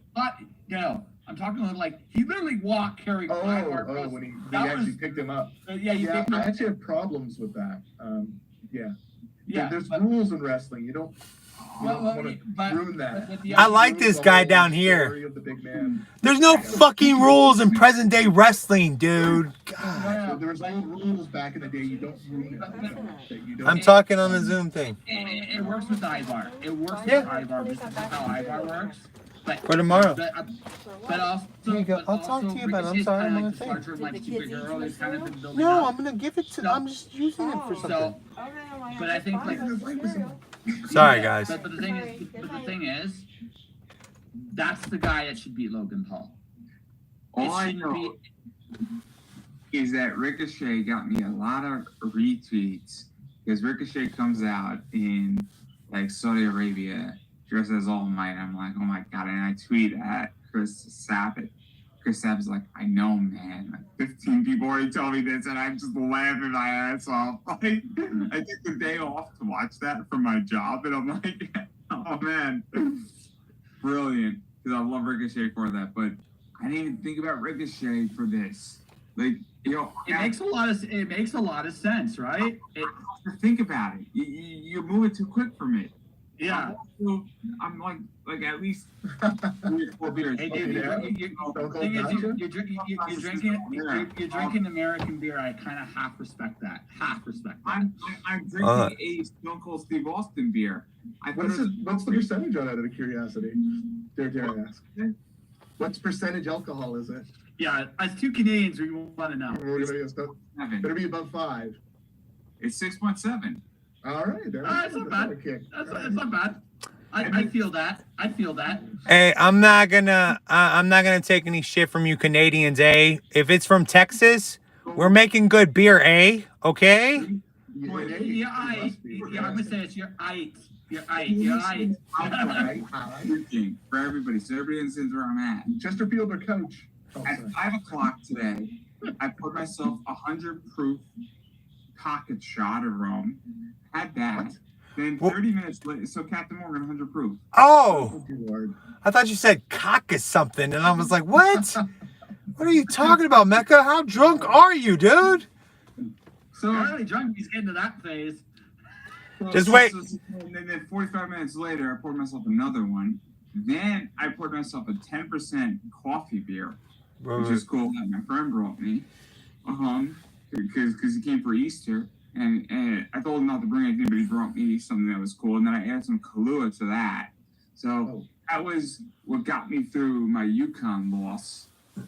I'm talking about, like, he literally walked, carried. When he actually picked him up. Picked him up. I actually have problems with that. There's but, rules in wrestling. You don't want to ruin that. I like this guy down here. Of the big man. There's no fucking rules in present day wrestling, dude. God. So there was old rules back in the day. You don't ruin it. I'm talking on the Zoom thing. It works with Ivar. It works with Ivar because that's how Ivar works. But For tomorrow. But also, Here you go. but I'll talk also to you about it. I'm Ricochet's sorry, kinda I'm like on a this thing. larger, Did like the kids eat superhero your who's kind of cereal? been building No, up. I'm gonna give it to. So- I'm just using it for something. So, Okay, well, I but I have think, fun like- with cereal. Sorry, guys. but the thing is, that's the guy that should beat Logan Paul. All I shouldn't know is that Ricochet got me a lot of retweets because Ricochet comes out in like Saudi Arabia dressed as All Might. I'm like, oh my god! And I tweet at Chris Sabat. Chris Sabat's like, I know, man. Like 15 people already told me this, and I'm just laughing my ass off. Like, I took the day off to watch that from my job, and I'm like, oh man, brilliant. Because I love Ricochet for that, but I didn't even think about Ricochet for this. Like, you know, It makes a lot of sense, right? think about it. You're moving too quick for me. Yeah. I'm like at least 3 or 4 beers. Hey, dude, you're drinking American beer. I kind of half respect that. I'm drinking a Stone Cold Steve Austin beer. What's the percentage on that, out of curiosity? Dare I ask? What's percentage alcohol is it? Yeah, as 2 Canadians, we want to know. Better be above 5. It's 6.7. All right, That's not bad. That's not bad. I feel that. Hey, I'm not gonna take any shit from you Canadians, eh? If it's from Texas, we're making good beer, eh? Okay? I'm gonna say it's you're aight. Drinking for everybody, so everybody understands where I'm at. Chesterfield or Coach? At 5 o'clock today, I poured myself 100 proof pocket shot of rum. Had that. Then 30 minutes later, so Captain Morgan 100 proof. Oh, Lord. I thought you said cock is something, and I was like, what? What are you talking about, Mecca? How drunk are you, dude? So Really drunk. He's getting to that phase. Just wait. And then 45 minutes later, I poured myself another one. Then I poured myself a 10% coffee beer, which is cool that my friend brought me. Because he came for Easter. And I told him not to bring anything, but he brought me something that was cool. And then I added some Kahlua to that. So that was what got me through my Yukon loss.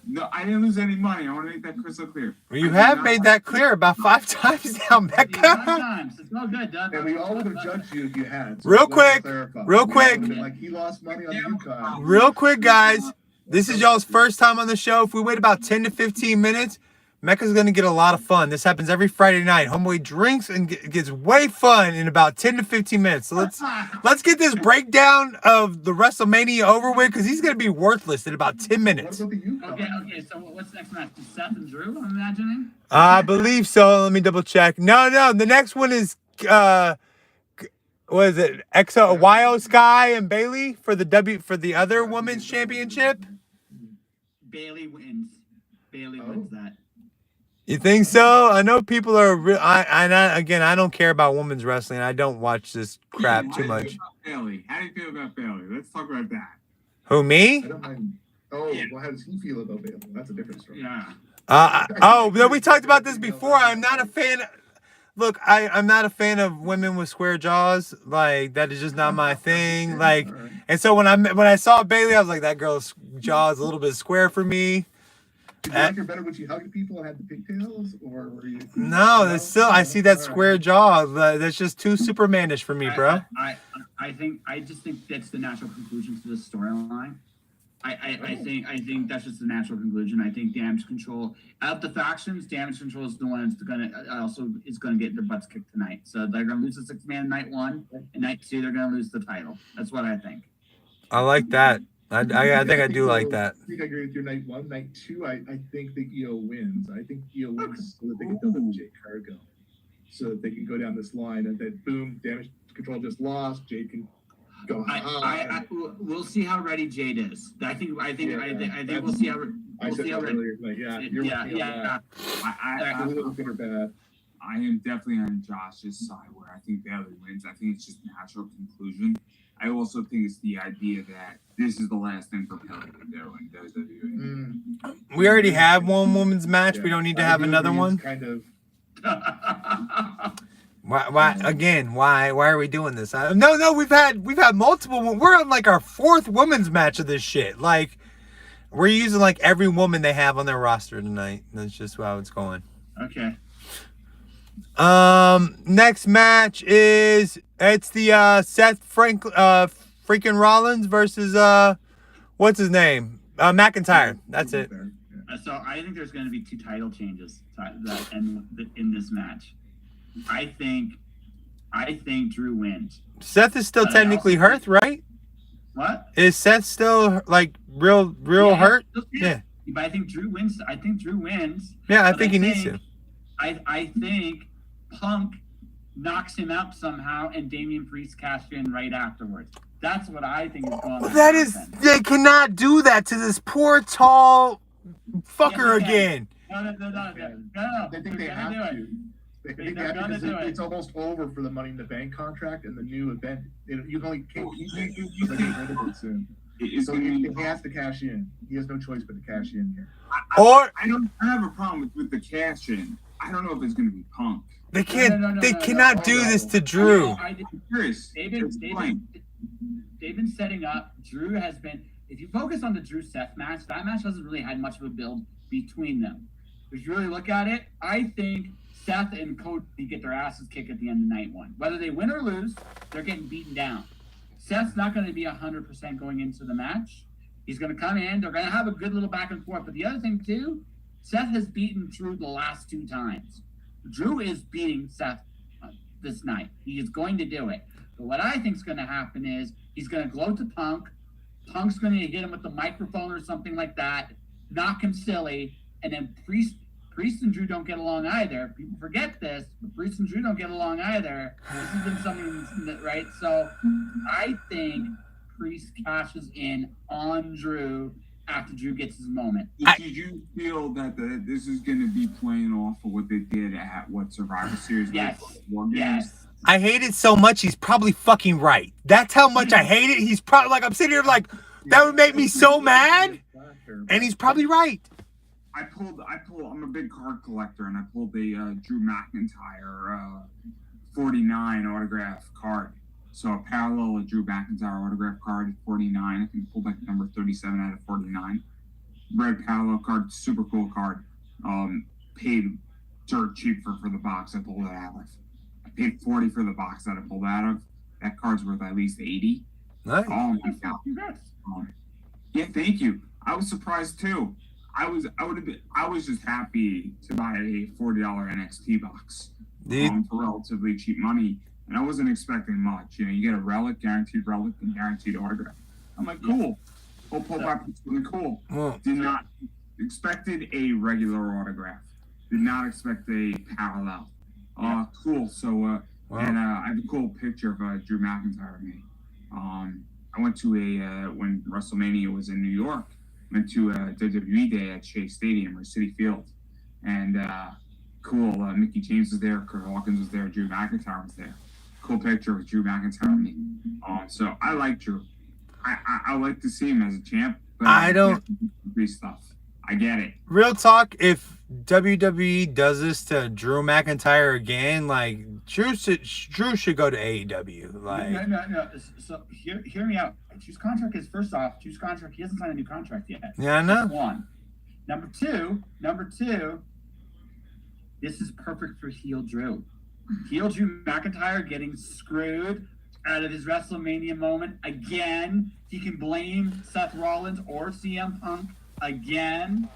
No, I didn't lose any money. I want to make that crystal clear. You have made that clear about 5 times now, Mecca. It's all good, Doug. And we all would have judged you if you had. So Real let's quick, clarify. real We quick. would have been like, he lost money on Yukon. Real quick, guys. This is y'all's first time on the show. If we wait about 10 to 15 minutes, Mecca's going to get a lot of fun. This happens every Friday night. Homeboy drinks and gets way fun in about 10 to 15 minutes. So let's get this breakdown of the WrestleMania over with, because he's going to be worthless in about 10 minutes. What about the Yukon? Okay, so what's the next match? Is Seth and Drew, I'm imagining? I believe so. Let me double check. No. The next one is, what is it? Wyo Sky and Bailey for the other women's championship? Bailey wins. Wins that. You think so? I know people are. Again, I don't care about women's wrestling. I don't watch this crap too much. How do you feel about Bailey? Let's talk about that. Who, me? I don't mind. Oh, well, how does he feel about Bailey? That's a different story. Yeah. We talked about this before. I'm not a fan. Look, I'm not a fan of women with square jaws. Like, that is just not my thing. Like, and so when I saw Bailey, I was like, that girl's jaw is a little bit square for me. Did you like her better when she hugged people and had the pigtails, or were you? No, there's still. I see that square jaw. That's just too Supermanish for me, bro. I just think that's the natural conclusion to this storyline. I think that's just the natural conclusion. I think Damage Control, out of the factions, Damage Control is the one that's gonna get their butts kicked tonight. So they're gonna lose the 6-man night 1, and night 2 they're gonna lose the title. That's what I think. I like that. I think I do like that. I think I agree with your night 1. Night 2, I think the EO wins. I think EO wins so that they can double Jade Cargo, so that they can go down this line, and then boom, Damage Control just lost. Jade can go. We'll see how ready Jade is. I think we'll see how. I said that earlier. Like, Yeah. I good or bad. I am definitely on Josh's side where I think Bailey wins. I think it's just a natural conclusion. I also think it's the idea that this is the last thing for Bailey to do in WWE. We already have one women's match. We don't need to have another one. Kind of. Why again? Why are we doing this? No. We've had multiple. We're on like our 4th women's match of this shit. Like, we're using like every woman they have on their roster tonight. That's just how it's going. Okay. Next match is the Seth freaking Rollins versus what's his name? McIntyre. That's it. So I think there's going to be 2 title changes in this match. I think Drew wins. Seth is still technically hurt, right? What? Is Seth still like real hurt? Yeah. But I think Drew wins. Yeah, I think he needs to. I think Punk knocks him out somehow, and Damian Priest cashed in right afterwards. That's what I think is going on. That is, they cannot do that to this poor tall fucker again. No. They think they have to. They think they have to because it's almost over for the Money in the Bank contract and the new event. You can only get rid of it soon. So he has to cash in. He has no choice but to cash in here. I have a problem with the cash in. I don't know if it's going to be Punk. They can't. They cannot do this to Drew. They've been setting up. Drew has been. If you focus on the Drew Seth match, that match hasn't really had much of a build between them. If you really look at it, I think Seth and Cody get their asses kicked at the end of night 1. Whether they win or lose, they're getting beaten down. Seth's not going to be 100% going into the match. He's going to come in. They're going to have a good little back and forth. But the other thing, too, Seth has beaten Drew the last 2 times. Drew is beating Seth this night. He is going to do it. But what I think is going to happen is he's going to go to Punk. Punk's going to hit him with the microphone or something like that, knock him silly, and then Priest and Drew don't get along either. People forget this, but Priest and Drew don't get along either. This has been something that, right? So I think Priest cashes in on Drew after Drew gets his moment. Did you feel that this is going to be playing off of what they did at Survivor Series? Yes. I hate it so much. He's probably fucking right. That's how much I hate it. He's probably like, I'm sitting here like, that would make me so mad. And he's probably right. I'm a big card collector, and I pulled the Drew McIntyre 49 autograph card. So a parallel of Drew McIntyre autograph card, 49. I can pull back number 37 out of 49. Red parallel card, super cool card. Paid dirt cheap for the box I pulled it out of. I paid $40 for the box that I pulled out of. That card's worth at least $80. Nice. Oh my god. Yeah, thank you. I was surprised too. I was just happy to buy a $40 NXT box for relatively cheap money, and I wasn't expecting much. You know, you get a relic, guaranteed autograph. I'm like, cool. Whole pull back was really cool. Did not expected a regular autograph. Did not expect a parallel. Cool. So and I have a cool picture of Drew McIntyre of me. I went to when WrestleMania was in New York. Went to a WWE day at Shea Stadium or City Field, and cool. Mickey James was there, Kurt Hawkins was there, Drew McIntyre was there. Cool picture with Drew McIntyre and me. So I like Drew. I like to see him as a champ, but I don't agree stuff. I get it. Real talk. If WWE does this to Drew McIntyre again, like Drew should go to AEW. Like no. So hear me out. Drew's contract is, first off, he hasn't signed a new contract yet. Yeah, I know. That's one. Number two, this is perfect for heel Drew. Heel Drew McIntyre getting screwed out of his WrestleMania moment again. He can blame Seth Rollins or CM Punk again.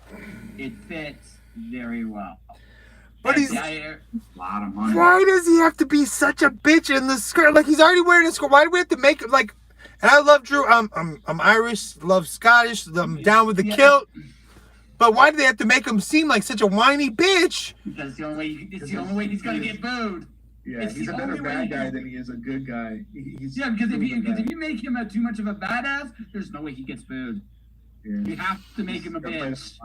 It fits very well. But he's a lot of money. Why does he have to be such a bitch in the skirt? Like, he's already wearing a skirt. Why do we have to make him like? And I love Drew. I'm Irish, love Scottish. I'm down with the kilt. But why do they have to make him seem like such a whiny bitch? Because it's the only way he's gonna get booed. Yeah, he's a better bad guy than he is a good guy. Because if you make him too much of a badass, there's no way he gets booed. Yeah. You have to make him a bitch.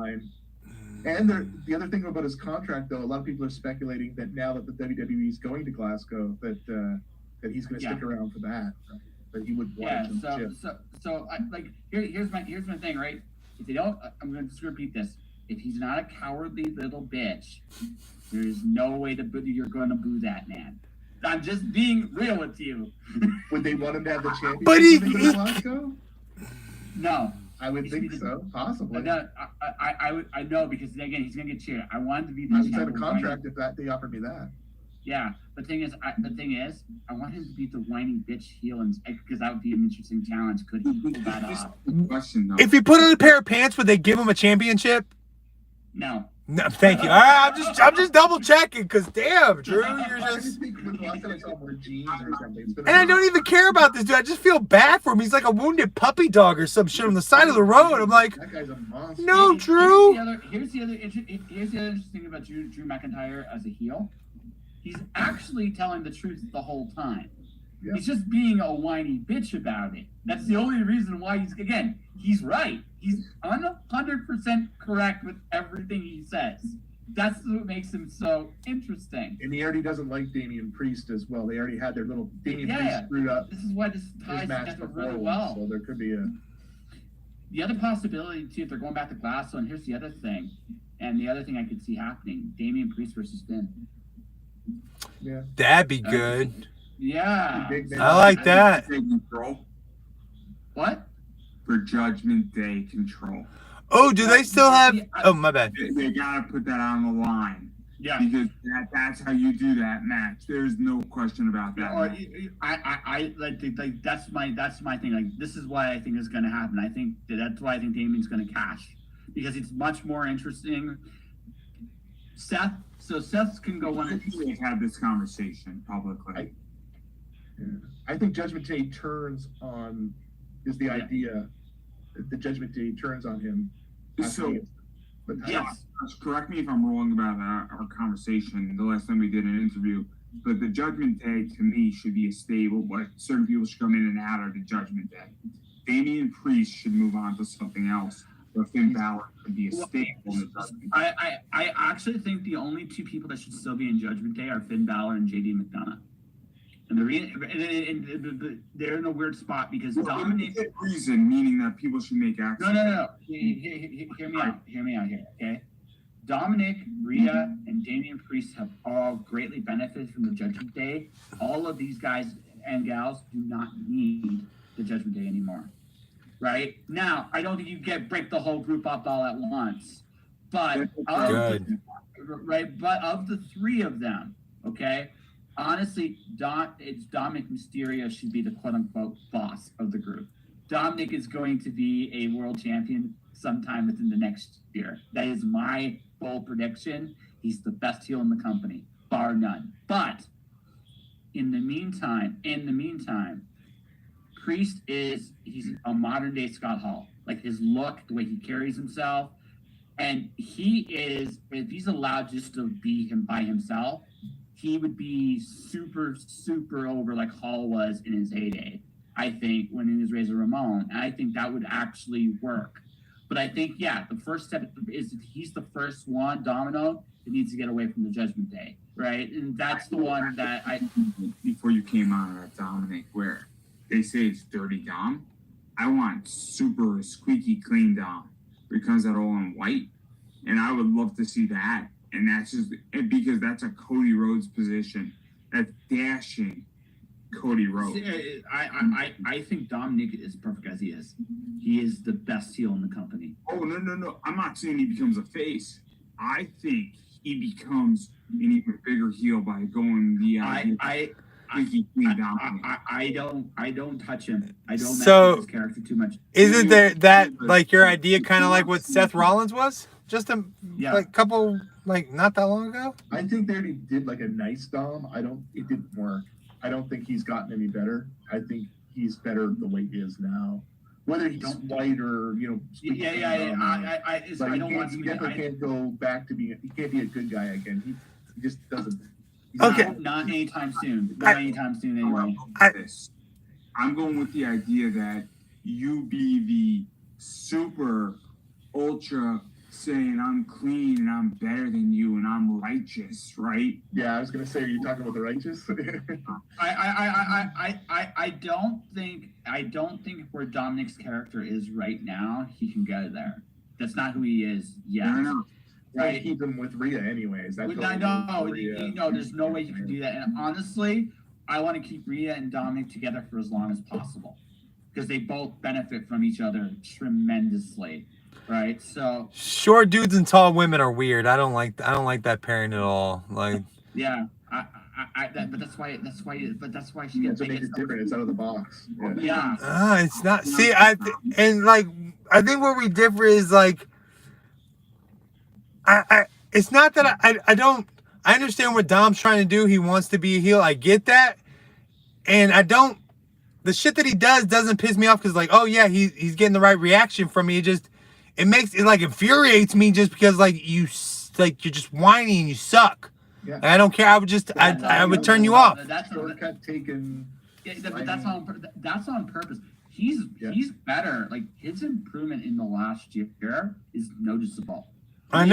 And the other thing about his contract, though, a lot of people are speculating that now that the WWE is going to Glasgow, that he's going to stick around for that. Right? That he would want him to. So here's my thing, right? If they don't, I'm going to just repeat this. If he's not a cowardly little bitch, there is no way you're going to boo that man. I'm just being real with you. Would they want him to have the championship? But he- No. I would think so, possibly. I know, because again, he's gonna get cheered. I wanted to be I the would sign a contract if they offered me that. Yeah, the thing is, I want him to be the whiny bitch heel, and because that would be an interesting challenge. Could he pull that off? Question though. If he put on a pair of pants, would they give him a championship? No. No, thank you. I'm just double checking, because damn, Drew, you're I just. think when the last time I saw him wear jeans or something. It's been And I don't even care about this dude. I just feel bad for him. He's like a wounded puppy dog or some shit on the side of the road. I'm like, That guy's a monster. no, Drew. Here's the other interesting thing about Drew McIntyre as a heel. He's actually telling the truth the whole time. Yeah. He's just being a whiny bitch about it. That's the only reason why he's right. He's 100% correct with everything he says. That's what makes him so interesting. And he already doesn't like Damian Priest as well. They already had their little Damian Priest screwed up This is why this his ties match together before really one, well. so there could be a. The other possibility, too, if they're going back to Glasso, and here's the other thing, and the other thing I could see happening, Damian Priest versus Finn. Yeah. That'd be good. Yeah. I like that. Control What? for Judgment Day control. Oh, do they still have? Oh, my bad. They gotta put that on the line. Yeah. Because that's how you do that match. There's no question about that. I like that's my thing. Like, this is why I think it's going to happen. I think that's why I think Damian's going to cash, because it's much more interesting. Seth can go one. We've had this conversation publicly. I think Judgment Day turns on is the Yeah. idea. The Judgment Day turns on him. So, But Yes. correct me if I'm wrong about our conversation the last time we did an interview, but the Judgment Day to me should be a stable, but certain people should come in and out of the Judgment Day. Damian Priest should move on to something else, but Finn Balor should be a stable in the Judgment Day. I actually think the only two people that should still be in Judgment Day are Finn Balor and JD McDonough. And they're in a weird spot because Dominic. Reason meaning that people should make action. No. Hear me out here, okay? Dominic, Rhea, and Damian Priest have all greatly benefited from the Judgment Day. All of these guys and gals do not need the Judgment Day anymore. Right? Now, I don't think you break the whole group up all at once. But of the three of them, okay? Honestly, Dominic Mysterio should be the quote-unquote boss of the group. Dominic is going to be a world champion sometime within the next year. That is my bold prediction. He's the best heel in the company, bar none. But in the meantime, Priest he's a modern-day Scott Hall. Like, his look, the way he carries himself, and if he's allowed just to be him by himself, he would be super, super over like Hall was in his heyday, I think, when he was Razor Ramon. And I think that would actually work. But I think, the first step is he's the first one, Domino, that needs to get away from the Judgment Day, right? And that's the one that Before you came on at Dominic, where they say it's dirty Dom, I want super squeaky clean Dom. It comes out all in white. And I would love to see that. And that's just because that's a Cody Rhodes position. That's dashing Cody Rhodes. I think Dominic is perfect as he is. He is the best heel in the company. Oh, no. I'm not saying he becomes a face. I think he becomes an even bigger heel by going the I don't touch him. I don't mess So, with his character too much. Isn't there that like your idea kind of like what Seth Rollins was? Just a couple, like, not that long ago? I think they already did like a nice Dom. It didn't work. I don't think he's gotten any better. I think he's better the way he is now. Whether he's white or, I don't want to. He definitely can't go back to being. He can't be a good guy again. He just doesn't. Okay. Not anytime soon. Not anytime soon anyway. I'm going with the idea that you be the super ultra saying I'm clean and I'm better than you and I'm righteous, right? Yeah, I was gonna say, are you talking about the righteous? I don't think where Dominic's character is right now, he can get there. That's not who he is yet. No. right? Keep him with Rhea anyways. I know, there's no way you can do that. And honestly, I want to keep Rhea and Dominic together for as long as possible because they both benefit from each other tremendously, right? So short dudes and tall women are weird. I don't like that pairing at all. Like, yeah, but that's why she gets make it different. It's out of the box. Yeah. It's not. See, I think where we differ is like, it's not that I don't. I understand what Dom's trying to do. He wants to be a heel. I get that, and I don't. The shit that he doesn't piss me off because like, oh yeah, he's getting the right reaction from me. It makes it like infuriates me just because like you're just whiny and you suck. Yeah. And I don't care. I would turn you off. That's shortcut taken. Yeah, but that's on purpose. He's better. Like his improvement in the last year is noticeable. I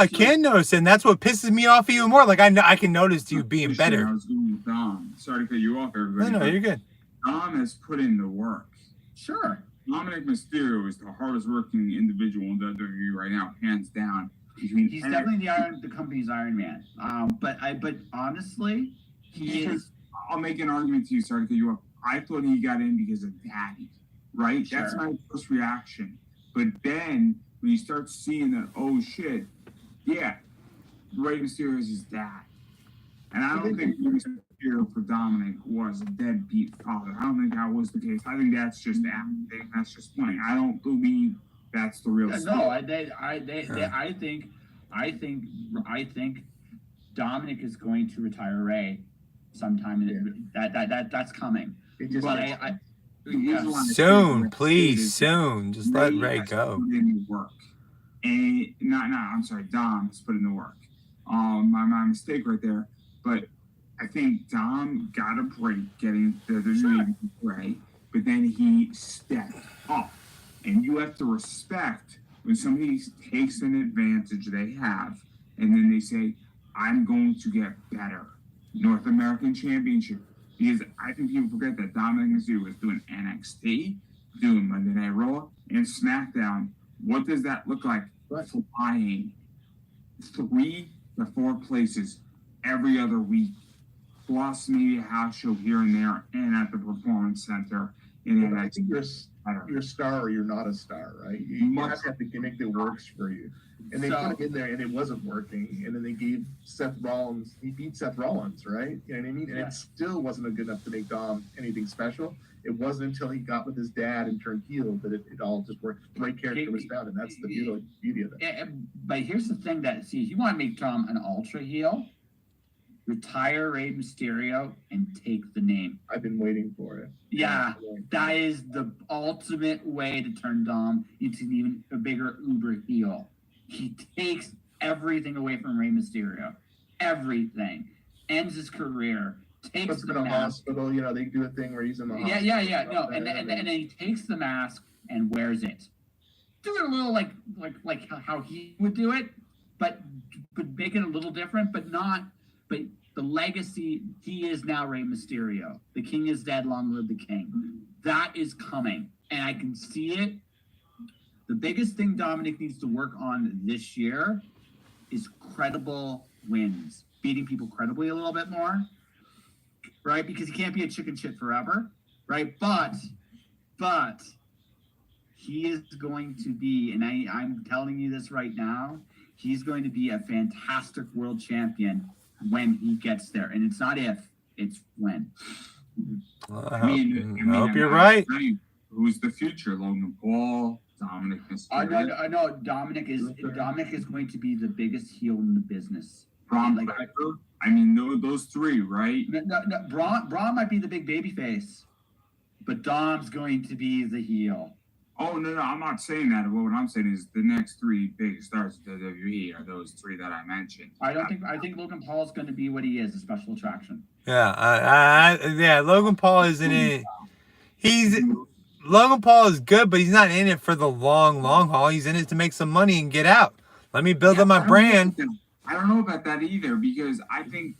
can notice it, and that's what pisses me off even more. Like I can notice you being better. I was going with Dom. Sorry to cut you off, everybody. No, you're good. Dom has put in the work. Sure. Dominic Mysterio is the hardest working individual in WWE right now, hands down. He's definitely the company's Iron Man. But honestly, he is. I'll make an argument to you. Sorry to cut you off. I thought he got in because of Daddy, right? Sure. That's my first reaction. But then when you start seeing that, oh shit, yeah, Rey Mysterio is his dad, and I don't think Rey Mysterio for Dominic was a deadbeat father. I don't think that was the case. I think that's just acting. That's just playing. I don't believe that's the real story. No, I think Dominic is going to retire Rey sometime. That's coming. Soon, please, soon. Just let Rey go. Put in the work. And I'm sorry, Dom has put in the work. My mistake right there. But I think Dom got a break getting the new Rey, but then he stepped up. And you have to respect when somebody takes an advantage they have, and then they say, I'm going to get better. North American Championship. Because I think people forget that Dominic Mysterio was doing NXT, doing Monday Night Raw, and SmackDown. What does that look like? Flying 3 to 4 places every other week, plus maybe a house show here and there, and at the Performance Center. And I think you're a star or you're not a star, right? You have to have the gimmick that works for you. And they put it in there and it wasn't working. And then they gave Seth Rollins, he beat Seth Rollins, right? You know what I mean? And it still wasn't good enough to make Dom anything special. It wasn't until he got with his dad and turned heel that it all just worked. The right character was found, and that's the beauty of it. But here's the thing if you want to make Dom an ultra heel, retire Rey Mysterio and take the name. I've been waiting for it. Yeah, that is the ultimate way to turn Dom into even a bigger uber heel. He takes everything away from Rey Mysterio. Everything. Ends his career. Takes the mask. Hospital, they do a thing where he's in the hospital. Yeah. No, and then he takes the mask and wears it. Do it a little like how he would do it, but make it a little different, but the legacy, he is now Rey Mysterio. The king is dead, long live the king. That is coming, and I can see it. The biggest thing Dominic needs to work on this year is credible wins, beating people credibly a little bit more, right? Because he can't be a chicken shit forever, right? But he is going to be, and I'm telling you this right now, he's going to be a fantastic world champion when he gets there. And it's not if, it's when. I hope you're right. Who's the future? Logan Paul, Dominic Mysterio. I know Dominic is going to be the biggest heel in the business. Braun Breaker. Those three, right? No, Braun might be the big baby face, but Dom's going to be the heel. Oh, no, I'm not saying that. What I'm saying is the next 3 big stars of WWE are those 3 that I mentioned. I think Logan Paul is going to be what he is, a special attraction. Yeah, Logan Paul isn't in it. Logan Paul is good, but he's not in it for the long haul. He's in it to make some money and get out. Let me build up my brand. I don't know about that either, because I think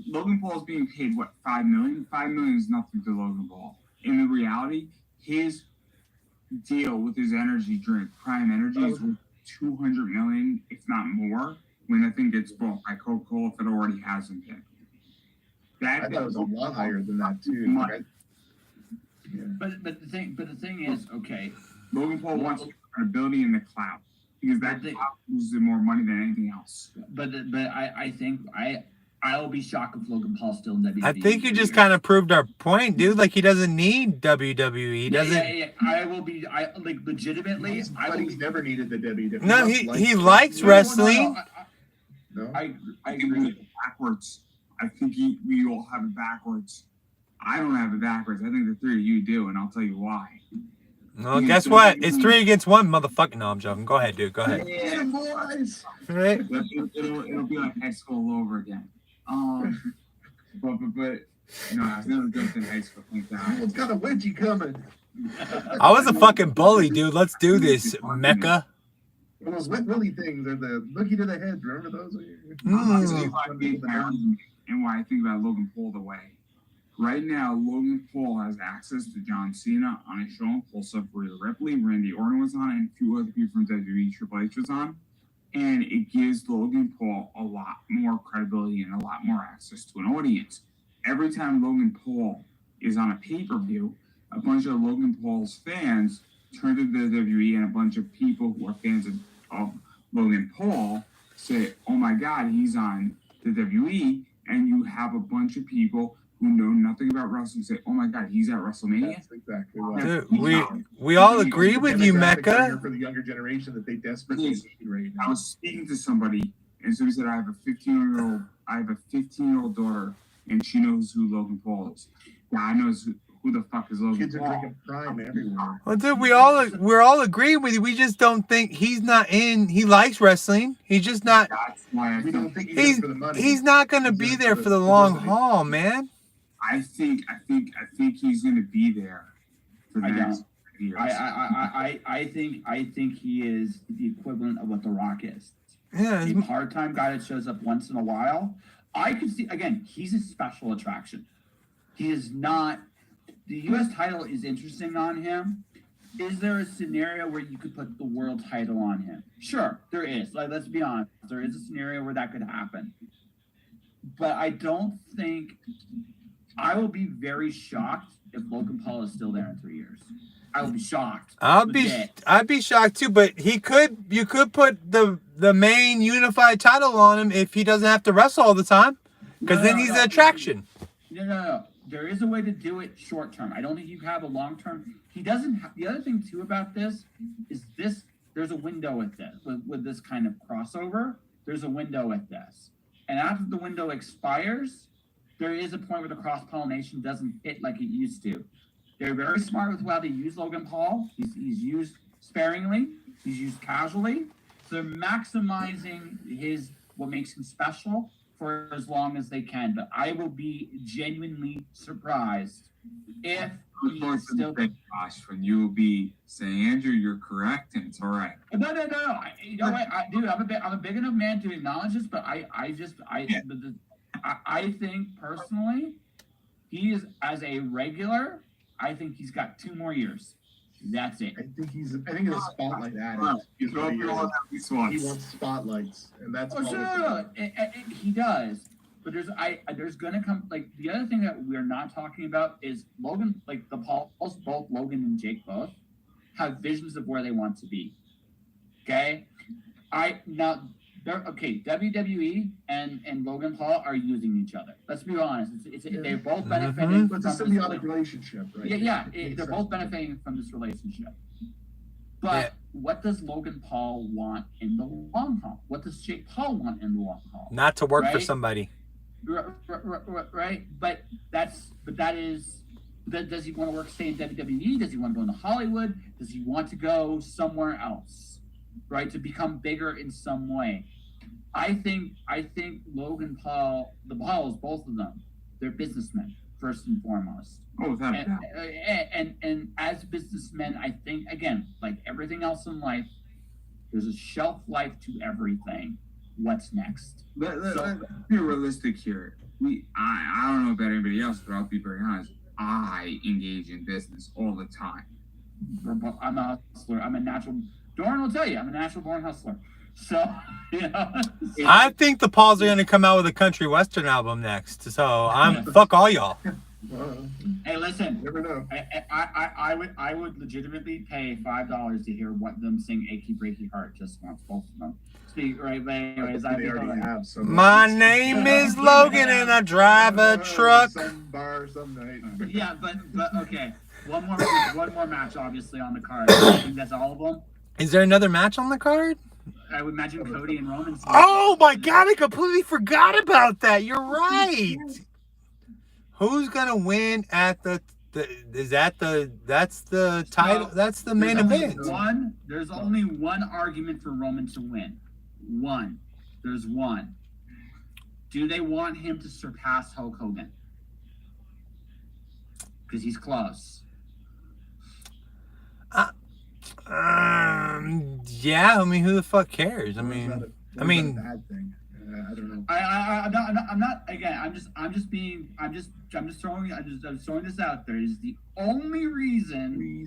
Logan Paul is being paid, what, $5 million? $5 million is nothing to Logan Paul. In the reality, his deal with his energy drink, Prime Energy, is worth 200 million, if not more, when the thing gets bought by Coca-Cola if it already hasn't been. I thought it was a lot higher than that too. Yeah. But the thing is, okay, Logan Paul wants the credibility in the clout because that clout loses more money than anything else. But I think I will be shocked if Logan Paul's still in WWE. I think you just kind of proved our point, dude. Like, he doesn't need WWE. He doesn't. Yeah. I will be. I like legitimately. But he's never needed the WWE. No, he likes wrestling. No, I I think agree. we have it backwards. I think we all have it backwards. I don't have it backwards. I think the three of you do, and I'll tell you why. Well, guess what? It's 3 against 1, motherfucker. No, I'm joking. Go ahead, dude. Go ahead. yeah, boys. Right? It'll be like high school all over again. But no, I've never done in high school. Thank God. Someone's got a wedgie coming. I was a fucking bully, dude. Let's do this, Mecca. Well, those wet willy things are the looky to the head. Remember those? I'll tell you why Dave Barron's and why I think about Logan Paul the way. Right now, Logan Paul has access to John Cena on his show on Pulse Up, Rhea Ripley, Randy Orton was on, and a few other people from WWE, Triple H was on. And it gives Logan Paul a lot more credibility and a lot more access to an audience. Every time Logan Paul is on a pay-per-view, a bunch of Logan Paul's fans turn to the WWE, and a bunch of people who are fans of Logan Paul say, oh my God, he's on the WWE. And you have a bunch of people who know nothing about wrestling say, oh my God, he's at WrestleMania. That's exactly right. Dude, we all agree with you, Mecca. For the younger generation that they desperately need right I now. was speaking to somebody, and somebody said, I have a 15-year-old daughter, and she knows who Logan Paul is. God knows who the fuck is Logan Kids are Paul. drinking Prime everywhere. Well, dude, we're all agreeing with you. We just don't think he's not in. He likes wrestling. He's just not. That's why I We don't think think he's in for the money. He's not gonna He's be in there for for the the long publicity. haul, man. I think he's gonna be there for the I next don't. years. I think he is the equivalent of what The Rock is. Yeah, A part-time guy that shows up once in a while. I could see, again, he's a special attraction. He is not. The U.S. title is interesting on him. Is there a scenario where you could put the world title on him? Sure, there is. Like, let's be honest. There is a scenario where that could happen. But I don't think. I will be very shocked if Logan Paul is still there in 3 years. I will be shocked. I'd be shocked too. But you could put the main unified title on him if he doesn't have to wrestle all the time, because then he's an attraction. No. There is a way to do it short term. I don't think you have a long term. He doesn't have, the other thing too about this is this. There's a window with this with this kind of crossover. There's a window with this, and after the window expires, there is a point where the cross pollination doesn't hit like it used to. They're very smart with how they use Logan Paul. He's used sparingly. He's used casually. So they're maximizing what makes him special for as long as they can. But I will be genuinely surprised if he's still. Josh, when you will be saying, Andrew, you're correct, and it's all right. No. You know what, dude? I'm a big enough man to acknowledge this, but I think personally, he is as a regular. I think he's got 2 more years. That's it. I think he's a spotlight addict. He wants spotlights, and that's all. Sure. He does. But there's gonna come, like, the other thing that we're not talking about is Logan, like the Pauls, both Logan and Jake both have visions of where they want to be. Okay? WWE and Logan Paul are using each other. Let's be honest. They're both benefiting It's a symbiotic relationship, right? They're both benefiting from this relationship. But what does Logan Paul want in the long haul? What does Jake Paul want in the long haul? Not to work for somebody. Right? But does he want to stay in WWE? Does he want to go into Hollywood? Does he want to go somewhere else? Right? To become bigger in some way. I think Logan Paul, the Pauls, both of them, they're businessmen first and foremost. Oh, without a doubt. And as businessmen, I think, again, like everything else in life, there's a shelf life to everything. What's next? Let's be realistic here. I don't know about anybody else, but I'll be very honest. I engage in business all the time. I'm a hustler. I'm a natural Doran will tell you, I'm a natural born hustler. So, you know. I think the Pauls are gonna come out with a country western album next. So fuck all y'all. Hey, listen. Never know. I would legitimately pay $5 to hear them sing "Achy Breaky Heart" just once, both of them. Speak right, but anyways, They already have some. My name is Logan and I drive a truck. Some bar, some night. Yeah, but okay. One more match, obviously, on the card. I think that's all of them. Is there another match on the card? I would imagine Cody and Roman. Oh my god, I completely forgot about that. You're right. Who's gonna win at that's the title, that's the main event. There's only one argument for Roman to win. There's one. Do they want him to surpass Hulk Hogan? Because he's close. Yeah, I mean, who the fuck cares? I mean, Bad thing. I don't know. I'm not. Again, I'm just throwing this out there. Is the only reason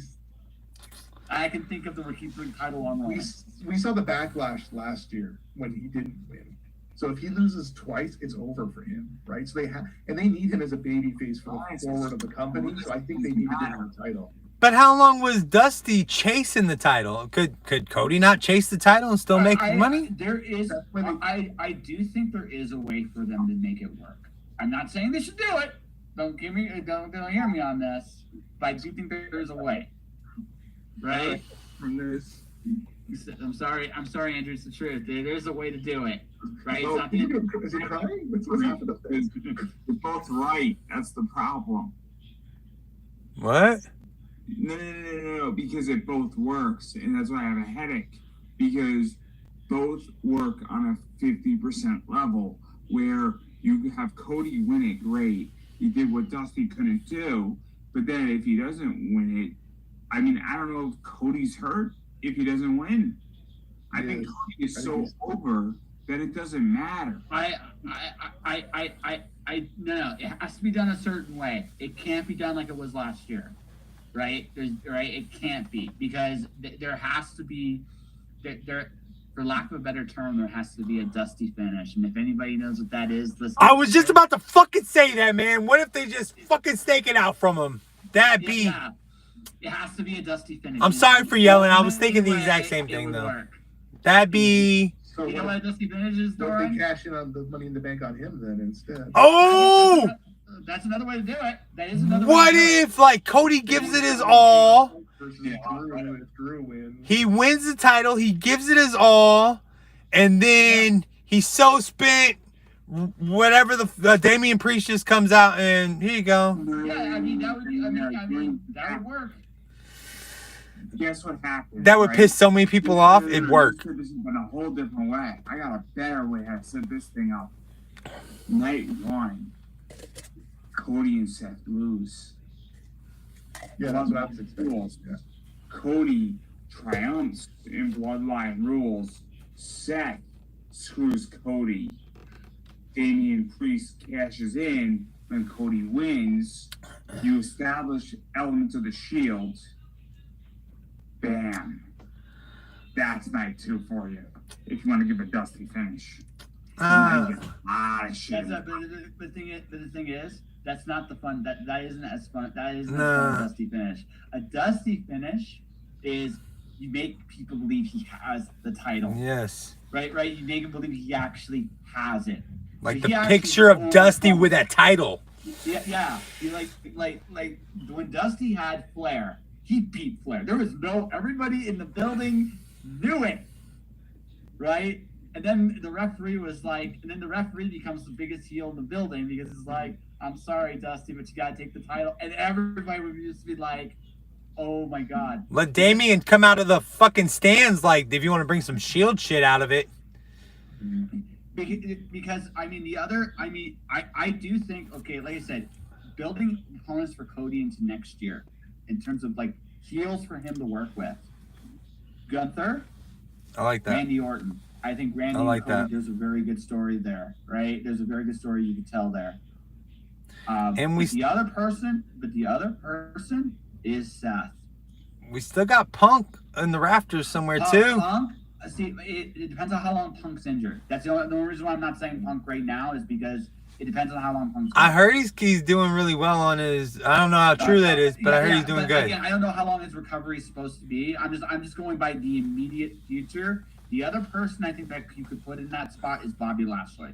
I can think of that we're keeping the title on Roman. We saw the backlash last year when he didn't win. So if he loses twice, it's over for him, right? So they need him as a babyface for the forward of the company. So I think they need to give him the title. But how long was Dusty chasing the title? Could Cody not chase the title and still make money? There is. I do think there is a way for them to make it work. I'm not saying they should do it. Don't hear me on this. But I do think there is a way. Right? From this. I'm sorry, Andrew. It's the truth. There's a way to do it. Right? Oh, is he crying? What's happened up there? You're both right. That's the problem. What? No, because it both works, and that's why I have a headache. Because both work on a 50% level, where you have Cody win it, great. He did what Dusty couldn't do, but then if he doesn't win it, I mean, I don't know if Cody's hurt if he doesn't win. I think Cody is so over that it doesn't matter. No, it has to be done a certain way. It can't be done like it was last year. Right? It can't be, because there has to be, for lack of a better term, there has to be a Dusty finish. And if anybody knows what that is, listen. I was just about to fucking say that, man. What if they just fucking stake it out from him? That'd be. Yeah. It has to be a Dusty finish. I'm sorry for yelling. I was thinking the exact same thing, though. Work. That'd be. So you know what a Dusty finish is, Doran? They cash in on the Money in the Bank on him then instead. Oh! That's another way to do it. That is another what way to do if, like, Cody gives it his all? Drew wins. He wins the title. He gives it his all. And then he's so spent. Whatever the Damian Priest just comes out and here you go. Yeah, I mean, that would be, that would work. Guess what happened? That would piss so many people off. It'd work. This in a whole different way. I got a better way to set this thing up. Night one, Cody and Seth lose. Yeah, that's what I was expecting. Yeah. Cody triumphs in Bloodline rules. Seth screws Cody. Damian Priest cashes in when Cody wins. You establish elements of the Shield. Bam. That's night two for you. If you want to give a Dusty finish. But the thing is, that's not the fun. That isn't as fun. That isn't as fun as a Dusty finish. A Dusty finish is you make people believe he has the title. Yes. Right. You make him believe he actually has it. Like the picture of Dusty with that title. Yeah. You like when Dusty had Flair, he beat Flair. There was everybody in the building knew it. Right? And then the referee was like, and then the referee becomes the biggest heel in the building because it's like, I'm sorry, Dusty, but you gotta take the title. And everybody would just be like, oh my God. Let Damian come out of the fucking stands like if you want to bring some Shield shit out of it. Because I do think, okay, like I said, building opponents for Cody into next year in terms of like heels for him to work with. Gunther, I like that. Randy Orton. I think Randy and Cody, there's a very good story there, right? There's a very good story you could tell there. The other person is Seth. we still got Punk in the rafters somewhere too. Punk, see, it depends on how long Punk's injured. That's the only reason why I'm not saying Punk right now is because it depends on how long Punk's injured. I heard he's doing really well on his. I don't know how true that is, but I heard he's doing good. Again, I don't know how long his recovery is supposed to be. I'm just going by the immediate future. The other person I think that you could put in that spot is Bobby Lashley.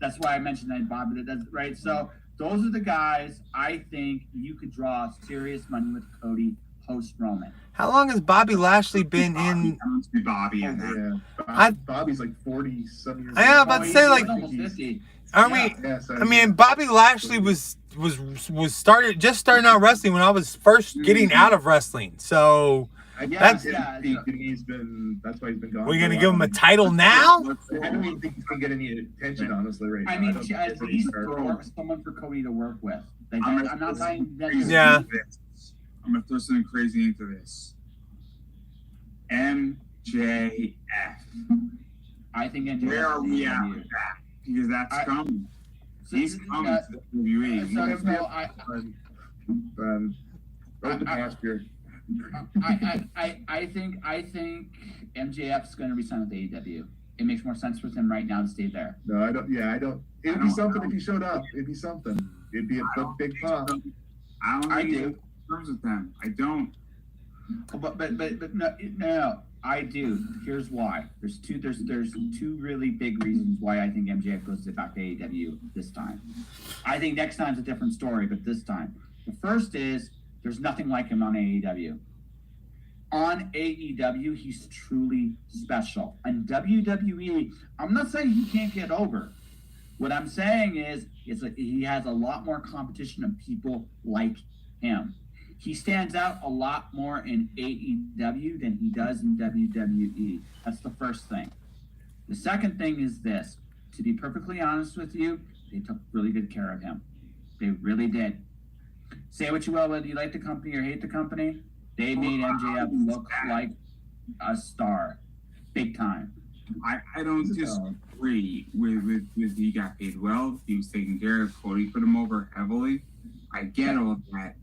That's why I mentioned that Bobby. That's right. So those are the guys I think you could draw serious money with Cody post Roman. How long has Bobby Lashley been in? Bobby in that. Yeah, Bobby's like 40 some years. I am about to say like. Almost 50. Aren't we? Yes, I mean, Bobby Lashley was starting out wrestling when I was first getting out of wrestling. So that's why he's been gone. we're gonna give him a title now. I don't even think he's gonna get any attention, honestly, right now. I mean, at least someone for Cody to work with. Like, I'm not saying that. Yeah. I'm gonna throw something crazy into this. MJF. I think MJF. Where are we at with that? Because that's coming. He's coming to the WWE. I think MJF's going to resign with AEW. It makes more sense for him right now to stay there. No, I don't. Yeah, I don't. It'd be something if he showed up. It'd be something. It'd be a big pop. I do. Terms with them. I don't. But no. I do. Here's why. There's two really big reasons why I think MJF goes back to AEW this time. I think next time's a different story, but this time. The first is there's nothing like him on AEW. On AEW, he's truly special. On WWE, I'm not saying he can't get over. What I'm saying is he has a lot more competition of people like him. He stands out a lot more in AEW than he does in WWE. That's the first thing. The second thing is this. To be perfectly honest with you, they took really good care of him. They really did. Say what you will, whether you like the company or hate the company, they made MJF look like a star. Big time. I don't disagree with he got paid well. He was taking care of Cody, put him over heavily. I get all of that.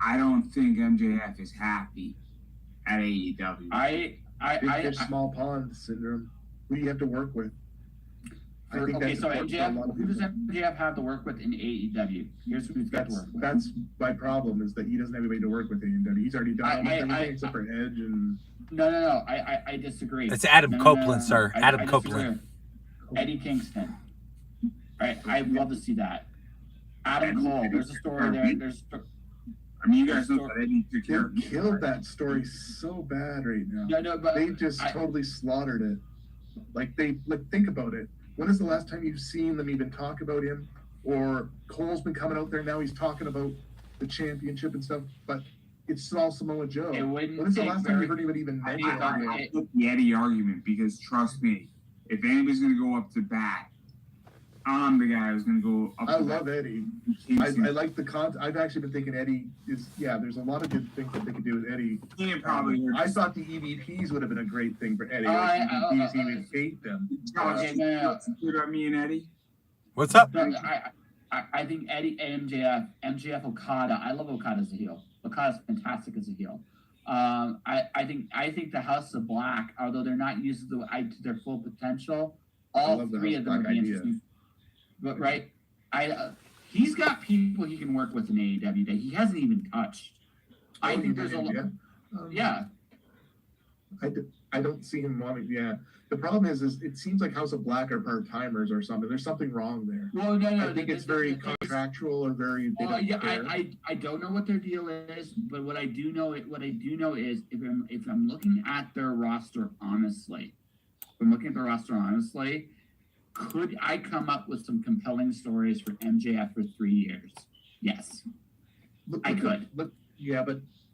I don't think MJF is happy at AEW. Big small pond syndrome. Who do you have to work with? MJF, who does MJF have to work with in AEW? Here's who he's got to work with. That's my problem, is that he doesn't have anybody to work with in AEW. He's already done everything except for Edge and... No. I disagree. It's Adam Copeland, sir. Adam Copeland. Eddie Kingston. I'd love to see that. Adam Cole. There's a story there. I mean, you guys know that Eddie took care of. They killed that story so bad right now. No, but they just totally slaughtered it. Think about it. When is the last time you've seen them even talk about him? Or Cole's been coming out there now, he's talking about the championship and stuff, but it's all Samoa Joe. When is the last time you heard him even mention I took the Eddie argument, because trust me, if anybody's going to go up to bat, I'm the guy who's going to go up to bat. I love Eddie. I like the concept. I've actually been thinking Eddie is, there's a lot of good things that they could do with Eddie. I thought the EVPs would have been a great thing for Eddie. EVPs, he would hate them. About me and Eddie? What's up? I think Eddie and MJF Okada. I love Okada as a heel. Okada's fantastic as a heel. I think the House of Black, although they're not used to their full potential, all three of them would be interesting. But he's got people he can work with in AEW that he hasn't even touched. I think there's a lot. I don't see him wanting. Yeah. The problem is it seems like House of Black are part timers or something. There's something wrong there. Well, no. I think it's very contractual or very. I don't know what their deal is, but what I do know is if I'm looking at their roster honestly, could I come up with some compelling stories for MJF for 3 years? Yes, I could. But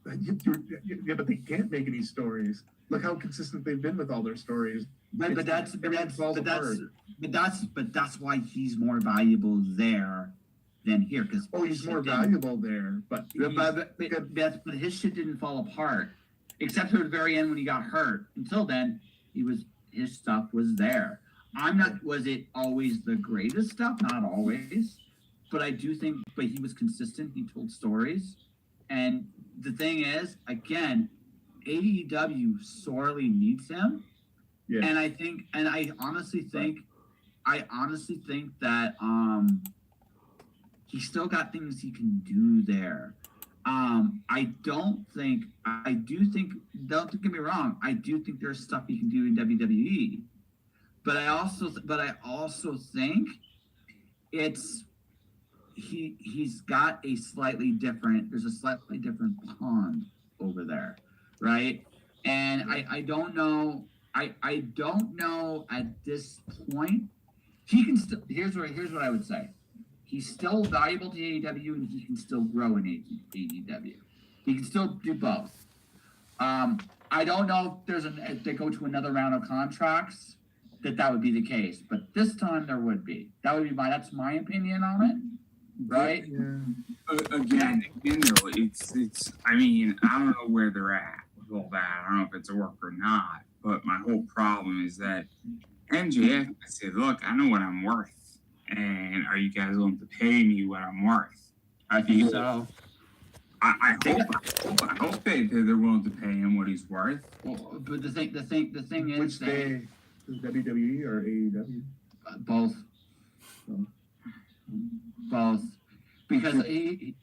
they can't make any stories. Look how consistent they've been with all their stories. But that's why he's more valuable there than here. He's more valuable there, but his shit didn't fall apart, except for the very end when he got hurt. Until then, his stuff was there. Was it always the greatest stuff? Not always, but I do think. But he was consistent. He told stories, and the thing is, again, AEW sorely needs him. Yeah. And I honestly think that he's still got things he can do there. Don't get me wrong, I do think there's stuff he can do in WWE. But I also think he's got a slightly different pond over there, right? And I don't know at this point. He can still here's what I would say. He's still valuable to AEW and he can still grow in AEW. He can still do both. I don't know if they go to another round of contracts that would be the case, but this time there would be. That's my opinion on it, right? Yeah. Again, though, it's. I mean, I don't know where they're at with all that. I don't know if it's a work or not. But my whole problem is that MJF said, "Look, I know what I'm worth, and are you guys willing to pay me what I'm worth?" I think so. I hope they're willing to pay him what he's worth. Well, but the thing is, which day? WWE or AEW? Both. Both. Because he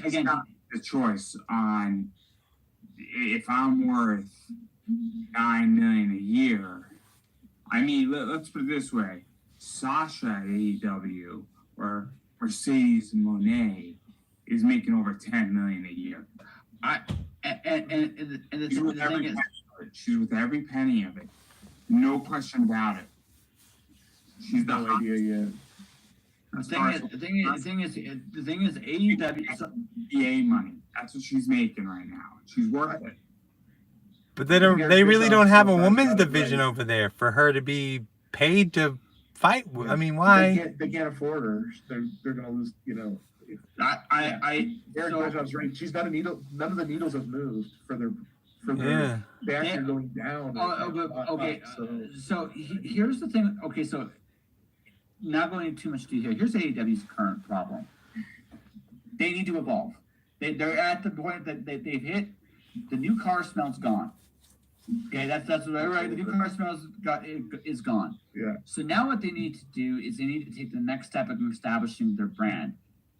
again, got the choice on if I'm worth $9 million a year. I mean, let's put it this way: Sasha at AEW or Mercedes Moné is making over $10 million a year. She's with every penny of it. No question about it. She's the No idea yet. The thing is, AEW EA money. That's what she's making right now. She's worth it. But they really don't have a women's division over there for her to be paid to fight. I mean, why? They can't afford her. They're gonna lose. Bischoff's right. She's got a needle. None of the needles have moved for their. They actually going down. So here's the thing. Okay, so not going into too much detail. Here's AEW's current problem. They need to evolve. They're at the point that they've hit. The new car smell's gone. Okay, that's right. The new car is gone. Yeah. So now what they need to do is they need to take the next step of establishing their brand.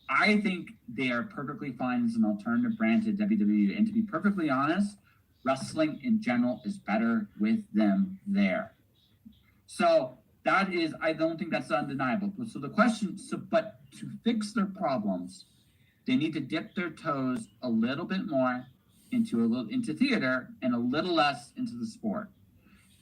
I think they are perfectly fine as an alternative brand to WWE. And to be perfectly honest, wrestling in general is better with them there. So that is, I don't think that's undeniable. So the question, but to fix their problems, they need to dip their toes a little bit more into theater and a little less into the sport.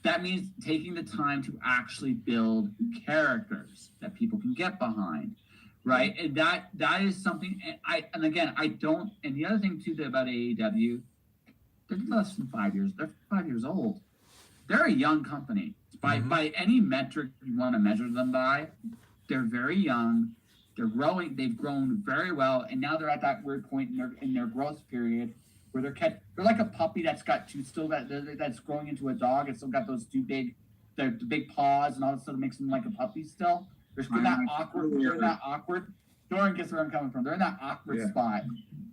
That means taking the time to actually build characters that people can get behind, right? And that is something. And the other thing too about AEW, they're less than 5 years. They're 5 years old. They're a young company. By any metric you want to measure them by, they're very young. They're growing. They've grown very well, and now they're at that weird point in their growth period where they're like a puppy that's growing into a dog. It's still got those the big paws and all that stuff that makes them like a puppy still. They're in that awkward. Doran gets where I'm coming from. They're in that awkward spot,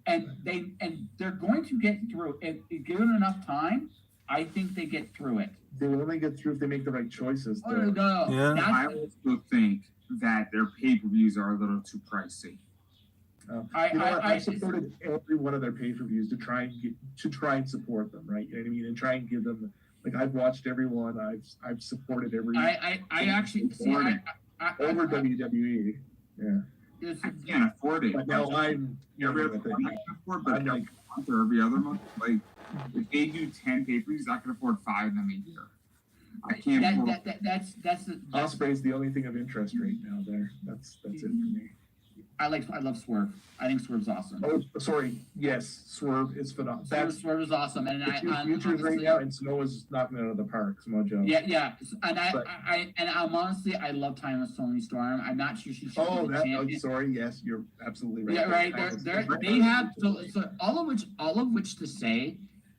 and they're going to get through. If given enough time, I think they get through it. They will only get through if they make the right choices. No. Yeah. I also think that their pay-per-views are a little too pricey. I supported every one of their pay-per-views to try and support them, right? You know what I mean, and try and give them. Like I've watched every one. I've supported every. I actually see. Over WWE. Yeah. I can't afford it. But now I'm. Every other month, I can afford, but like month or every other month, like if they do 10 pay-per-views, I can afford 5 of them a year. I can't. That's Osprey's the only thing of interest right now. There, that's it for me. I love Swerve. I think Swerve's awesome. Oh, sorry. Yes, Swerve is phenomenal. Swerve is awesome, and Futures right now, and Samoa's knocking it out of the park. Samoa Joe. Yeah, and I'm honestly, I love Toni Storm. I'm not sure she's. Sorry. Yes, you're absolutely right. Yeah, right. They have so all of which to say,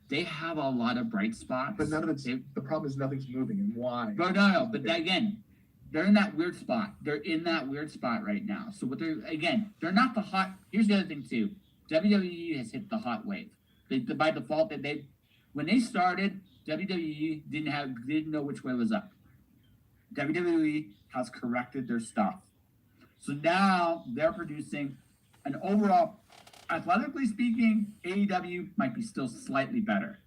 they have a lot of bright spots. But none of it's. The problem is nothing's moving, and why? But again. They're in that weird spot. They're in that weird spot right now. So they're not the hot. Here's the other thing too. WWE has hit the hot wave. By default, When they started, WWE didn't know which way was up. WWE has corrected their stuff. So now they're producing an overall, athletically speaking, AEW might be still slightly better.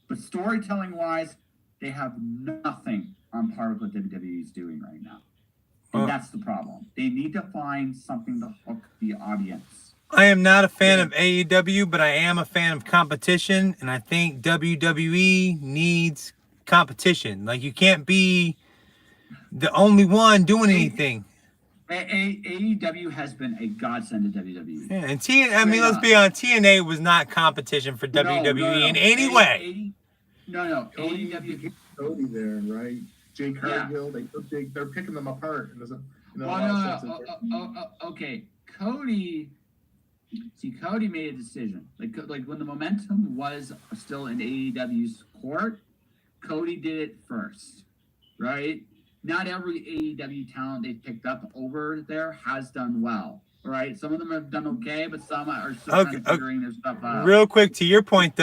But storytelling wise, they have nothing on par with what WWE is doing right now. And that's the problem. They need to find something to hook the audience. I am not a fan of AEW, but I am a fan of competition, and I think WWE needs competition. Like, you can't be the only one doing anything. AEW has been a godsend to WWE. Yeah, and let's be honest, TNA was not competition for WWE in any way. No. Cody, AEW. Cody there, right? Jay Cargill, they're picking them apart. Okay. Cody made a decision. Like when the momentum was still in AEW's court, Cody did it first, right? Not every AEW talent they've picked up over there has done well, right? Some of them have done okay, but some are still kind of figuring their stuff out. Real quick, to your point,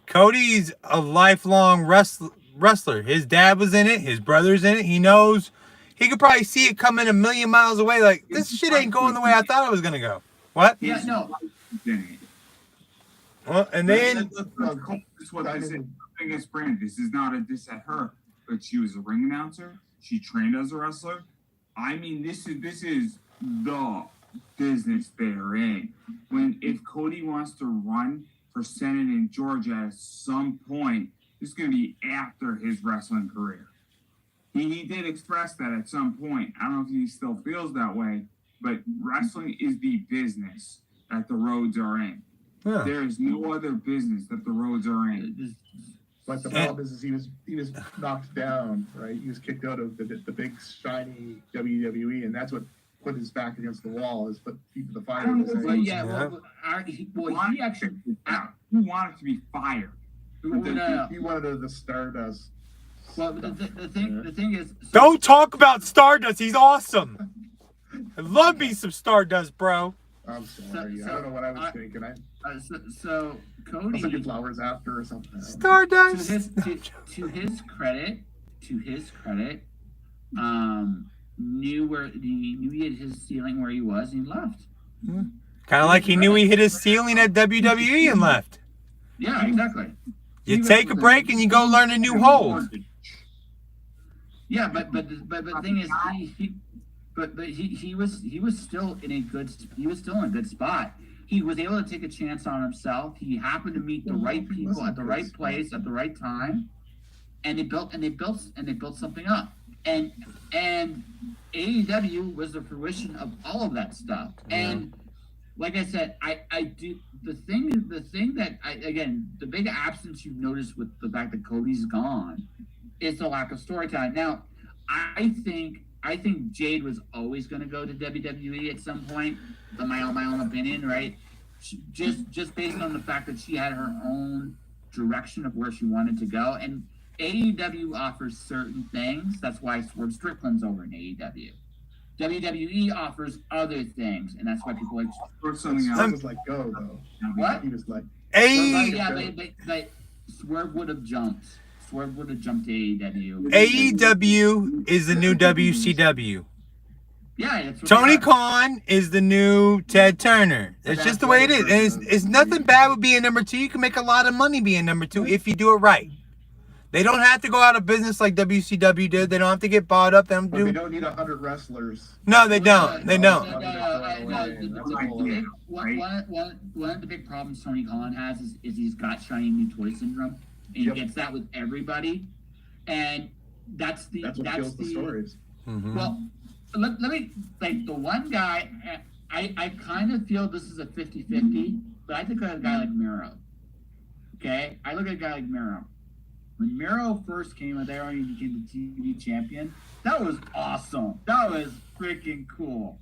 Cody's a lifelong wrestler. His dad was in it. His brother's in it. He knows. He could probably see it coming a million miles away. Like, this shit ain't going the way I thought it was going to go. What? Yeah, no. Well, and then... That's what I said. Against Brand. This is not a diss at her, but she was a ring announcer. She trained as a wrestler. I mean, this is the business they're in. If Cody wants to run for Senate in Georgia at some point, this is going to be after his wrestling career. He did express that at some point. I don't know if he still feels that way, but wrestling is the business that the Rhodes are in. Yeah. There is no other business that the Rhodes are in. But the problem is he was knocked down, right? He was kicked out of the big shiny WWE, and that's what put his back against the wall, is put people to fire. He actually wanted to be fired. He wanted the Stardust. Well, the thing is, don't talk about Stardust. He's awesome. I love me some Stardust, bro. I'm sorry. I don't know what I was thinking. So Cody, I was looking flowers after or something. Stardust. To his credit, knew he hit his ceiling where he was, and he left. Kind of like he knew he hit his ceiling at WWE and left. Yeah, exactly. You take a break and you go learn a new hold. Yeah, but the thing is, he was still in a good spot. He was able to take a chance on himself. He happened to meet the right people at the right place at the right time, and they built something up. And AEW was the fruition of all of that stuff. And like I said, I do the thing that the big absence you've noticed with the fact that Cody's gone is the lack of storytelling. Now, I think Jade was always going to go to WWE at some point. My own opinion, right? Just based on the fact that she had her own direction of where she wanted to go, and AEW offers certain things. That's why Swerve Strickland's over in AEW. WWE offers other things, and that's why people like something else. Was like go though. What? He was like, Swerve would have jumped. Swerve would have jumped to AEW. AEW is the new WCW. Yeah, that's what Tony Khan is the new Ted Turner. It's just the way it is. And it's nothing bad with being number 2. You can make a lot of money being number 2 if you do it right. They don't have to go out of business like WCW did. They don't have to get bought up. They don't need 100 wrestlers. No, they don't. They don't. One of the big problems Tony Khan has is he's got shiny new toy syndrome, and he gets that with everybody, and that's what kills the stories. Mm-hmm. Well, let me like the one guy. I kind of feel this is a 50-50, but I think of a guy like Miro. Okay, I look at a guy like Miro. When Miro first came out there and he became the TV champion, that was awesome. That was freaking cool.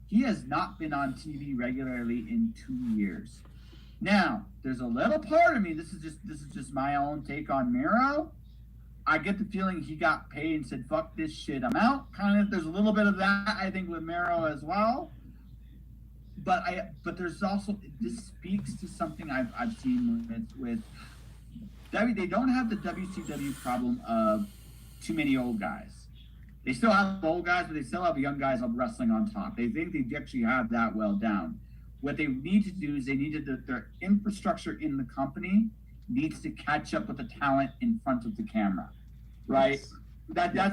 He has not been on TV regularly in 2 years. Now, there's a little part of me, this is just my own take on Miro. I get the feeling he got paid and said, fuck this shit, I'm out. Kind of, there's a little bit of that, I think, with Miro as well. But there's also, this speaks to something I've seen with they don't have the WCW problem of too many old guys. They still have old guys, but they still have young guys wrestling on top. They think they actually have that well down. What they need to do is they need to, their infrastructure in the company needs to catch up with the talent in front of the camera, right? Yes.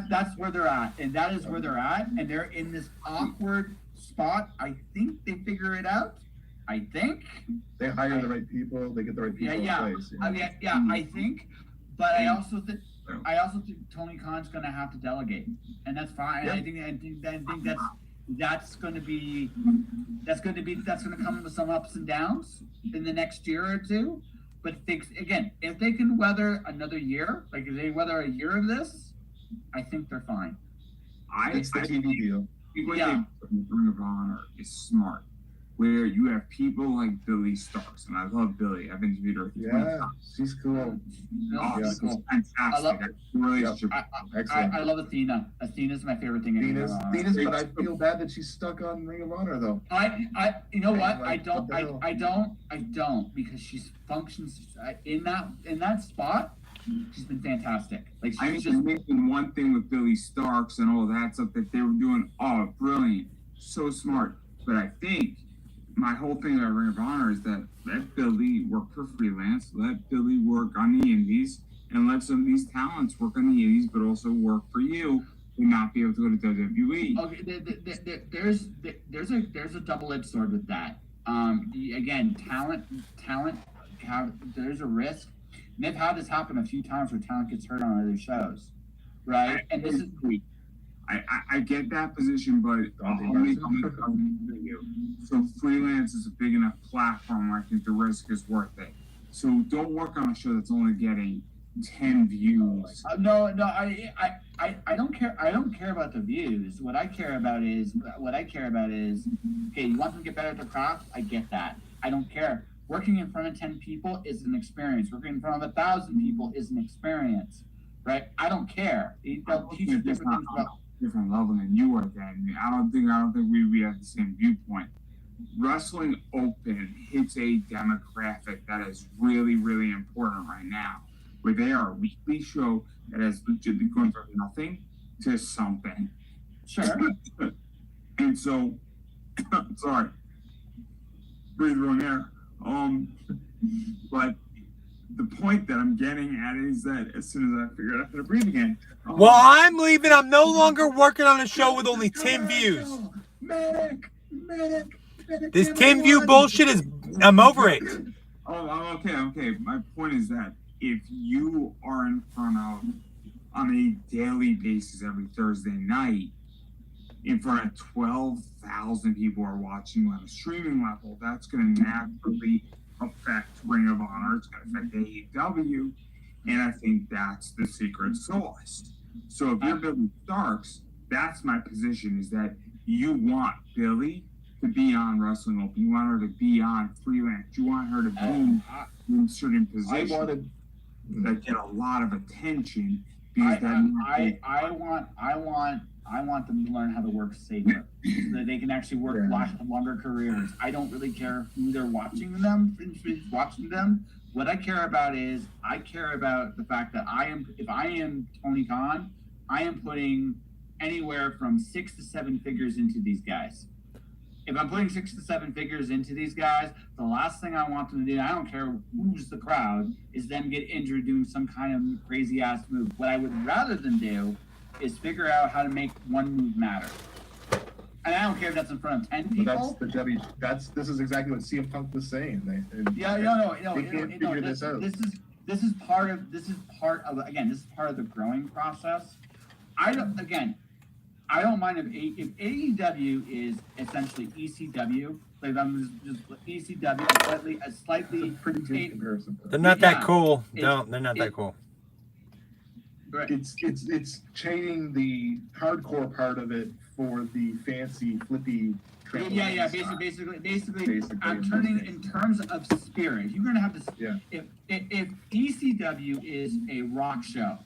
That's where they're at, and that is where they're at, and they're in this awkward spot. I think they figure it out. I think they hire the right people. They get the right people in place. You know? I think, but I also think Tony Khan's going to have to delegate, and that's fine. Yeah. I think that's going to come with some ups and downs in the next year or two. But if they can weather another year, like if they weather a year of this, I think they're fine. It's the TV deal. I think what they Ring of Honor is smart, where you have people like Billy Starks, and I love Billy. I've interviewed her. Yeah, she's cool. She's fantastic. I love Athena. Athena's my favorite thing. Athena's, but I feel bad that she's stuck on Ring of Honor though. You know what? I don't because she functions in that spot. She's been fantastic. Like I just mentioned one thing with Billy Starks and all that stuff that they were doing. Oh, brilliant, so smart. But I think my whole thing about Ring of Honor is that let Billy work for freelance, let Billy work on the indies, and let some of these talents work on the indies, but also work for you and not be able to go to WWE. Okay, there's a double-edged sword with that. Again, talent. There's a risk. And they've had this happen a few times where talent gets hurt on other shows, right? And this is I get that position, but so freelance is a big enough platform where I think the risk is worth it. So don't work on a show that's only getting 10 views. No, I don't care. I don't care about the views. What I care about is, okay, you want them to get better at their craft? I get that. I don't care. Working in front of 10 people is an experience. Working in front of 1,000 people is an experience, right? I don't care. They'll teach you different things about different level than you are. Then I don't think we have the same viewpoint. Wrestling Open hits a demographic that is really, really important right now, where they are a weekly show that has legitimately gone from nothing to something. Sure. And so, sorry, breathe wrong air. But the point that I'm getting at is that as soon as I figure out how to breathe again. Well, I'm leaving. I'm no longer working on a show with only 10 views. Medic. This 10 view bullshit is, I'm over it. Oh, okay. My point is that if you are in front of, on a daily basis every Thursday night, in front of 12,000 people are watching on a streaming level, that's going to naturally affect Ring of Honor. It's going to affect AEW, and I think that's the secret sauce. So if you're Billy Starks, that's my position, is that you want Billy to be on Wrestling Open. You want her to be on freelance. You want her to be in certain positions that get a lot of attention. I want them to learn how to work safer, so that they can actually work longer careers. I don't really care who they're watching them. What I care about is the fact that if I am Tony Khan, I am putting anywhere from 6 to 7 figures into these guys. If I'm putting 6 to 7 figures into these guys, the last thing I want them to do, I don't care who's the crowd, is them get injured doing some kind of crazy ass move. What I would rather them do is figure out how to make one move matter. And I don't care if that's in front of 10 people. But this is exactly what CM Punk was saying. This is part of the growing process. I don't mind if AEW is essentially ECW. Like I'm just ECW, a slightly pretty good comparison. They're not that cool. They're not that cool. Right. It's chaining the hardcore part of it for the fancy flippy. Basically, I'm turning in terms of spirit. You're gonna have to. Yeah. If ECW is a rock show,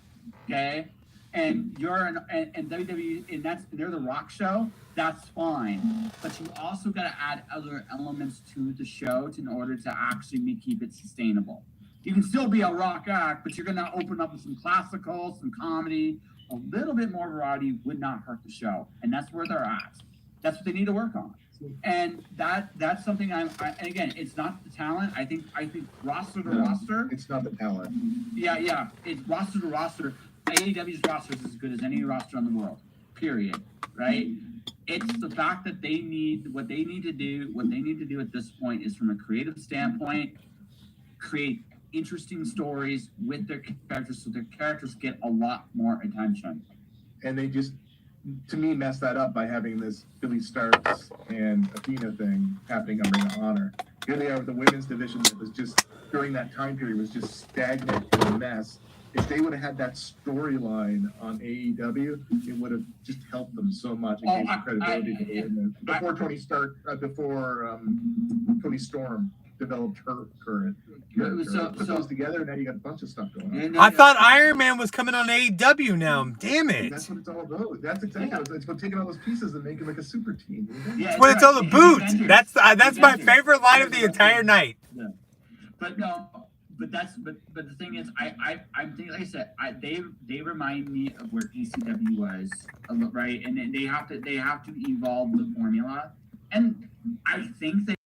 okay, and you're and WWE and they're the rock show, that's fine. But you also got to add other elements to the show in order to actually keep it sustainable. You can still be a rock act, but you're going to open up with some classical, some comedy. A little bit more variety would not hurt the show, and that's where they're at. That's what they need to work on, and that's something and again, it's not the talent. I think roster to roster. It's not the talent. Yeah, it's roster to roster. AEW's roster is as good as any roster in the world. Period. Right? It's the fact that what they need to do at this point is, from a creative standpoint, create interesting stories with their characters so their characters get a lot more attention. And they just, to me, messed that up by having this Billy Starks and Athena thing happening on Ring of Honor. Here they are with the women's division that was just, during that time period, was just stagnant and a mess. If they would have had that storyline on AEW, it would have just helped them so much and gave some credibility to the women. Before Tony Storm developed her current character. Put those together, now you got a bunch of stuff going on. I thought Iron Man was coming on AEW now. Damn it. That's what it's all about. That's exactly what it's about, taking all those pieces and making like a super team. Yeah, That's what it's all about. That's my favorite line of the entire night. Yeah. But the thing is, I think, like I said, they remind me of where ECW was, right? And they have to evolve the formula, and I think they